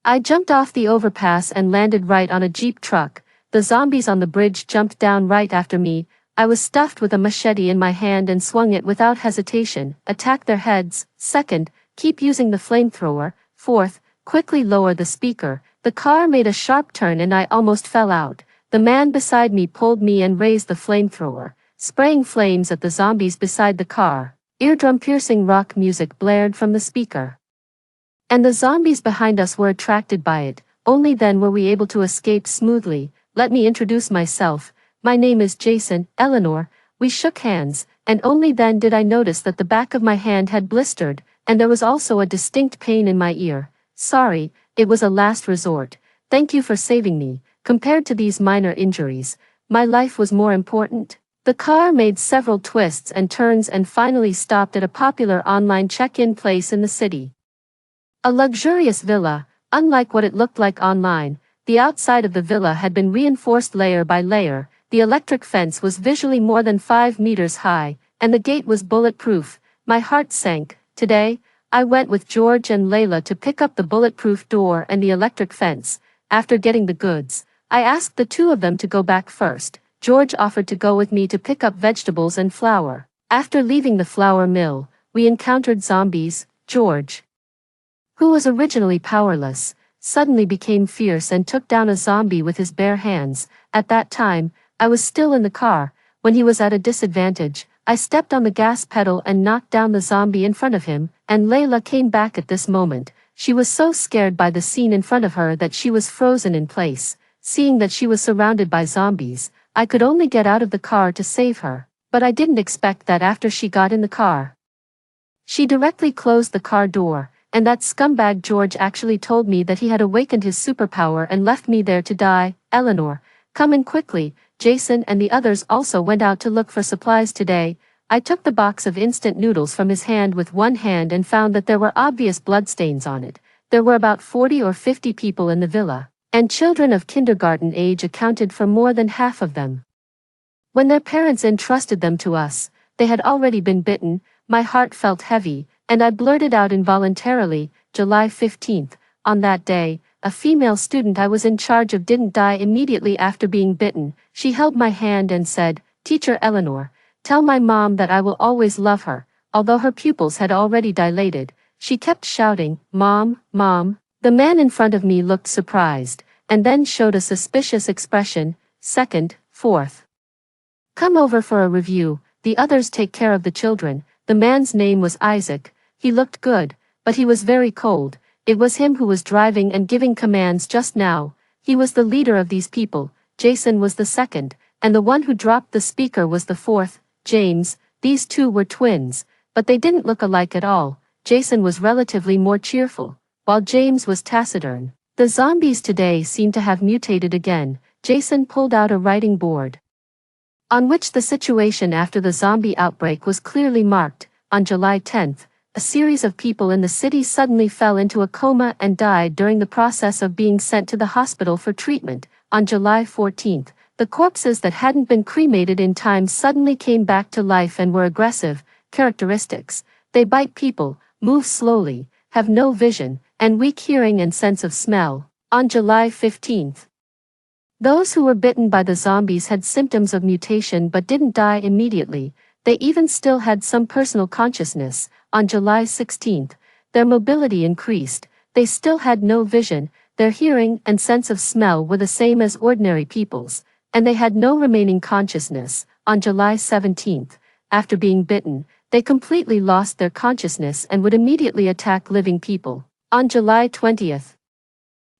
I jumped off the overpass and landed right on a Jeep truck. The zombies on the bridge jumped down right after me. I was stuffed with a machete in my hand and swung it without hesitation. Attack their heads. Second, keep using the flamethrower. Fourth, quickly lower the speaker. The car made a sharp turn and I almost fell out. The man beside me pulled me and raised the flamethrower, spraying flames at the zombies beside the car. Eardrum-piercing rock music blared from the speaker, and the zombies behind us were attracted by it. Only then were we able to escape smoothly. Let me introduce myself. My name is Jason. Eleanor. We shook hands, and only then did I notice that the back of my hand had blistered, and there was also a distinct pain in my ear. Sorry, it was a last resort. Thank you for saving me. Compared to these minor injuries, my life was more important. The car made several twists and turns and finally stopped at a popular online check-in place in the city. A luxurious villa. Unlike what it looked like online, the outside of the villa had been reinforced layer by layer. The electric fence was visually more than 5 meters high, and the gate was bulletproof. My heart sank. Today, I went with George and Layla to pick up the bulletproof door and the electric fence. After getting the goods, I asked the two of them to go back first. George offered to go with me to pick up vegetables and flour. After leaving the flour mill, we encountered zombies. George, who was originally powerless, suddenly became fierce and took down a zombie with his bare hands. At that time, I was still in the car. When he was at a disadvantage, I stepped on the gas pedal and knocked down the zombie in front of him, and Layla came back at this moment. She was so scared by the scene in front of her that she was frozen in place. Seeing that she was surrounded by zombies, I could only get out of the car to save her. But I didn't expect that after she got in the car, she directly closed the car door, and that scumbag George actually told me that he had awakened his superpower and left me there to die. Eleanor, come in quickly. Jason and the others also went out to look for supplies today. I took the box of instant noodles from his hand with one hand and found that there were obvious bloodstains on it. There were about 40 or 50 people in the villa, and children of kindergarten age accounted for more than half of them. When their parents entrusted them to us, they had already been bitten. My heart felt heavy, and I blurted out involuntarily, July 15th, on that day, a female student I was in charge of didn't die immediately after being bitten. She held my hand and said, Teacher Eleanor, tell my mom that I will always love her. Although her pupils had already dilated, she kept shouting, Mom, Mom. The man in front of me looked surprised, and then showed a suspicious expression. Second, fourth, come over for a review. The others take care of the children. The man's name was Isaac. He looked good, but he was very cold. It was him who was driving and giving commands just now. He was the leader of these people. Jason was the second, and the one who dropped the speaker was the fourth, James. These two were twins, but they didn't look alike at all. Jason was relatively more cheerful, while James was taciturn. The zombies today seemed to have mutated again. Jason pulled out a writing board, on which the situation after the zombie outbreak was clearly marked. On July 10th, a series of people in the city suddenly fell into a coma and died during the process of being sent to the hospital for treatment. On July 14th, the corpses that hadn't been cremated in time suddenly came back to life and were aggressive. Characteristics: they bite people, move slowly, have no vision, and weak hearing and sense of smell. On July 15th, those who were bitten by the zombies had symptoms of mutation but didn't die immediately. They even still had some personal consciousness. On July 16th, their mobility increased. They still had no vision, their hearing and sense of smell were the same as ordinary people's, and they had no remaining consciousness. On July 17th, after being bitten, they completely lost their consciousness and would immediately attack living people. On July 20th,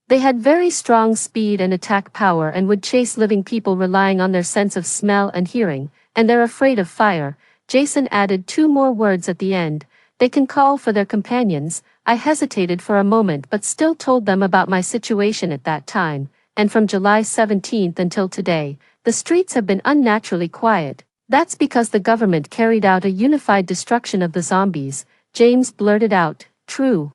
they had very strong speed and attack power and would chase living people relying on their sense of smell and hearing, and they're afraid of fire. Jason added 2 more words at the end. They can call for their companions. I hesitated for a moment but still told them about my situation at that time, and from July 17th until today, the streets have been unnaturally quiet. That's because the government carried out a unified destruction of the zombies. James blurted out, "True.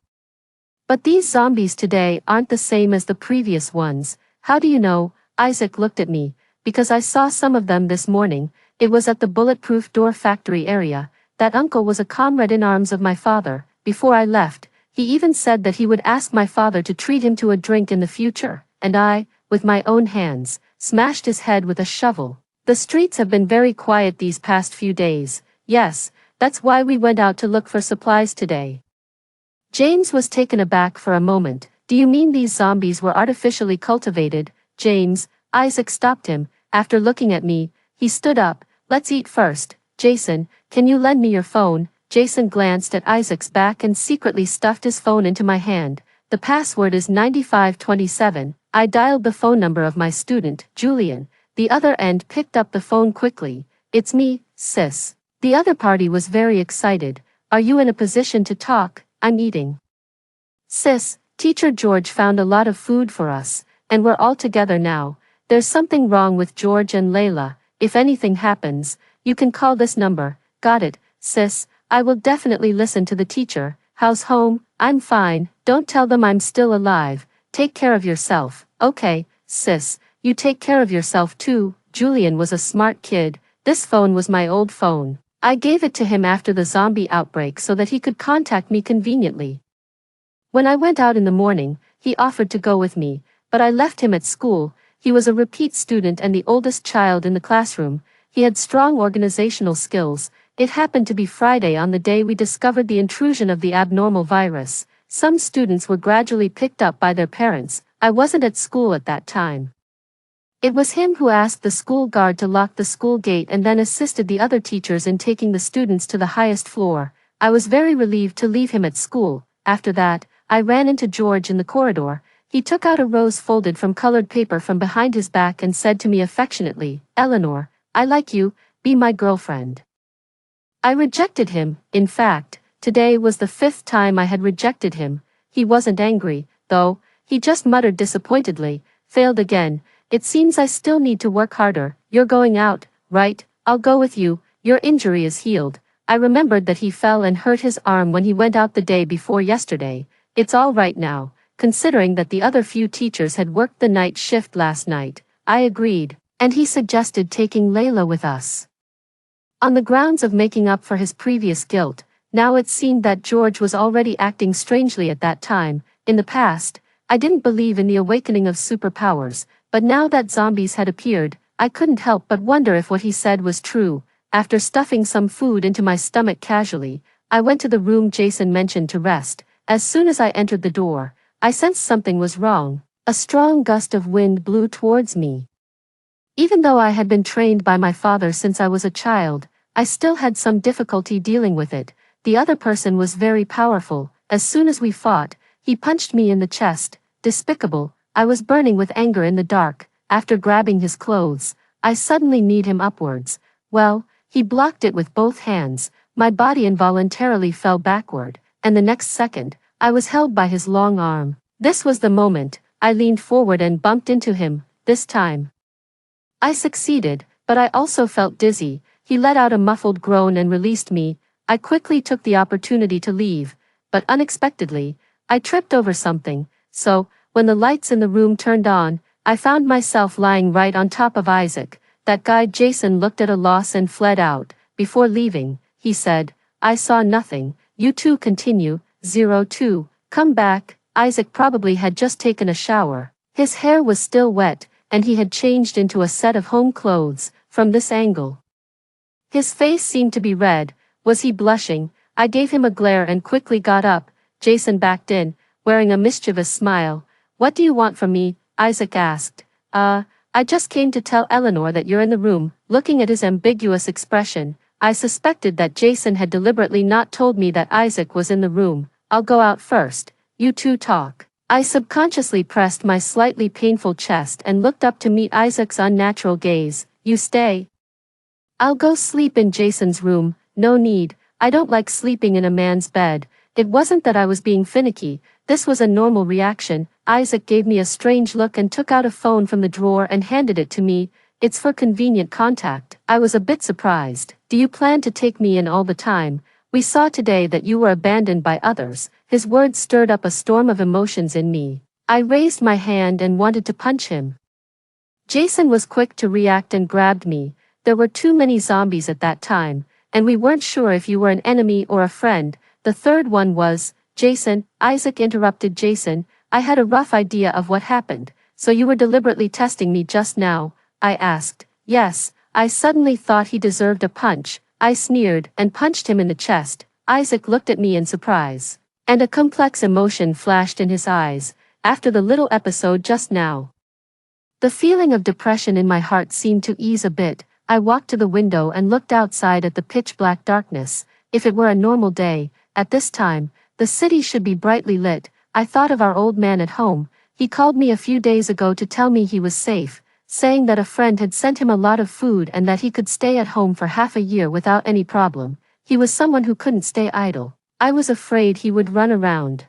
But these zombies today aren't the same as the previous ones." "How do you know?" Isaac looked at me. "Because I saw some of them this morning. It was at the bulletproof door factory area. That uncle was a comrade in arms of my father. Before I left, he even said that he would ask my father to treat him to a drink in the future, and I, with my own hands, smashed his head with a shovel. The streets have been very quiet these past few days." "Yes, that's why we went out to look for supplies today." James was taken aback for a moment. "Do you mean these zombies were artificially cultivated?" "James," Isaac stopped him. After looking at me, he stood up. "Let's eat first. Jason, can you lend me your phone?" Jason glanced at Isaac's back and secretly stuffed his phone into my hand. "The password is 9527. I dialed the phone number of my student, Julian. The other end picked up the phone quickly. "It's me, sis." The other party was very excited. "Are you in a position to talk?" "I'm eating." "Sis, Teacher George found a lot of food for us, and we're all together now. There's something wrong with George and Layla. If anything happens, you can call this number." "Got it, sis. I will definitely listen to the teacher." "How's home?" "I'm fine. Don't tell them I'm still alive. Take care of yourself." "Okay, sis. You take care of yourself too." Julian was a smart kid. This phone was my old phone. I gave it to him after the zombie outbreak so that he could contact me conveniently. When I went out in the morning, he offered to go with me, but I left him at school. He was a repeat student and the oldest child in the classroom. He had strong organizational skills. It happened to be Friday on the day we discovered the intrusion of the abnormal virus. Some students were gradually picked up by their parents. I wasn't at school at that time. It was him who asked the school guard to lock the school gate and then assisted the other teachers in taking the students to the highest floor. I was very relieved to leave him at school. After that, I ran into George in the corridor. He took out a rose folded from colored paper from behind his back and said to me affectionately, "Eleanor, I like you, be my girlfriend." I rejected him. In fact, today was the 5th time I had rejected him. He wasn't angry, though. He just muttered disappointedly, "Failed again. It seems I still need to work harder." "You're going out, right?" "I'll go with you. Your injury is healed." I remembered that he fell and hurt his arm when he went out the day before yesterday. "It's all right now." Considering that the other few teachers had worked the night shift last night, I agreed, and he suggested taking Layla with us. On the grounds of making up for his previous guilt. Now it seemed that George was already acting strangely at that time. In the past, I didn't believe in the awakening of superpowers, but now that zombies had appeared, I couldn't help but wonder if what he said was true. After stuffing some food into my stomach casually, I went to the room Jason mentioned to rest. As soon as I entered the door, I sensed something was wrong. A strong gust of wind blew towards me. Even though I had been trained by my father since I was a child, I still had some difficulty dealing with it. The other person was very powerful. As soon as we fought, he punched me in the chest. Despicable. I was burning with anger in the dark. After grabbing his clothes, I suddenly kneed him upwards. Well, he blocked it with both hands. My body involuntarily fell backward, and the next second, I was held by his long arm. This was the moment. I leaned forward and bumped into him. This time, I succeeded, but I also felt dizzy. He let out a muffled groan and released me. I quickly took the opportunity to leave, but unexpectedly, I tripped over something, so, when the lights in the room turned on, I found myself lying right on top of Isaac. That guy Jason looked at a loss and fled out. Before leaving, he said, "I saw nothing, you two continue, 02, come back." Isaac probably had just taken a shower. His hair was still wet, and he had changed into a set of home clothes. From this angle, his face seemed to be red. Was he blushing? I gave him a glare and quickly got up. Jason backed in, wearing a mischievous smile. "What do you want from me?" Isaac asked. I just came to tell Eleanor that you're in the room." Looking at his ambiguous expression, I suspected that Jason had deliberately not told me that Isaac was in the room. "I'll go out first. You two talk." I subconsciously pressed my slightly painful chest and looked up to meet Isaac's unnatural gaze. "You stay." "I'll go sleep in Jason's room." "No need, I don't like sleeping in a man's bed." It wasn't that I was being finicky, this was a normal reaction. Isaac gave me a strange look and took out a phone from the drawer and handed it to me. "It's for convenient contact." I was a bit surprised. "Do you plan to take me in all the time? We saw today that you were abandoned by others." His words stirred up a storm of emotions in me. I raised my hand and wanted to punch him. Jason was quick to react and grabbed me. "There were too many zombies at that time, and we weren't sure if you were an enemy or a friend." "The third one was." "Jason," Isaac interrupted. "Jason, I had a rough idea of what happened." "So you were deliberately testing me just now?" I asked. "Yes." I suddenly thought he deserved a punch. I sneered and punched him in the chest. Isaac looked at me in surprise, and a complex emotion flashed in his eyes. After the little episode just now, the feeling of depression in my heart seemed to ease a bit. I walked to the window and looked outside at the pitch-black darkness. If it were a normal day, at this time, the city should be brightly lit. I thought of our old man at home. He called me a few days ago to tell me he was safe, saying that a friend had sent him a lot of food and that he could stay at home for half a year without any problem. He was someone who couldn't stay idle. I was afraid he would run around.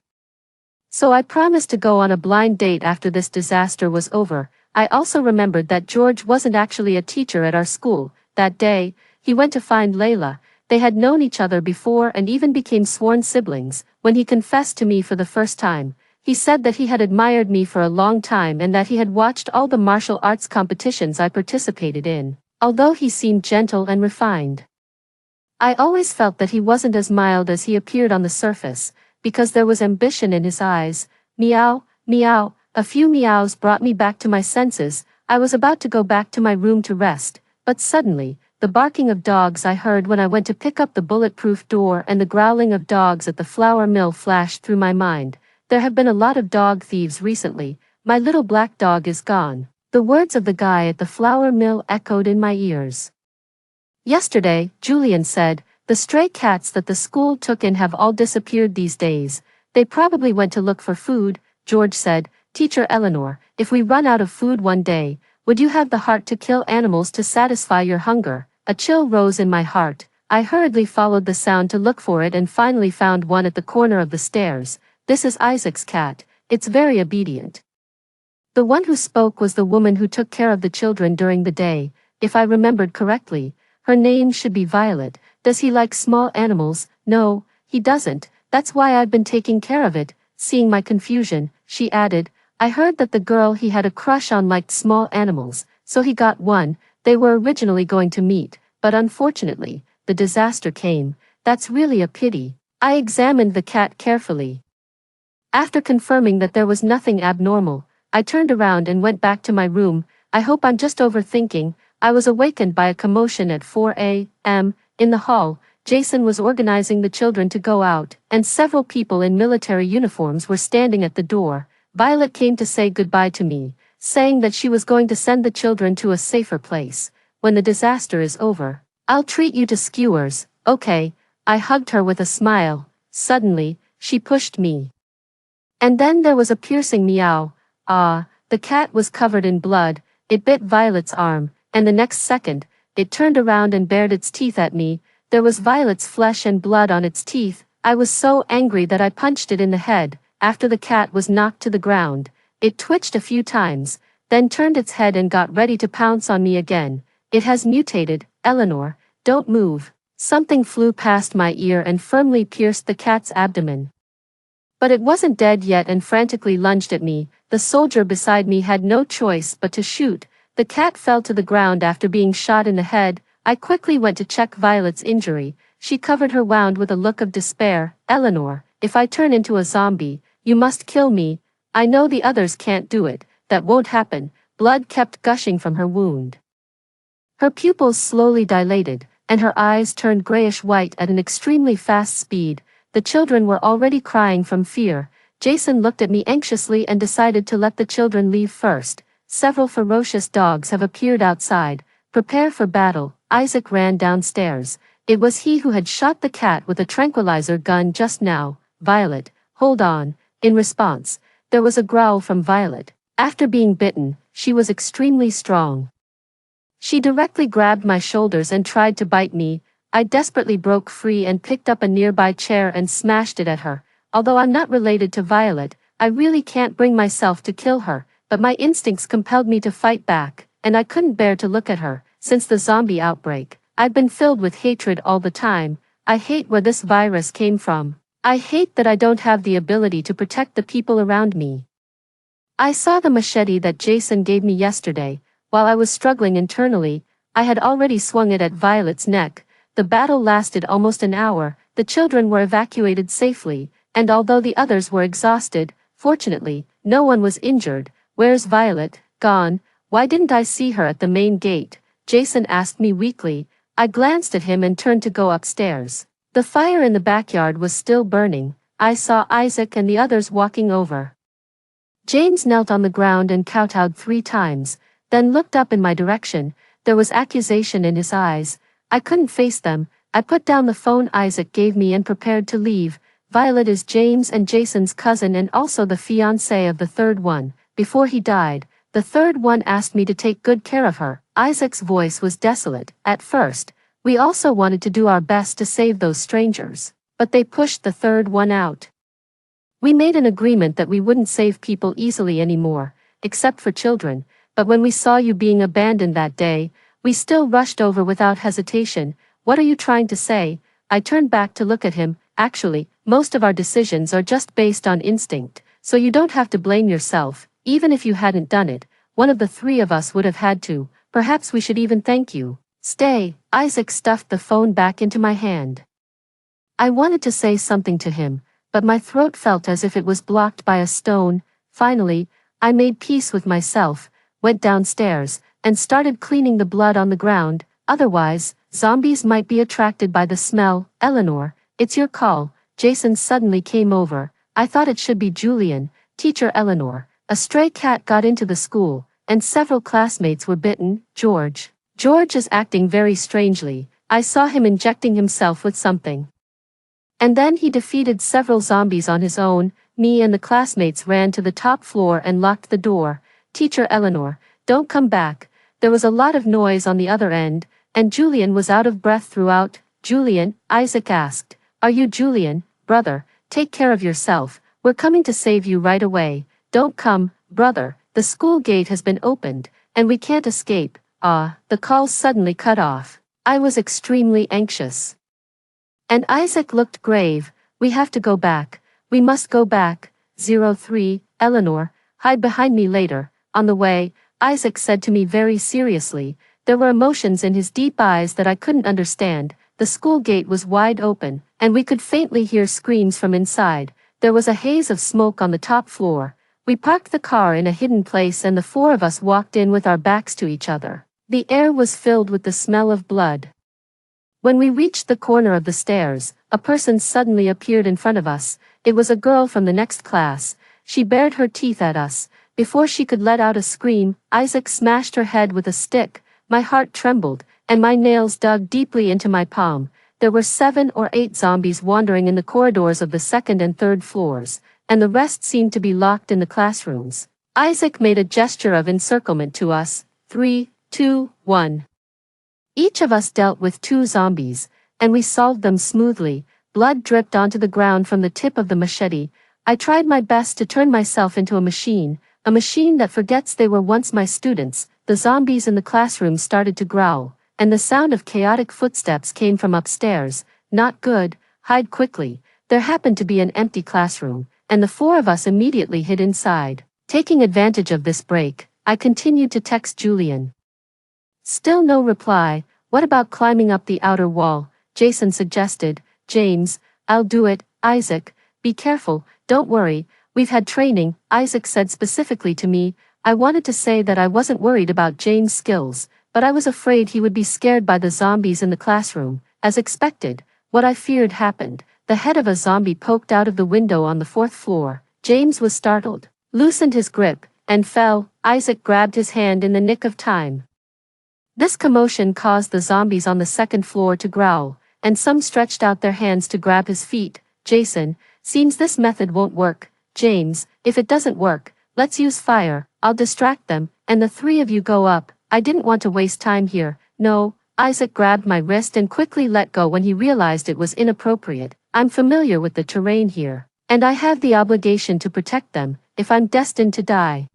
So I promised to go on a blind date after this disaster was over. I also remembered that George wasn't actually a teacher at our school. That day, he went to find Layla. They had known each other before and even became sworn siblings. When he confessed to me for the first time, he said that he had admired me for a long time and that he had watched all the martial arts competitions I participated in. Although he seemed gentle and refined, I always felt that he wasn't as mild as he appeared on the surface, because there was ambition in his eyes. Meow, meow. A few meows brought me back to my senses. I was about to go back to my room to rest, but suddenly, the barking of dogs I heard when I went to pick up the bulletproof door and the growling of dogs at the flour mill flashed through my mind. There have been a lot of dog thieves recently. "My little black dog is gone." The words of the guy at the flour mill echoed in my ears. "Yesterday," Julian said, "the stray cats that the school took in have all disappeared these days. They probably went to look for food." George said, "Teacher Eleanor, if we run out of food one day, would you have the heart to kill animals to satisfy your hunger?" A chill rose in my heart. I hurriedly followed the sound to look for it and finally found one at the corner of the stairs. "This is Isaac's cat. It's very obedient." The one who spoke was the woman who took care of the children during the day. If I remembered correctly, her name should be Violet. "Does he like small animals?" "No, he doesn't. That's why I've been taking care of it." Seeing my confusion, she added, "I heard that the girl he had a crush on liked small animals, so he got one. They were originally going to meet, but unfortunately, the disaster came." "That's really a pity." I examined the cat carefully. After confirming that there was nothing abnormal, I turned around and went back to my room. I hope I'm just overthinking. I was awakened by a commotion at 4 a.m. In the hall. Jason was organizing the children to go out, and several people in military uniforms were standing at the door. Violet came to say goodbye to me, saying that she was going to send the children to a safer place. "When the disaster is over, I'll treat you to skewers." "Okay." I hugged her with a smile. Suddenly, she pushed me. And then there was a piercing meow. The cat was covered in blood. It bit Violet's arm, and the next second, it turned around and bared its teeth at me. There was Violet's flesh and blood on its teeth. I was so angry that I punched it in the head. After the cat was knocked to the ground, it twitched a few times, then turned its head and got ready to pounce on me again. "It has mutated, Eleanor. Don't move." Something flew past my ear and firmly pierced the cat's abdomen. But it wasn't dead yet and frantically lunged at me. The soldier beside me had no choice but to shoot. The cat fell to the ground after being shot in the head. I quickly went to check Violet's injury. She covered her wound with a look of despair. "Eleanor, if I turn into a zombie, you must kill me. I know the others can't do it. That won't happen." Blood kept gushing from her wound. Her pupils slowly dilated, and her eyes turned grayish-white at an extremely fast speed. The children were already crying from fear. Jason looked at me anxiously and decided to let the children leave first. Several ferocious dogs have appeared outside. "Prepare for battle." Isaac ran downstairs. It was he who had shot the cat with a tranquilizer gun just now. "Violet, hold on." In response, there was a growl from Violet. After being bitten, she was extremely strong. She directly grabbed my shoulders and tried to bite me. I desperately broke free and picked up a nearby chair and smashed it at her. Although I'm not related to Violet, I really can't bring myself to kill her, but my instincts compelled me to fight back, and I couldn't bear to look at her. Since the zombie outbreak, I've been filled with hatred all the time. I hate where this virus came from. I hate that I don't have the ability to protect the people around me. I saw the machete that Jason gave me yesterday. While I was struggling internally, I had already swung it at Violet's neck. The battle lasted almost an hour. The children were evacuated safely, and although the others were exhausted, fortunately, no one was injured. "Where's Violet?" "Gone." "Why didn't I see her at the main gate?" Jason asked me weakly. I glanced at him and turned to go upstairs. The fire in the backyard was still burning. I saw Isaac and the others walking over. James knelt on the ground and kowtowed 3 times, then looked up in my direction. There was accusation in his eyes. I couldn't face them. I put down the phone Isaac gave me and prepared to leave. "Violet is James and Jason's cousin and also the fiancé of the third one. Before he died, the third one asked me to take good care of her." Isaac's voice was desolate. "At first, we also wanted to do our best to save those strangers, but they pushed the third one out. We made an agreement that we wouldn't save people easily anymore, except for children, but when we saw you being abandoned that day, we still rushed over without hesitation." "What are you trying to say?" I turned back to look at him. "Actually, most of our decisions are just based on instinct, so you don't have to blame yourself. Even if you hadn't done it, one of the 3 of us would have had to. Perhaps we should even thank you." "Stay." Isaac stuffed the phone back into my hand. I wanted to say something to him, but my throat felt as if it was blocked by a stone. Finally, I made peace with myself, went downstairs, and started cleaning the blood on the ground. Otherwise, zombies might be attracted by the smell. "Eleanor, it's your call." Jason suddenly came over. "I thought it should be Julian." "Teacher Eleanor, a stray cat got into the school, and several classmates were bitten." George is acting very strangely. I saw him injecting himself with something. And then he defeated several zombies on his own." Me and the classmates ran to the top floor and locked the door. "Teacher Eleanor, don't come back." There was a lot of noise on the other end, and Julian was out of breath throughout. "Julian?" Isaac asked. "Are you Julian?" "Brother, take care of yourself. We're coming to save you right away." "Don't come, brother. The school gate has been opened, and we can't escape." The call suddenly cut off. I was extremely anxious. And Isaac looked grave. "We have to go back. We must go back." 03, "Eleanor, hide behind me later." On the way, Isaac said to me very seriously. There were emotions in his deep eyes that I couldn't understand. The school gate was wide open, and we could faintly hear screams from inside. There was a haze of smoke on the top floor. We parked the car in a hidden place and the 4 of us walked in with our backs to each other. The air was filled with the smell of blood. When we reached the corner of the stairs, a person suddenly appeared in front of us. It was a girl from the next class. She bared her teeth at us. Before she could let out a scream, Isaac smashed her head with a stick. My heart trembled, and my nails dug deeply into my palm. There were 7 or 8 zombies wandering in the corridors of the 2nd and 3rd floors, and the rest seemed to be locked in the classrooms. Isaac made a gesture of encirclement to us. 3, 2, 1. Each of us dealt with 2 zombies, and we solved them smoothly. Blood dripped onto the ground from the tip of the machete. I tried my best to turn myself into a machine that forgets they were once my students. The zombies in the classroom started to growl, and the sound of chaotic footsteps came from upstairs. Not good, hide quickly. There happened to be an empty classroom, and the four of us immediately hid inside. Taking advantage of this break, I continued to text Julian. Still no reply. What about climbing up the outer wall? Jason suggested. James, I'll do it. Isaac, be careful, don't worry, we've had training, Isaac said specifically to me. I wanted to say that I wasn't worried about James' skills, but I was afraid he would be scared by the zombies in the classroom. As expected, what I feared happened. The head of a zombie poked out of the window on the 4th floor. James was startled, loosened his grip, and fell. Isaac grabbed his hand in the nick of time. This commotion caused the zombies on the 2nd floor to growl, and some stretched out their hands to grab his feet. Jason, seems this method won't work. James, if it doesn't work, let's use fire, I'll distract them, and the three of you go up. I didn't want to waste time here. No, Isaac grabbed my wrist and quickly let go when he realized it was inappropriate. I'm familiar with the terrain here, and I have the obligation to protect them, if I'm destined to die.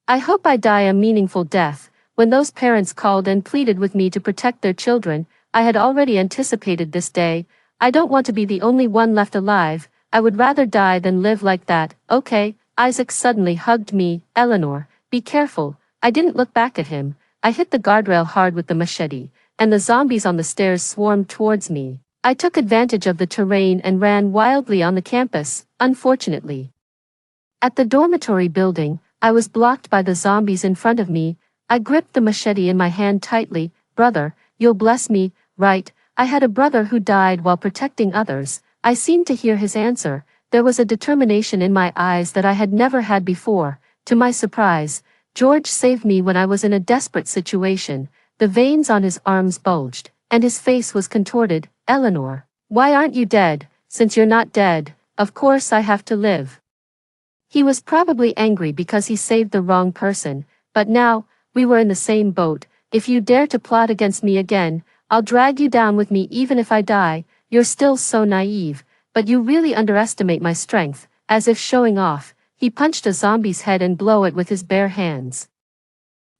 I hope I die a meaningful death. When those parents called and pleaded with me to protect their children, I had already anticipated this day. I don't want to be the only one left alive. I would rather die than live like that. Okay, Isaac suddenly hugged me. Eleanor, be careful. I didn't look back at him. I hit the guardrail hard with the machete, and the zombies on the stairs swarmed towards me. I took advantage of the terrain and ran wildly on the campus, unfortunately. At the dormitory building, I was blocked by the zombies in front of me. I gripped the machete in my hand tightly. Brother, you'll bless me, right? I had a brother who died while protecting others. I seemed to hear his answer. There was a determination in my eyes that I had never had before. To my surprise, George saved me when I was in a desperate situation. The veins on his arms bulged, and his face was contorted. Eleanor, why aren't you dead? Since you're not dead, of course I have to live. He was probably angry because he saved the wrong person, but now, we were in the same boat. If you dare to plot against me again, I'll drag you down with me even if I die. You're still so naive, but you really underestimate my strength. As if showing off, he punched a zombie's head and blew it with his bare hands.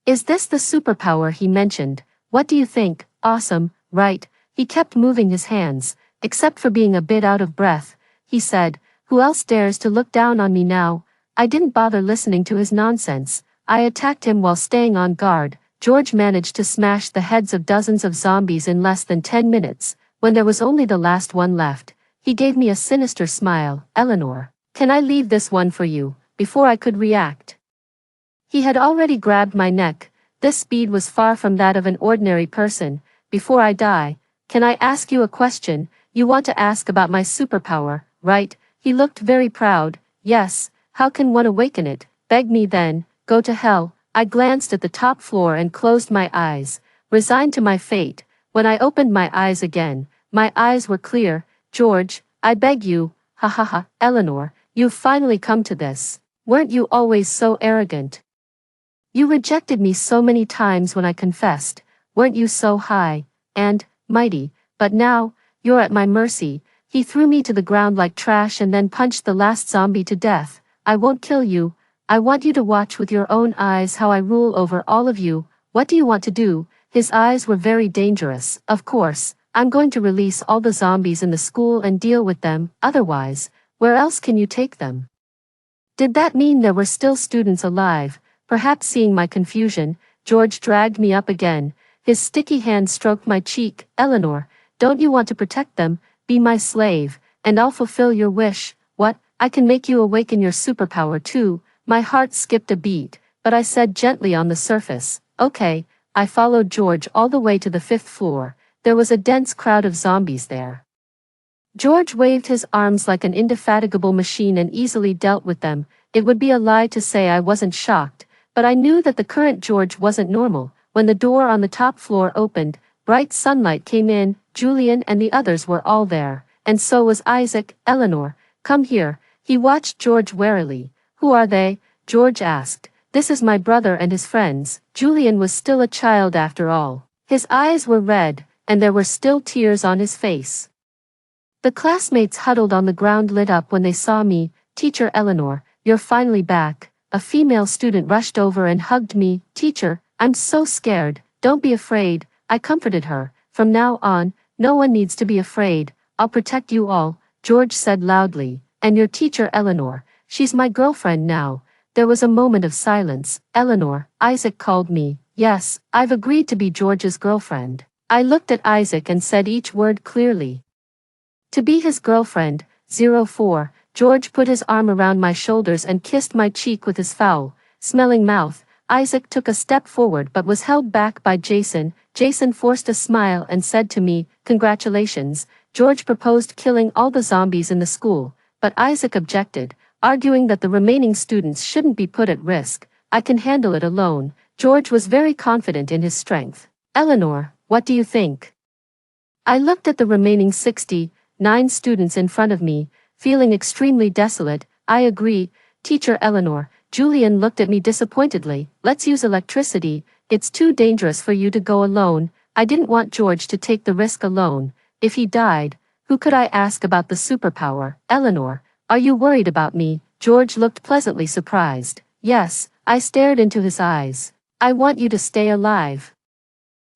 Is this the superpower he mentioned? What do you think? Awesome, right? He kept moving his hands, except for being a bit out of breath. He said, who else dares to look down on me now? I didn't bother listening to his nonsense. I attacked him while staying on guard. George managed to smash the heads of dozens of zombies in less than 10 minutes. When there was only the last one left, he gave me a sinister smile. Eleanor, can I leave this one for you? Before I could react, he had already grabbed my neck. This speed was far from that of an ordinary person. Before I die, can I ask you a question? You want to ask about my superpower, right? He looked very proud. Yes, how can one awaken it? Beg me then, go to hell. I glanced at the top floor and closed my eyes, resigned to my fate. When I opened my eyes again, my eyes were clear. George, I beg you, ha ha ha, Eleanor, you've finally come to this. Weren't you always so arrogant? You rejected me so many times when I confessed. Weren't you so high and mighty? But now, you're at my mercy. He threw me to the ground like trash and then punched the last zombie to death. I won't kill you. I want you to watch with your own eyes how I rule over all of you. What do you want to do? His eyes were very dangerous. Of course, I'm going to release all the zombies in the school and deal with them. Otherwise, where else can you take them? Did that mean there were still students alive? Perhaps seeing my confusion, George dragged me up again. His sticky hand stroked my cheek. Eleanor, don't you want to protect them? Be my slave, and I'll fulfill your wish. What? I can make you awaken your superpower too. My heart skipped a beat, but I said gently on the surface, okay. I followed George all the way to the 5th floor. There was a dense crowd of zombies there. George waved his arms like an indefatigable machine and easily dealt with them. It would be a lie to say I wasn't shocked, but I knew that the current George wasn't normal. When the door on the top floor opened, bright sunlight came in. Julian and the others were all there, and so was Isaac. Eleanor, come here. He watched George warily. Who are they? George asked. This is my brother and his friends. Julian was still a child after all. His eyes were red, and there were still tears on his face. The classmates huddled on the ground lit up when they saw me. Teacher Eleanor, you're finally back. A female student rushed over and hugged me. Teacher, I'm so scared. Don't be afraid. I comforted her. From now on, no one needs to be afraid. I'll protect you all, George said loudly. And your teacher Eleanor, she's my girlfriend now. There was a moment of silence. Eleanor, Isaac called me. Yes, I've agreed to be George's girlfriend. I looked at Isaac and said each word clearly. To be his girlfriend. 04. George put his arm around my shoulders and kissed my cheek with his foul, smelling mouth. Isaac took a step forward but was held back by Jason. Jason forced a smile and said to me, "Congratulations." George proposed killing all the zombies in the school, but Isaac objected, arguing that the remaining students shouldn't be put at risk. "I can handle it alone." George was very confident in his strength. "Eleanor, what do you think?" I looked at the remaining 69 students in front of me, feeling extremely desolate. "I agree, Teacher Eleanor." Julian looked at me disappointedly. "Let's use electricity. It's too dangerous for you to go alone." I didn't want George to take the risk alone. If he died, who could I ask about the superpower? "Eleanor, are you worried about me?" George looked pleasantly surprised. "Yes," I stared into his eyes. "I want you to stay alive."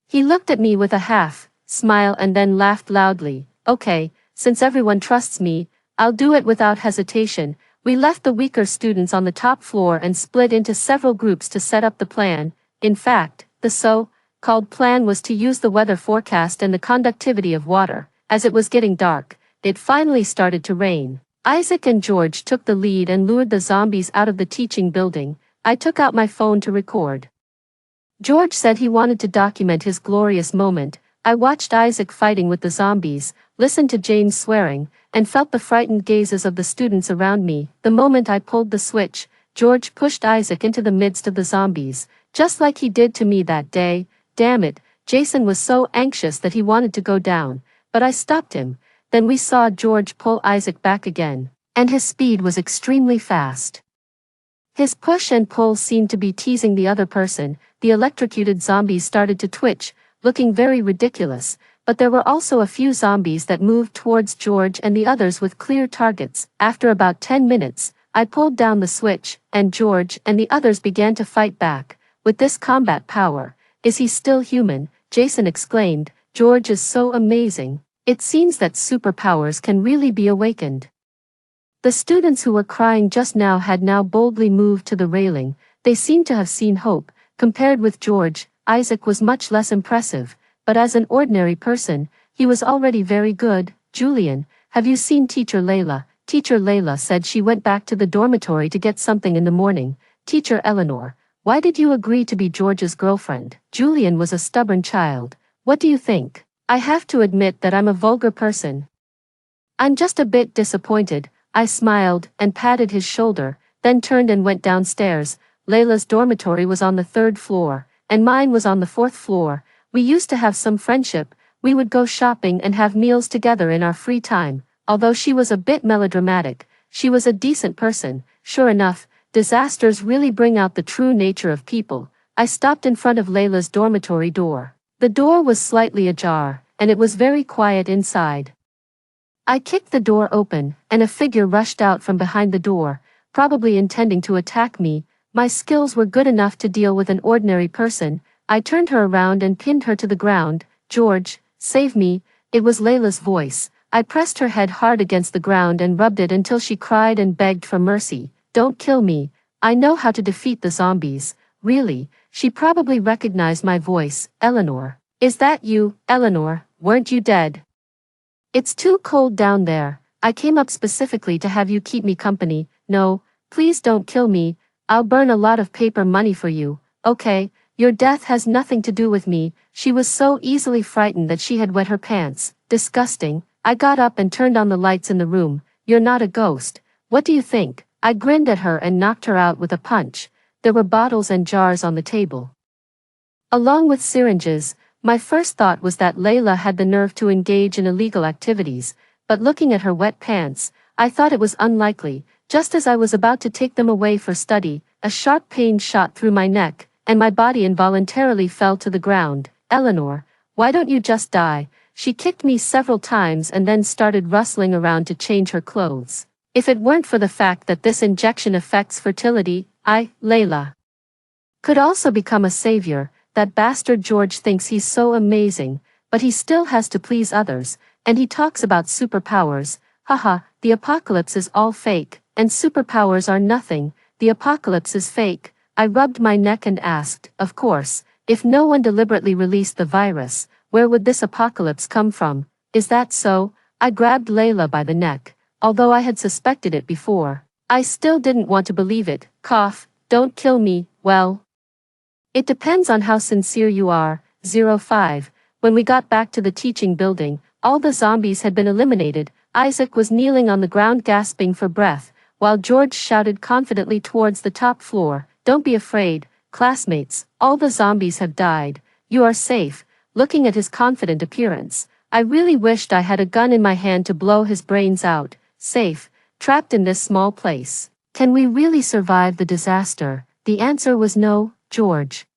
He looked at me with a half-smile and then laughed loudly. "Okay, since everyone trusts me, I'll do it without hesitation." We left the weaker students on the top floor and split into several groups to set up the plan. In fact, the so-called plan was to use the weather forecast and the conductivity of water. As it was getting dark, it finally started to rain. Isaac and George took the lead and lured the zombies out of the teaching building. I took out my phone to record. George said he wanted to document his glorious moment. I watched Isaac fighting with the zombies, listened to James swearing, and felt the frightened gazes of the students around me. The moment I pulled the switch, George pushed Isaac into the midst of the zombies, just like he did to me that day. Damn it, Jason was so anxious that he wanted to go down, but I stopped him. Then we saw George pull Isaac back again, and his speed was extremely fast. His push and pull seemed to be teasing the other person. The electrocuted zombies started to twitch, looking very ridiculous, but there were also a few zombies that moved towards George and the others with clear targets. After about 10 minutes, I pulled down the switch, and George and the others began to fight back. With this combat power, is he still human? Jason exclaimed. George is so amazing. It seems that superpowers can really be awakened. The students who were crying just now had now boldly moved to the railing. They seemed to have seen hope. Compared with George, Isaac was much less impressive, but as an ordinary person, he was already very good. "Julian, have you seen Teacher Layla?" Teacher Layla said she went back to the dormitory to get something in the morning. "Teacher Eleanor, why did you agree to be George's girlfriend?" Julian was a stubborn child. "What do you think?" "I have to admit that I'm a vulgar person. I'm just a bit disappointed." I smiled and patted his shoulder, then turned and went downstairs. Layla's dormitory was on the 3rd floor, and mine was on the 4th floor. We used to have some friendship. We would go shopping and have meals together in our free time. Although she was a bit melodramatic, she was a decent person. Sure enough, disasters really bring out the true nature of people. I stopped in front of Layla's dormitory door. The door was slightly ajar, and it was very quiet inside. I kicked the door open, and a figure rushed out from behind the door, probably intending to attack me. My skills were good enough to deal with an ordinary person. I turned her around and pinned her to the ground. "George, save me." It was Layla's voice. I pressed her head hard against the ground and rubbed it until she cried and begged for mercy. "Don't kill me. I know how to defeat the zombies." Really, she probably recognized my voice. "Eleanor. Is that you, Eleanor? Weren't you dead?" "It's too cold down there. I came up specifically to have you keep me company." "No, please don't kill me. I'll burn a lot of paper money for you." "Okay, your death has nothing to do with me." She was so easily frightened that she had wet her pants. Disgusting. I got up and turned on the lights in the room. "You're not a ghost. What do you think?" I grinned at her and knocked her out with a punch. There were bottles and jars on the table, along with syringes. My first thought was that Layla had the nerve to engage in illegal activities, but looking at her wet pants, I thought it was unlikely. Just as I was about to take them away for study, a sharp pain shot through my neck, and my body involuntarily fell to the ground. "Eleanor, why don't you just die?" She kicked me several times and then started rustling around to change her clothes. If it weren't for the fact that this injection affects fertility, Layla, could also become a savior. that bastard George thinks he's so amazing, but he still has to please others, and he talks about superpowers. Haha, the apocalypse is all fake, and superpowers are nothing, the apocalypse is fake. I rubbed my neck and asked, of course, if no one deliberately released the virus, where would this apocalypse come from? Is that so? I grabbed Layla by the neck. Although I had suspected it before, I still didn't want to believe it. Cough, don't kill me. Well, it depends on how sincere you are. 05. When we got back to the teaching building, all the zombies had been eliminated. Isaac was kneeling on the ground gasping for breath, while George shouted confidently towards the top floor, "Don't be afraid, classmates, all the zombies have died. You are safe." Looking at his confident appearance, I really wished I had a gun in my hand to blow his brains out. Safe, trapped in this small place. Can we really survive the disaster? The answer was no, George.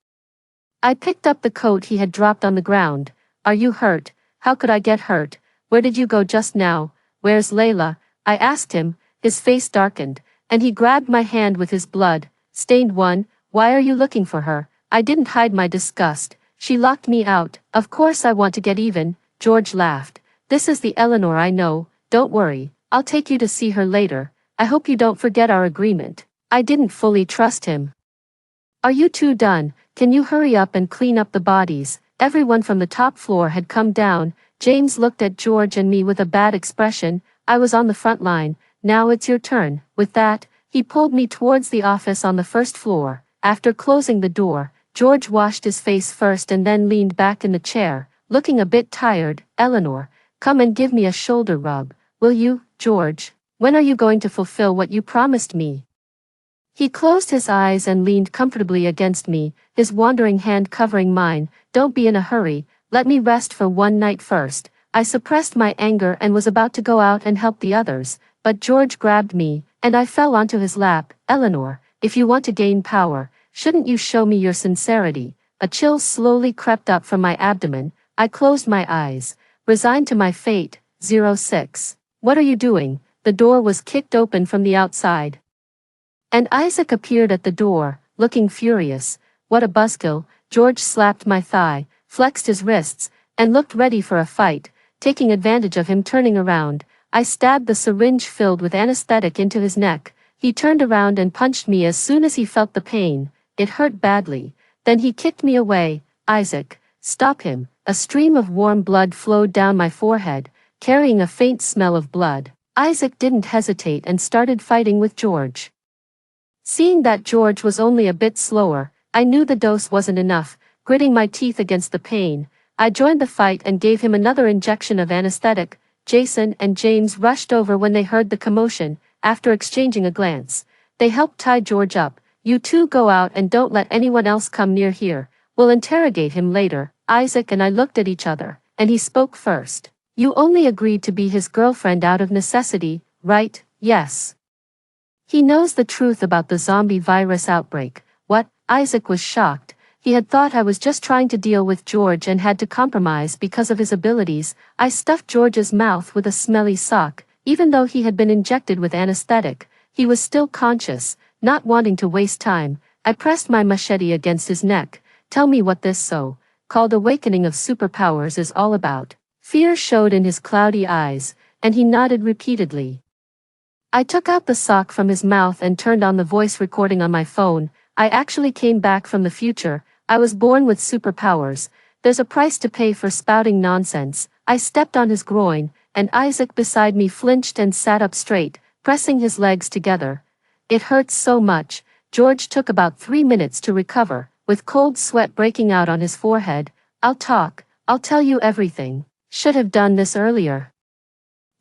I picked up the coat he had dropped on the ground. Are you hurt? How could I get hurt? Where did you go just now? Where's Layla? I asked him. His face darkened, and he grabbed my hand with his blood-stained one. Why are you looking for her? I didn't hide my disgust. She locked me out. Of course I want to get even. George laughed. This is the Eleanor I know. Don't worry, I'll take you to see her later. I hope you don't forget our agreement. I didn't fully trust him. Are you two done? Can you hurry up and clean up the bodies? Everyone from the top floor had come down. James looked at George and me with a bad expression. I was on the front line. Now it's your turn. With that, he pulled me towards the office on the first floor. After closing the door, George washed his face first and then leaned back in the chair, looking a bit tired. Eleanor, come and give me a shoulder rub, will you, George? When are you going to fulfill what you promised me? He closed his eyes and leaned comfortably against me, his wandering hand covering mine. Don't be in a hurry, let me rest for one night first. I suppressed my anger and was about to go out and help the others, but George grabbed me, and I fell onto his lap. Eleanor, if you want to gain power, shouldn't you show me your sincerity? A chill slowly crept up from my abdomen. I closed my eyes, resigned to my fate. 06. What are you doing? The door was kicked open from the outside, and Isaac appeared at the door, looking furious. What a buzzkill. George slapped my thigh, flexed his wrists, and looked ready for a fight. Taking advantage of him turning around, I stabbed the syringe filled with anesthetic into his neck. He turned around and punched me as soon as he felt the pain. It hurt badly. Then he kicked me away. Isaac, stop him. A stream of warm blood flowed down my forehead, carrying a faint smell of blood. Isaac didn't hesitate and started fighting with George. Seeing that George was only a bit slower, I knew the dose wasn't enough. Gritting my teeth against the pain, I joined the fight and gave him another injection of anesthetic. Jason and James rushed over when they heard the commotion. After exchanging a glance, they helped tie George up. You two go out and don't let anyone else come near here. We'll interrogate him later. Isaac and I looked at each other, and he spoke first. You only agreed to be his girlfriend out of necessity, right? Yes. He knows the truth about the zombie virus outbreak. What? Isaac was shocked. He had thought I was just trying to deal with George and had to compromise because of his abilities. I stuffed George's mouth with a smelly sock. Even though he had been injected with anesthetic, he was still conscious. Not wanting to waste time, I pressed my machete against his neck. Tell me what this so-called awakening of superpowers is all about. Fear showed in his cloudy eyes, and he nodded repeatedly. I took out the sock from his mouth and turned on the voice recording on my phone. I actually came back from the future. I was born with superpowers. There's a price to pay for spouting nonsense. I stepped on his groin, and Isaac beside me flinched and sat up straight, pressing his legs together. It hurt so much. George took about 3 minutes to recover, with cold sweat breaking out on his forehead. I'll tell you everything. Should have done this earlier.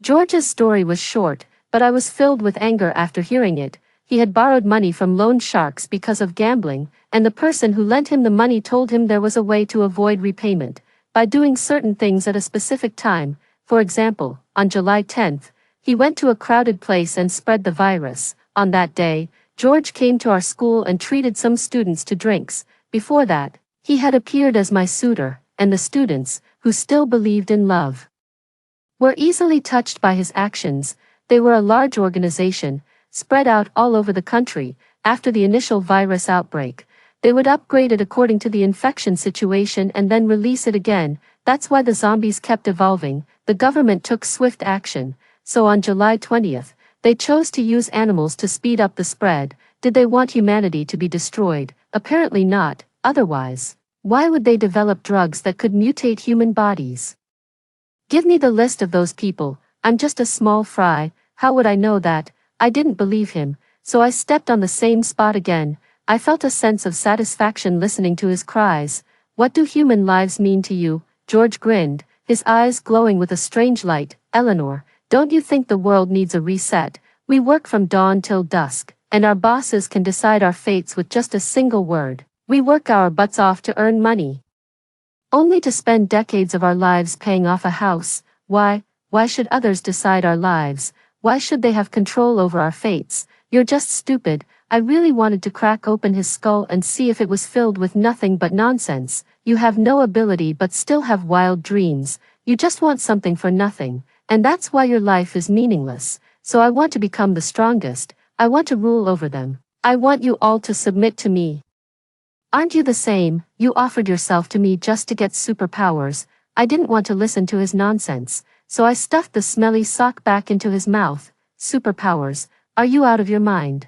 George's story was short, but I was filled with anger after hearing it. He had borrowed money from loan sharks because of gambling, and the person who lent him the money told him there was a way to avoid repayment, by doing certain things at a specific time. For example, on July 10th, he went to a crowded place and spread the virus. On that day, George came to our school and treated some students to drinks. Before that, he had appeared as my suitor, and the students, who still believed in love, were easily touched by his actions. They were a large organization, spread out all over the country. After the initial virus outbreak, They would upgrade it according to the infection situation and then release it again. That's why the zombies kept evolving. The government took swift action. So on July 20th, they chose to use animals to speed up the spread. Did they want humanity to be destroyed? Apparently not. Otherwise, why would they develop drugs that could mutate human bodies? Give me the list of those people. I'm just a small fry. How would I know that? I didn't believe him, so I stepped on the same spot again. I felt a sense of satisfaction listening to his cries. What do human lives mean to you? George grinned, his eyes glowing with a strange light. Eleanor, don't you think the world needs a reset? We work from dawn till dusk, and our bosses can decide our fates with just a single word. We work our butts off to earn money, only to spend decades of our lives paying off a house. Why should others decide our lives? Why should they have control over our fates? You're just stupid. I really wanted to crack open his skull and see if it was filled with nothing but nonsense. You have no ability but still have wild dreams. You just want something for nothing, and that's why your life is meaningless. So I want to become the strongest. I want to rule over them. I want you all to submit to me. Aren't you the same? You offered yourself to me just to get superpowers. I didn't want to listen to his nonsense, so I stuffed the smelly sock back into his mouth. Superpowers? Are you out of your mind?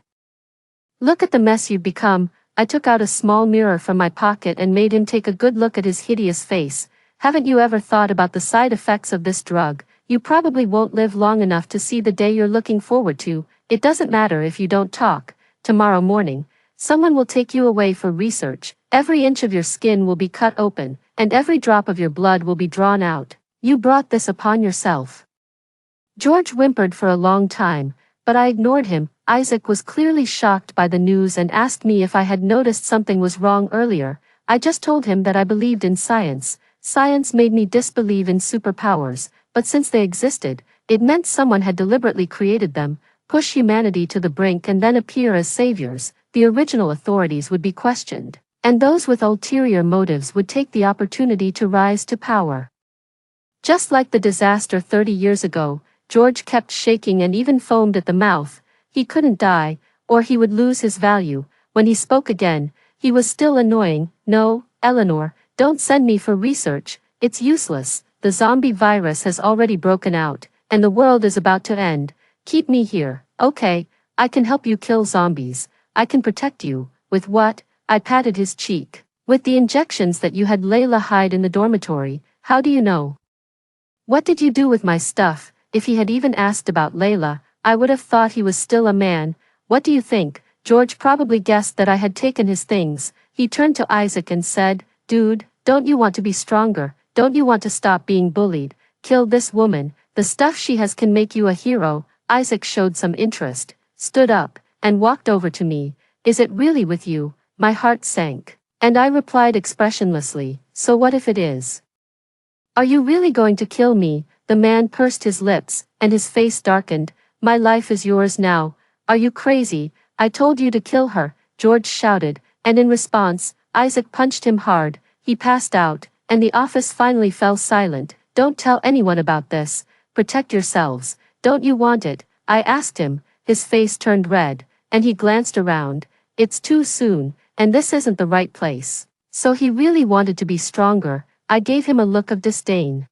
Look at the mess you've become. I took out a small mirror from my pocket and made him take a good look at his hideous face. Haven't you ever thought about the side effects of this drug? You probably won't live long enough to see the day you're looking forward to. It doesn't matter if you don't talk. Tomorrow morning, someone will take you away for research. Every inch of your skin will be cut open, and every drop of your blood will be drawn out. You brought this upon yourself. George whimpered for a long time, but I ignored him. Isaac was clearly shocked by the news and asked me if I had noticed something was wrong earlier. I just told him that I believed in science. Science made me disbelieve in superpowers, but since they existed, it meant someone had deliberately created them, push humanity to the brink and then appear as saviors. The original authorities would be questioned, and those with ulterior motives would take the opportunity to rise to power. Just like the disaster 30 years ago, George kept shaking and even foamed at the mouth. He couldn't die, or he would lose his value. When he spoke again, he was still annoying. No, Eleanor, don't send me for research. It's useless. The zombie virus has already broken out, and the world is about to end. Keep me here. Okay, I can help you kill zombies. I can protect you. With what? I patted his cheek. With the injections that you had Layla hide in the dormitory. How do you know? What did you do with my stuff? If he had even asked about Layla, I would have thought he was still a man. What do you think? George probably guessed that I had taken his things. He turned to Isaac and said, "Dude, don't you want to be stronger? Don't you want to stop being bullied? Kill this woman. The stuff she has can make you a hero." Isaac showed some interest, stood up, and walked over to me. "Is it really with you?" My heart sank, and I replied expressionlessly, "So what if it is? Are you really going to kill me?" The man pursed his lips, and his face darkened. "My life is yours now. Are you crazy? I told you to kill her," George shouted, and in response, Isaac punched him hard. He passed out, and the office finally fell silent. "Don't tell anyone about this. Protect yourselves. Don't you want it?" I asked him. His face turned red, and he glanced around. "It's too soon, and this isn't the right place." So he really wanted to be stronger. I gave him a look of disdain.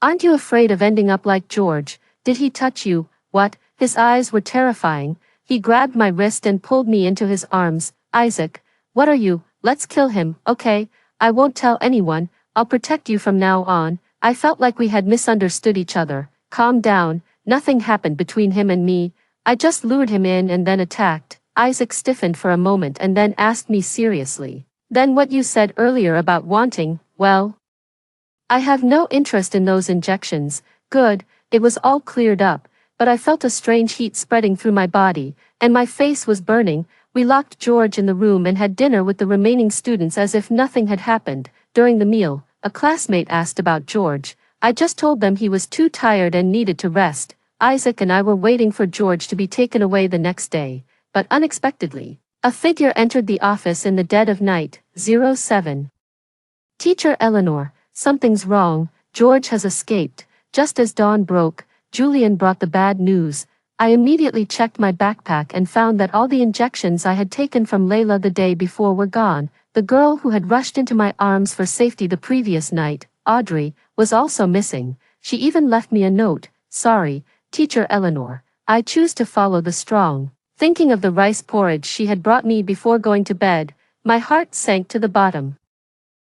"Aren't you afraid of ending up like George? Did he touch you?" "What?" His eyes were terrifying. He grabbed my wrist and pulled me into his arms. "Isaac, what are you? Let's kill him, okay? I won't tell anyone. I'll protect you from now on." I felt like we had misunderstood each other. "Calm down. Nothing happened between him and me. I just lured him in and then attacked." Isaac stiffened for a moment and then asked me seriously, "Then what you said earlier about wanting, well, I have no interest in those injections." Good, it was all cleared up, but I felt a strange heat spreading through my body, and my face was burning. We locked George in the room and had dinner with the remaining students as if nothing had happened. During the meal, a classmate asked about George. I just told them he was too tired and needed to rest. Isaac and I were waiting for George to be taken away the next day, but unexpectedly, a figure entered the office in the dead of night. 07. "Teacher Eleanor, something's wrong. George has escaped." Just as dawn broke, Julian brought the bad news. I immediately checked my backpack and found that all the injections I had taken from Layla the day before were gone. The girl who had rushed into my arms for safety the previous night, Audrey, was also missing. She even left me a note. Sorry, Teacher Eleanor. I choose to follow the strong. Thinking of the rice porridge she had brought me before going to bed, my heart sank to the bottom.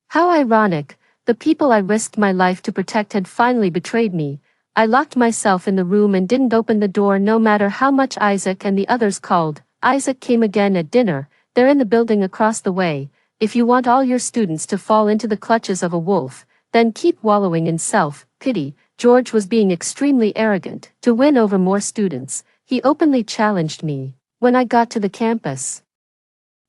How ironic, the people I risked my life to protect had finally betrayed me. I locked myself in the room and didn't open the door no matter how much Isaac and the others called. Isaac came again at dinner. They're in the building across the way. If you want all your students to fall into the clutches of a wolf, then keep wallowing in self-pity. George was being extremely arrogant. To win over more students, he openly challenged me. When I got to the campus,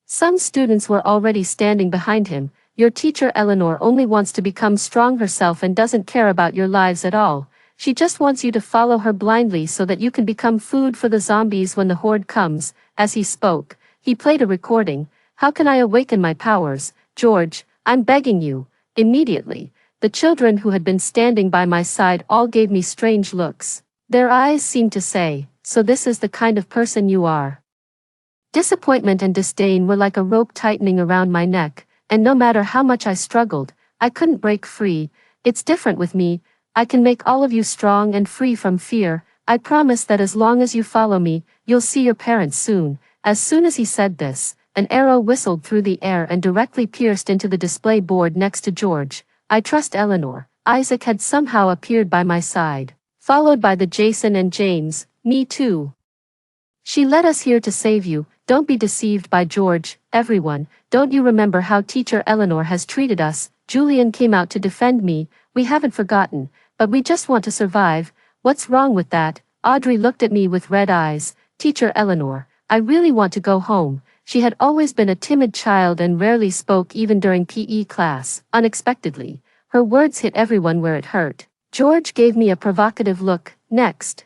some students were already standing behind him. Your teacher Eleanor only wants to become strong herself and doesn't care about your lives at all. She just wants you to follow her blindly so that you can become food for the zombies when the horde comes. As he spoke, he played a recording. How can I awaken my powers, George? I'm begging you. Immediately, the children who had been standing by my side all gave me strange looks. Their eyes seemed to say, so this is the kind of person you are. Disappointment and disdain were like a rope tightening around my neck, and no matter how much I struggled, I couldn't break free. It's different with me. I can make all of you strong and free from fear. I promise that as long as you follow me, you'll see your parents soon. As soon as he said this, an arrow whistled through the air and directly pierced into the display board next to George. I trust Eleanor. Isaac had somehow appeared by my side, followed by the Jason and James. Me too. She led us here to save you. Don't be deceived by George. Everyone, don't you remember how Teacher Eleanor has treated us? Julian came out to defend me. We haven't forgotten, but we just want to survive. What's wrong with that? Audrey looked at me with red eyes. Teacher Eleanor, I really want to go home. She had always been a timid child and rarely spoke even during PE class. Unexpectedly, her words hit everyone where it hurt. George gave me a provocative look. Next,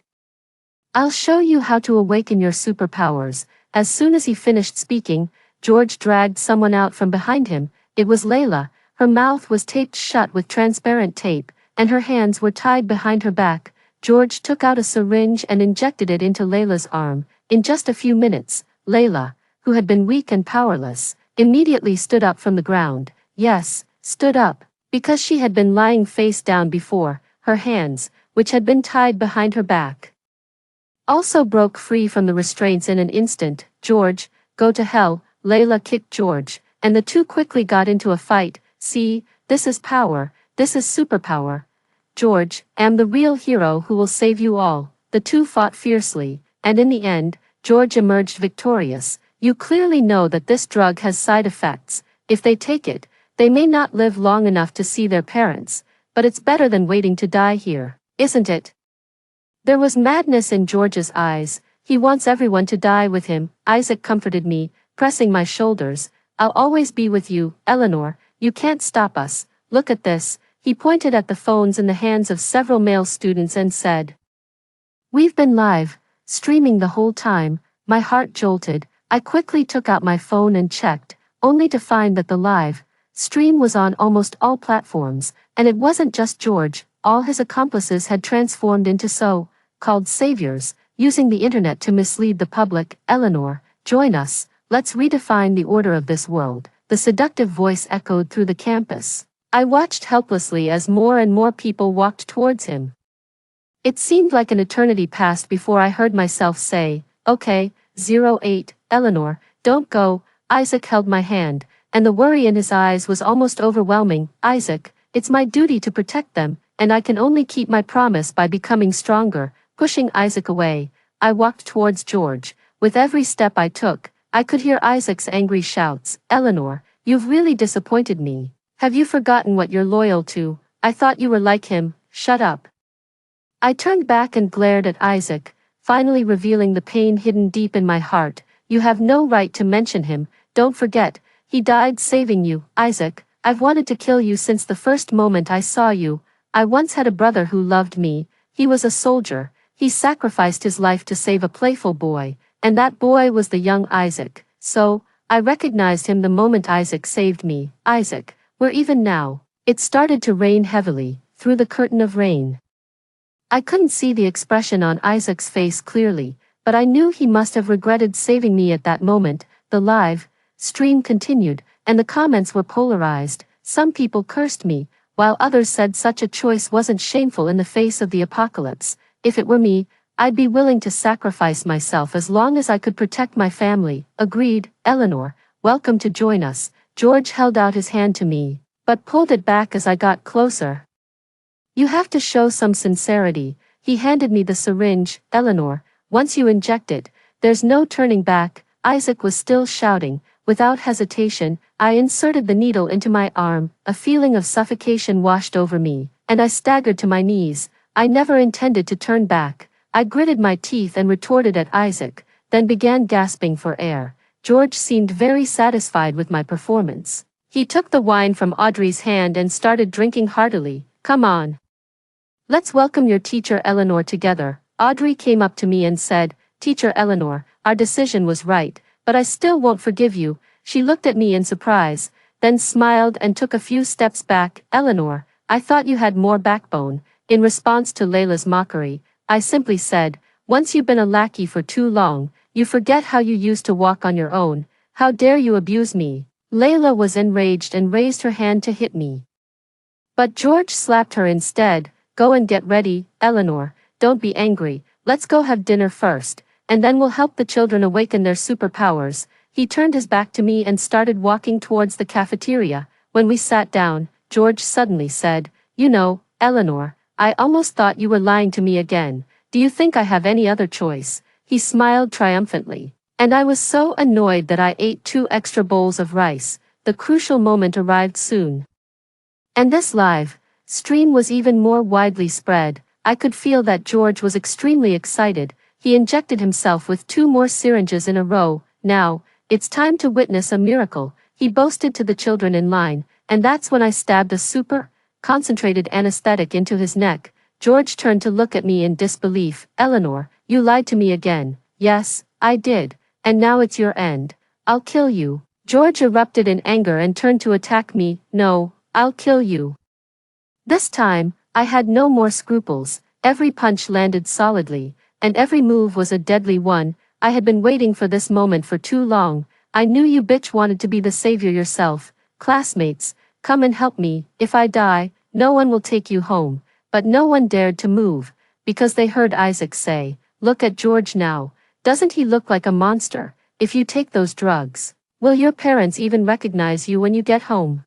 I'll show you how to awaken your superpowers. As soon as he finished speaking, George dragged someone out from behind him. It was Layla. Her mouth was taped shut with transparent tape, and her hands were tied behind her back. George took out a syringe and injected it into Layla's arm. In just a few minutes, Layla, who had been weak and powerless, immediately stood up from the ground. Yes, stood up, because she had been lying face down before. Her hands, which had been tied behind her back, also broke free from the restraints in an instant. George, go to hell. Layla kicked George, and the two quickly got into a fight. See, this is power, this is superpower. George, am the real hero who will save you all. The two fought fiercely, and in the end, George emerged victorious. You clearly know that this drug has side effects. If they take it, they may not live long enough to see their parents, but it's better than waiting to die here, isn't it? There was madness in George's eyes. He wants everyone to die with him. Isaac comforted me, pressing my shoulders. I'll always be with you, Eleanor. You can't stop us. Look at this. He pointed at the phones in the hands of several male students and said, we've been live streaming the whole time. My heart jolted. I quickly took out my phone and checked, only to find that the live stream was on almost all platforms, and it wasn't just George. All his accomplices had transformed into so-called saviors, using the internet to mislead the public. Eleanor, join us. Let's redefine the order of this world. The seductive voice echoed through the campus. I watched helplessly as more and more people walked towards him. It seemed like an eternity passed before I heard myself say, okay, 08, Eleanor, don't go. Isaac held my hand, and the worry in his eyes was almost overwhelming. Isaac, it's my duty to protect them, and I can only keep my promise by becoming stronger. Pushing Isaac away, I walked towards George. With every step I took, I could hear Isaac's angry shouts. Eleanor, you've really disappointed me. Have you forgotten what you're loyal to? I thought you were like him. Shut up. I turned back and glared at Isaac, finally revealing the pain hidden deep in my heart. You have no right to mention him. Don't forget, he died saving you. Isaac, I've wanted to kill you since the first moment I saw you. I once had a brother who loved me. He was a soldier. He sacrificed his life to save a playful boy, and that boy was the young Isaac. So, I recognized him the moment Isaac saved me. Isaac, we're even now. It started to rain heavily, through the curtain of rain. I couldn't see the expression on Isaac's face clearly, but I knew he must have regretted saving me at that moment. The live stream continued, and the comments were polarized. Some people cursed me, while others said such a choice wasn't shameful in the face of the apocalypse. If it were me, I'd be willing to sacrifice myself as long as I could protect my family. Agreed, Eleanor, welcome to join us. George held out his hand to me, but pulled it back as I got closer. You have to show some sincerity. He handed me the syringe. Eleanor, once you inject it, there's no turning back. Isaac was still shouting. Without hesitation, I inserted the needle into my arm. A feeling of suffocation washed over me, and I staggered to my knees. I never intended to turn back. I gritted my teeth and retorted at Isaac, then began gasping for air. George seemed very satisfied with my performance. He took the wine from Audrey's hand and started drinking heartily. Come on. Let's welcome your teacher Eleanor together. Audrey came up to me and said, Teacher Eleanor, our decision was right, but I still won't forgive you. She looked at me in surprise, then smiled and took a few steps back. Eleanor, I thought you had more backbone. In response to Layla's mockery, I simply said, once you've been a lackey for too long, you forget how you used to walk on your own. How dare you abuse me? Layla was enraged and raised her hand to hit me. But George slapped her instead. Go and get ready, Eleanor. Don't be angry. Let's go have dinner first, and then we'll help the children awaken their superpowers. He turned his back to me and started walking towards the cafeteria. When we sat down, George suddenly said, You know, Eleanor, I almost thought you were lying to me again. Do you think I have any other choice? He smiled triumphantly. And I was so annoyed that I ate 2 extra bowls of rice. The crucial moment arrived soon. And this live stream was even more widely spread. I could feel that George was extremely excited. He injected himself with 2 more syringes in a row. Now, it's time to witness a miracle, he boasted to the children in line, and that's when I stabbed a super concentrated anesthetic into his neck. George turned to look at me in disbelief. Eleanor, you lied to me again. Yes, I did. And now it's your end. I'll kill you. George erupted in anger and turned to attack me. No, I'll kill you. This time, I had no more scruples. Every punch landed solidly, and every move was a deadly one. I had been waiting for this moment for too long. I knew you bitch wanted to be the savior yourself. Classmates, come and help me. If I die, no one will take you home. But no one dared to move, because they heard Isaac say, Look at George now. Doesn't he look like a monster? If you take those drugs, will your parents even recognize you when you get home?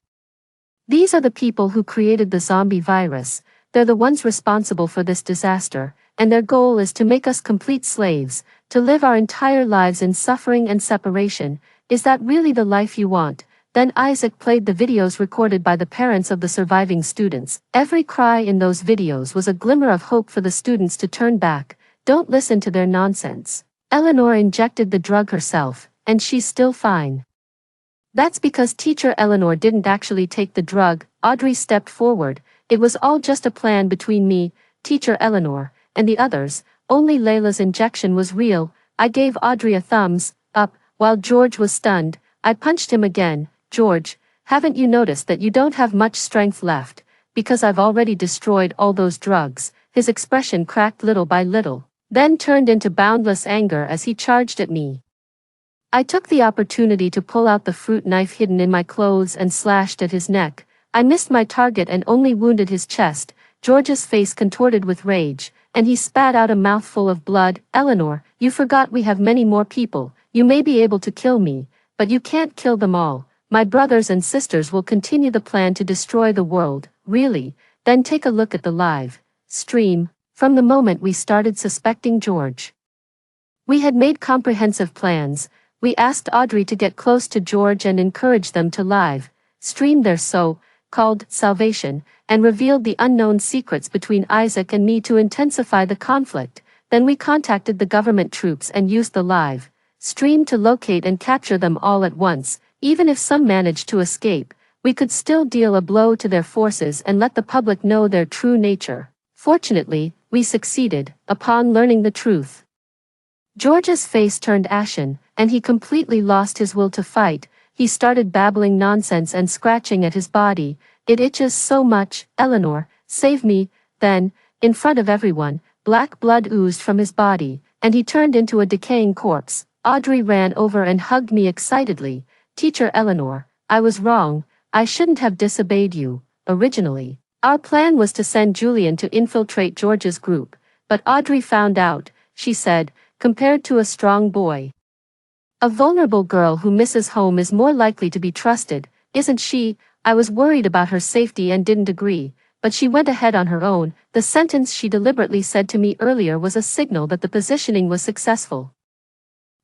These are the people who created the zombie virus. They're the ones responsible for this disaster, and their goal is to make us complete slaves, to live our entire lives in suffering and separation. Is that really the life you want? Then Isaac played the videos recorded by the parents of the surviving students. Every cry in those videos was a glimmer of hope for the students to turn back. Don't listen to their nonsense. Eleanor injected the drug herself, and she's still fine. That's because Teacher Eleanor didn't actually take the drug. Audrey stepped forward. It was all just a plan between me, Teacher Eleanor, and the others. Only Layla's injection was real. I gave Audrey a thumbs up, while George was stunned. I punched him again. George, haven't you noticed that you don't have much strength left? Because I've already destroyed all those drugs. His expression cracked little by little, then turned into boundless anger as he charged at me. I took the opportunity to pull out the fruit knife hidden in my clothes and slashed at his neck. I missed my target and only wounded his chest. George's face contorted with rage, and he spat out a mouthful of blood. Eleanor, you forgot we have many more people. You may be able to kill me, but you can't kill them all. My brothers and sisters will continue the plan to destroy the world. Really? Then take a look at the live stream. From the moment we started suspecting George, we had made comprehensive plans. We asked Audrey to get close to George and encourage them to live stream their so-called salvation, and revealed the unknown secrets between Isaac and me to intensify the conflict. Then we contacted the government troops and used the live stream to locate and capture them all at once. Even if some managed to escape, we could still deal a blow to their forces and let the public know their true nature. Fortunately, we succeeded. Upon learning the truth, George's face turned ashen, and he completely lost his will to fight. He started babbling nonsense and scratching at his body. It itches so much. Eleanor, save me. Then, In front of everyone, black blood oozed from his body, and he turned into a decaying corpse. Audrey ran over and hugged me excitedly. Teacher Eleanor, I was wrong. I shouldn't have disobeyed you, originally. Our plan was to send Julian to infiltrate George's group, but Audrey found out, she said, compared to a strong boy. A vulnerable girl who misses home is more likely to be trusted, isn't she? I was worried about her safety and didn't agree, but she went ahead on her own. The sentence she deliberately said to me earlier was a signal that the positioning was successful.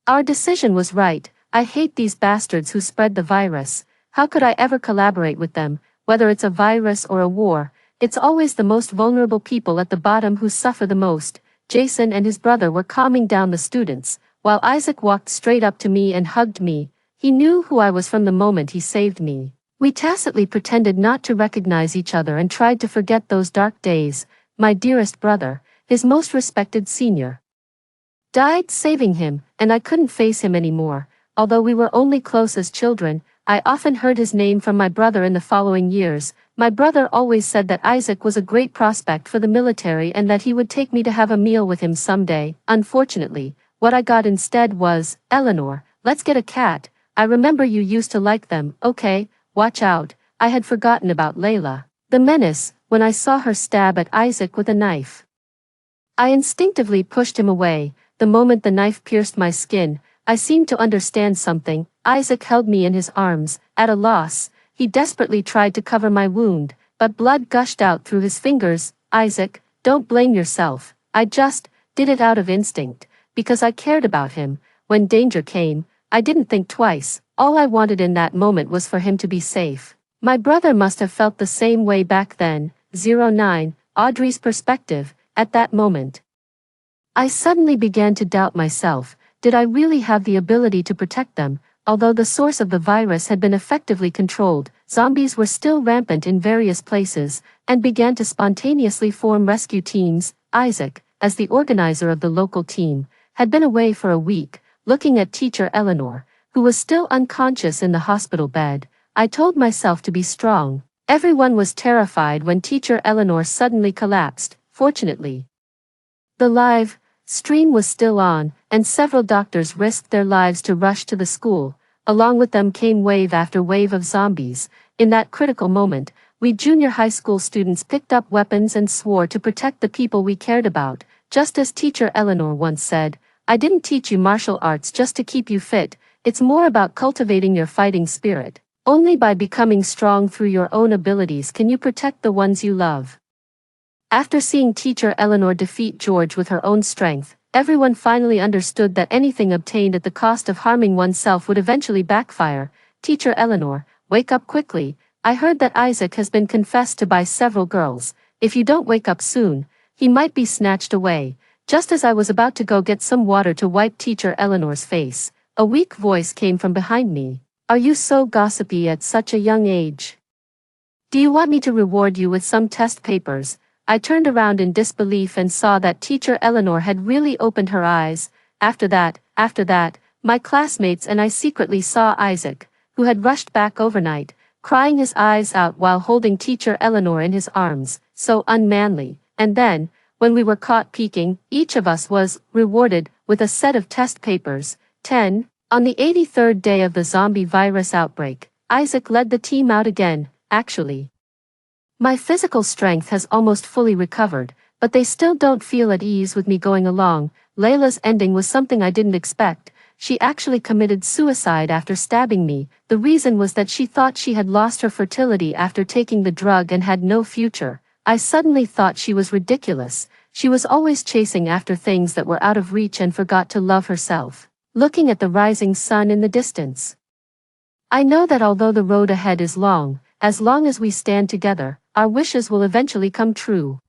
Our decision was right. I hate these bastards who spread the virus. How could I ever collaborate with them? Whether it's a virus or a war, it's always the most vulnerable people at the bottom who suffer the most. Jason and his brother were calming down the students, while Isaac walked straight up to me and hugged me. He knew who I was from the moment he saved me. We tacitly pretended not to recognize each other and tried to forget those dark days. My dearest brother, his most respected senior, died saving him, and I couldn't face him anymore. Although we were only close as children, I often heard his name from my brother in the following years. My brother always said that Isaac was a great prospect for the military and that he would take me to have a meal with him someday. Unfortunately, what I got instead was, Eleanor, let's get a cat. I remember you used to like them. Okay, watch out. I had forgotten about Layla, the menace, when I saw her stab at Isaac with a knife. I instinctively pushed him away. The moment the knife pierced my skin, I seemed to understand something. Isaac held me in his arms, at a loss. He desperately tried to cover my wound, but blood gushed out through his fingers. Isaac, don't blame yourself. I just did it out of instinct, because I cared about him. When danger came, I didn't think twice. All I wanted in that moment was for him to be safe. My brother must have felt the same way back then. 09, Audrey's perspective, at that moment. I suddenly began to doubt myself. Did I really have the ability to protect them? Although the source of the virus had been effectively controlled, zombies were still rampant in various places, and began to spontaneously form rescue teams. Isaac, as the organizer of the local team, had been away for a week, looking at teacher Eleanor, who was still unconscious in the hospital bed. I told myself to be strong. Everyone was terrified when teacher Eleanor suddenly collapsed. Fortunately, the live stream was still on, and several doctors risked their lives to rush to the school. Along with them came wave after wave of zombies. In that critical moment, we junior high school students picked up weapons and swore to protect the people we cared about. Just as teacher Eleanor once said, I didn't teach you martial arts just to keep you fit. It's more about cultivating your fighting spirit. Only by becoming strong through your own abilities can you protect the ones you love. After seeing teacher Eleanor defeat George with her own strength, everyone finally understood that anything obtained at the cost of harming oneself would eventually backfire. Teacher Eleanor, wake up quickly. I heard that Isaac has been confessed to by several girls. If you don't wake up soon, he might be snatched away. Just as I was about to go get some water to wipe teacher Eleanor's face, a weak voice came from behind me. Are you so gossipy at such a young age? Do you want me to reward you with some test papers? I turned around in disbelief and saw that teacher Eleanor had really opened her eyes. After that, my classmates and I secretly saw Isaac, who had rushed back overnight, crying his eyes out while holding teacher Eleanor in his arms, so unmanly. And then, when we were caught peeking, each of us was rewarded with a set of test papers. 10. On the 83rd day of the zombie virus outbreak, Isaac led the team out again. Actually, my physical strength has almost fully recovered, but they still don't feel at ease with me going along. Layla's ending was something I didn't expect. She actually committed suicide after stabbing me. The reason was that she thought she had lost her fertility after taking the drug and had no future. I suddenly thought she was ridiculous. She was always chasing after things that were out of reach and forgot to love herself. Looking at the rising sun in the distance, I know that although the road ahead is long as we stand together, our wishes will eventually come true.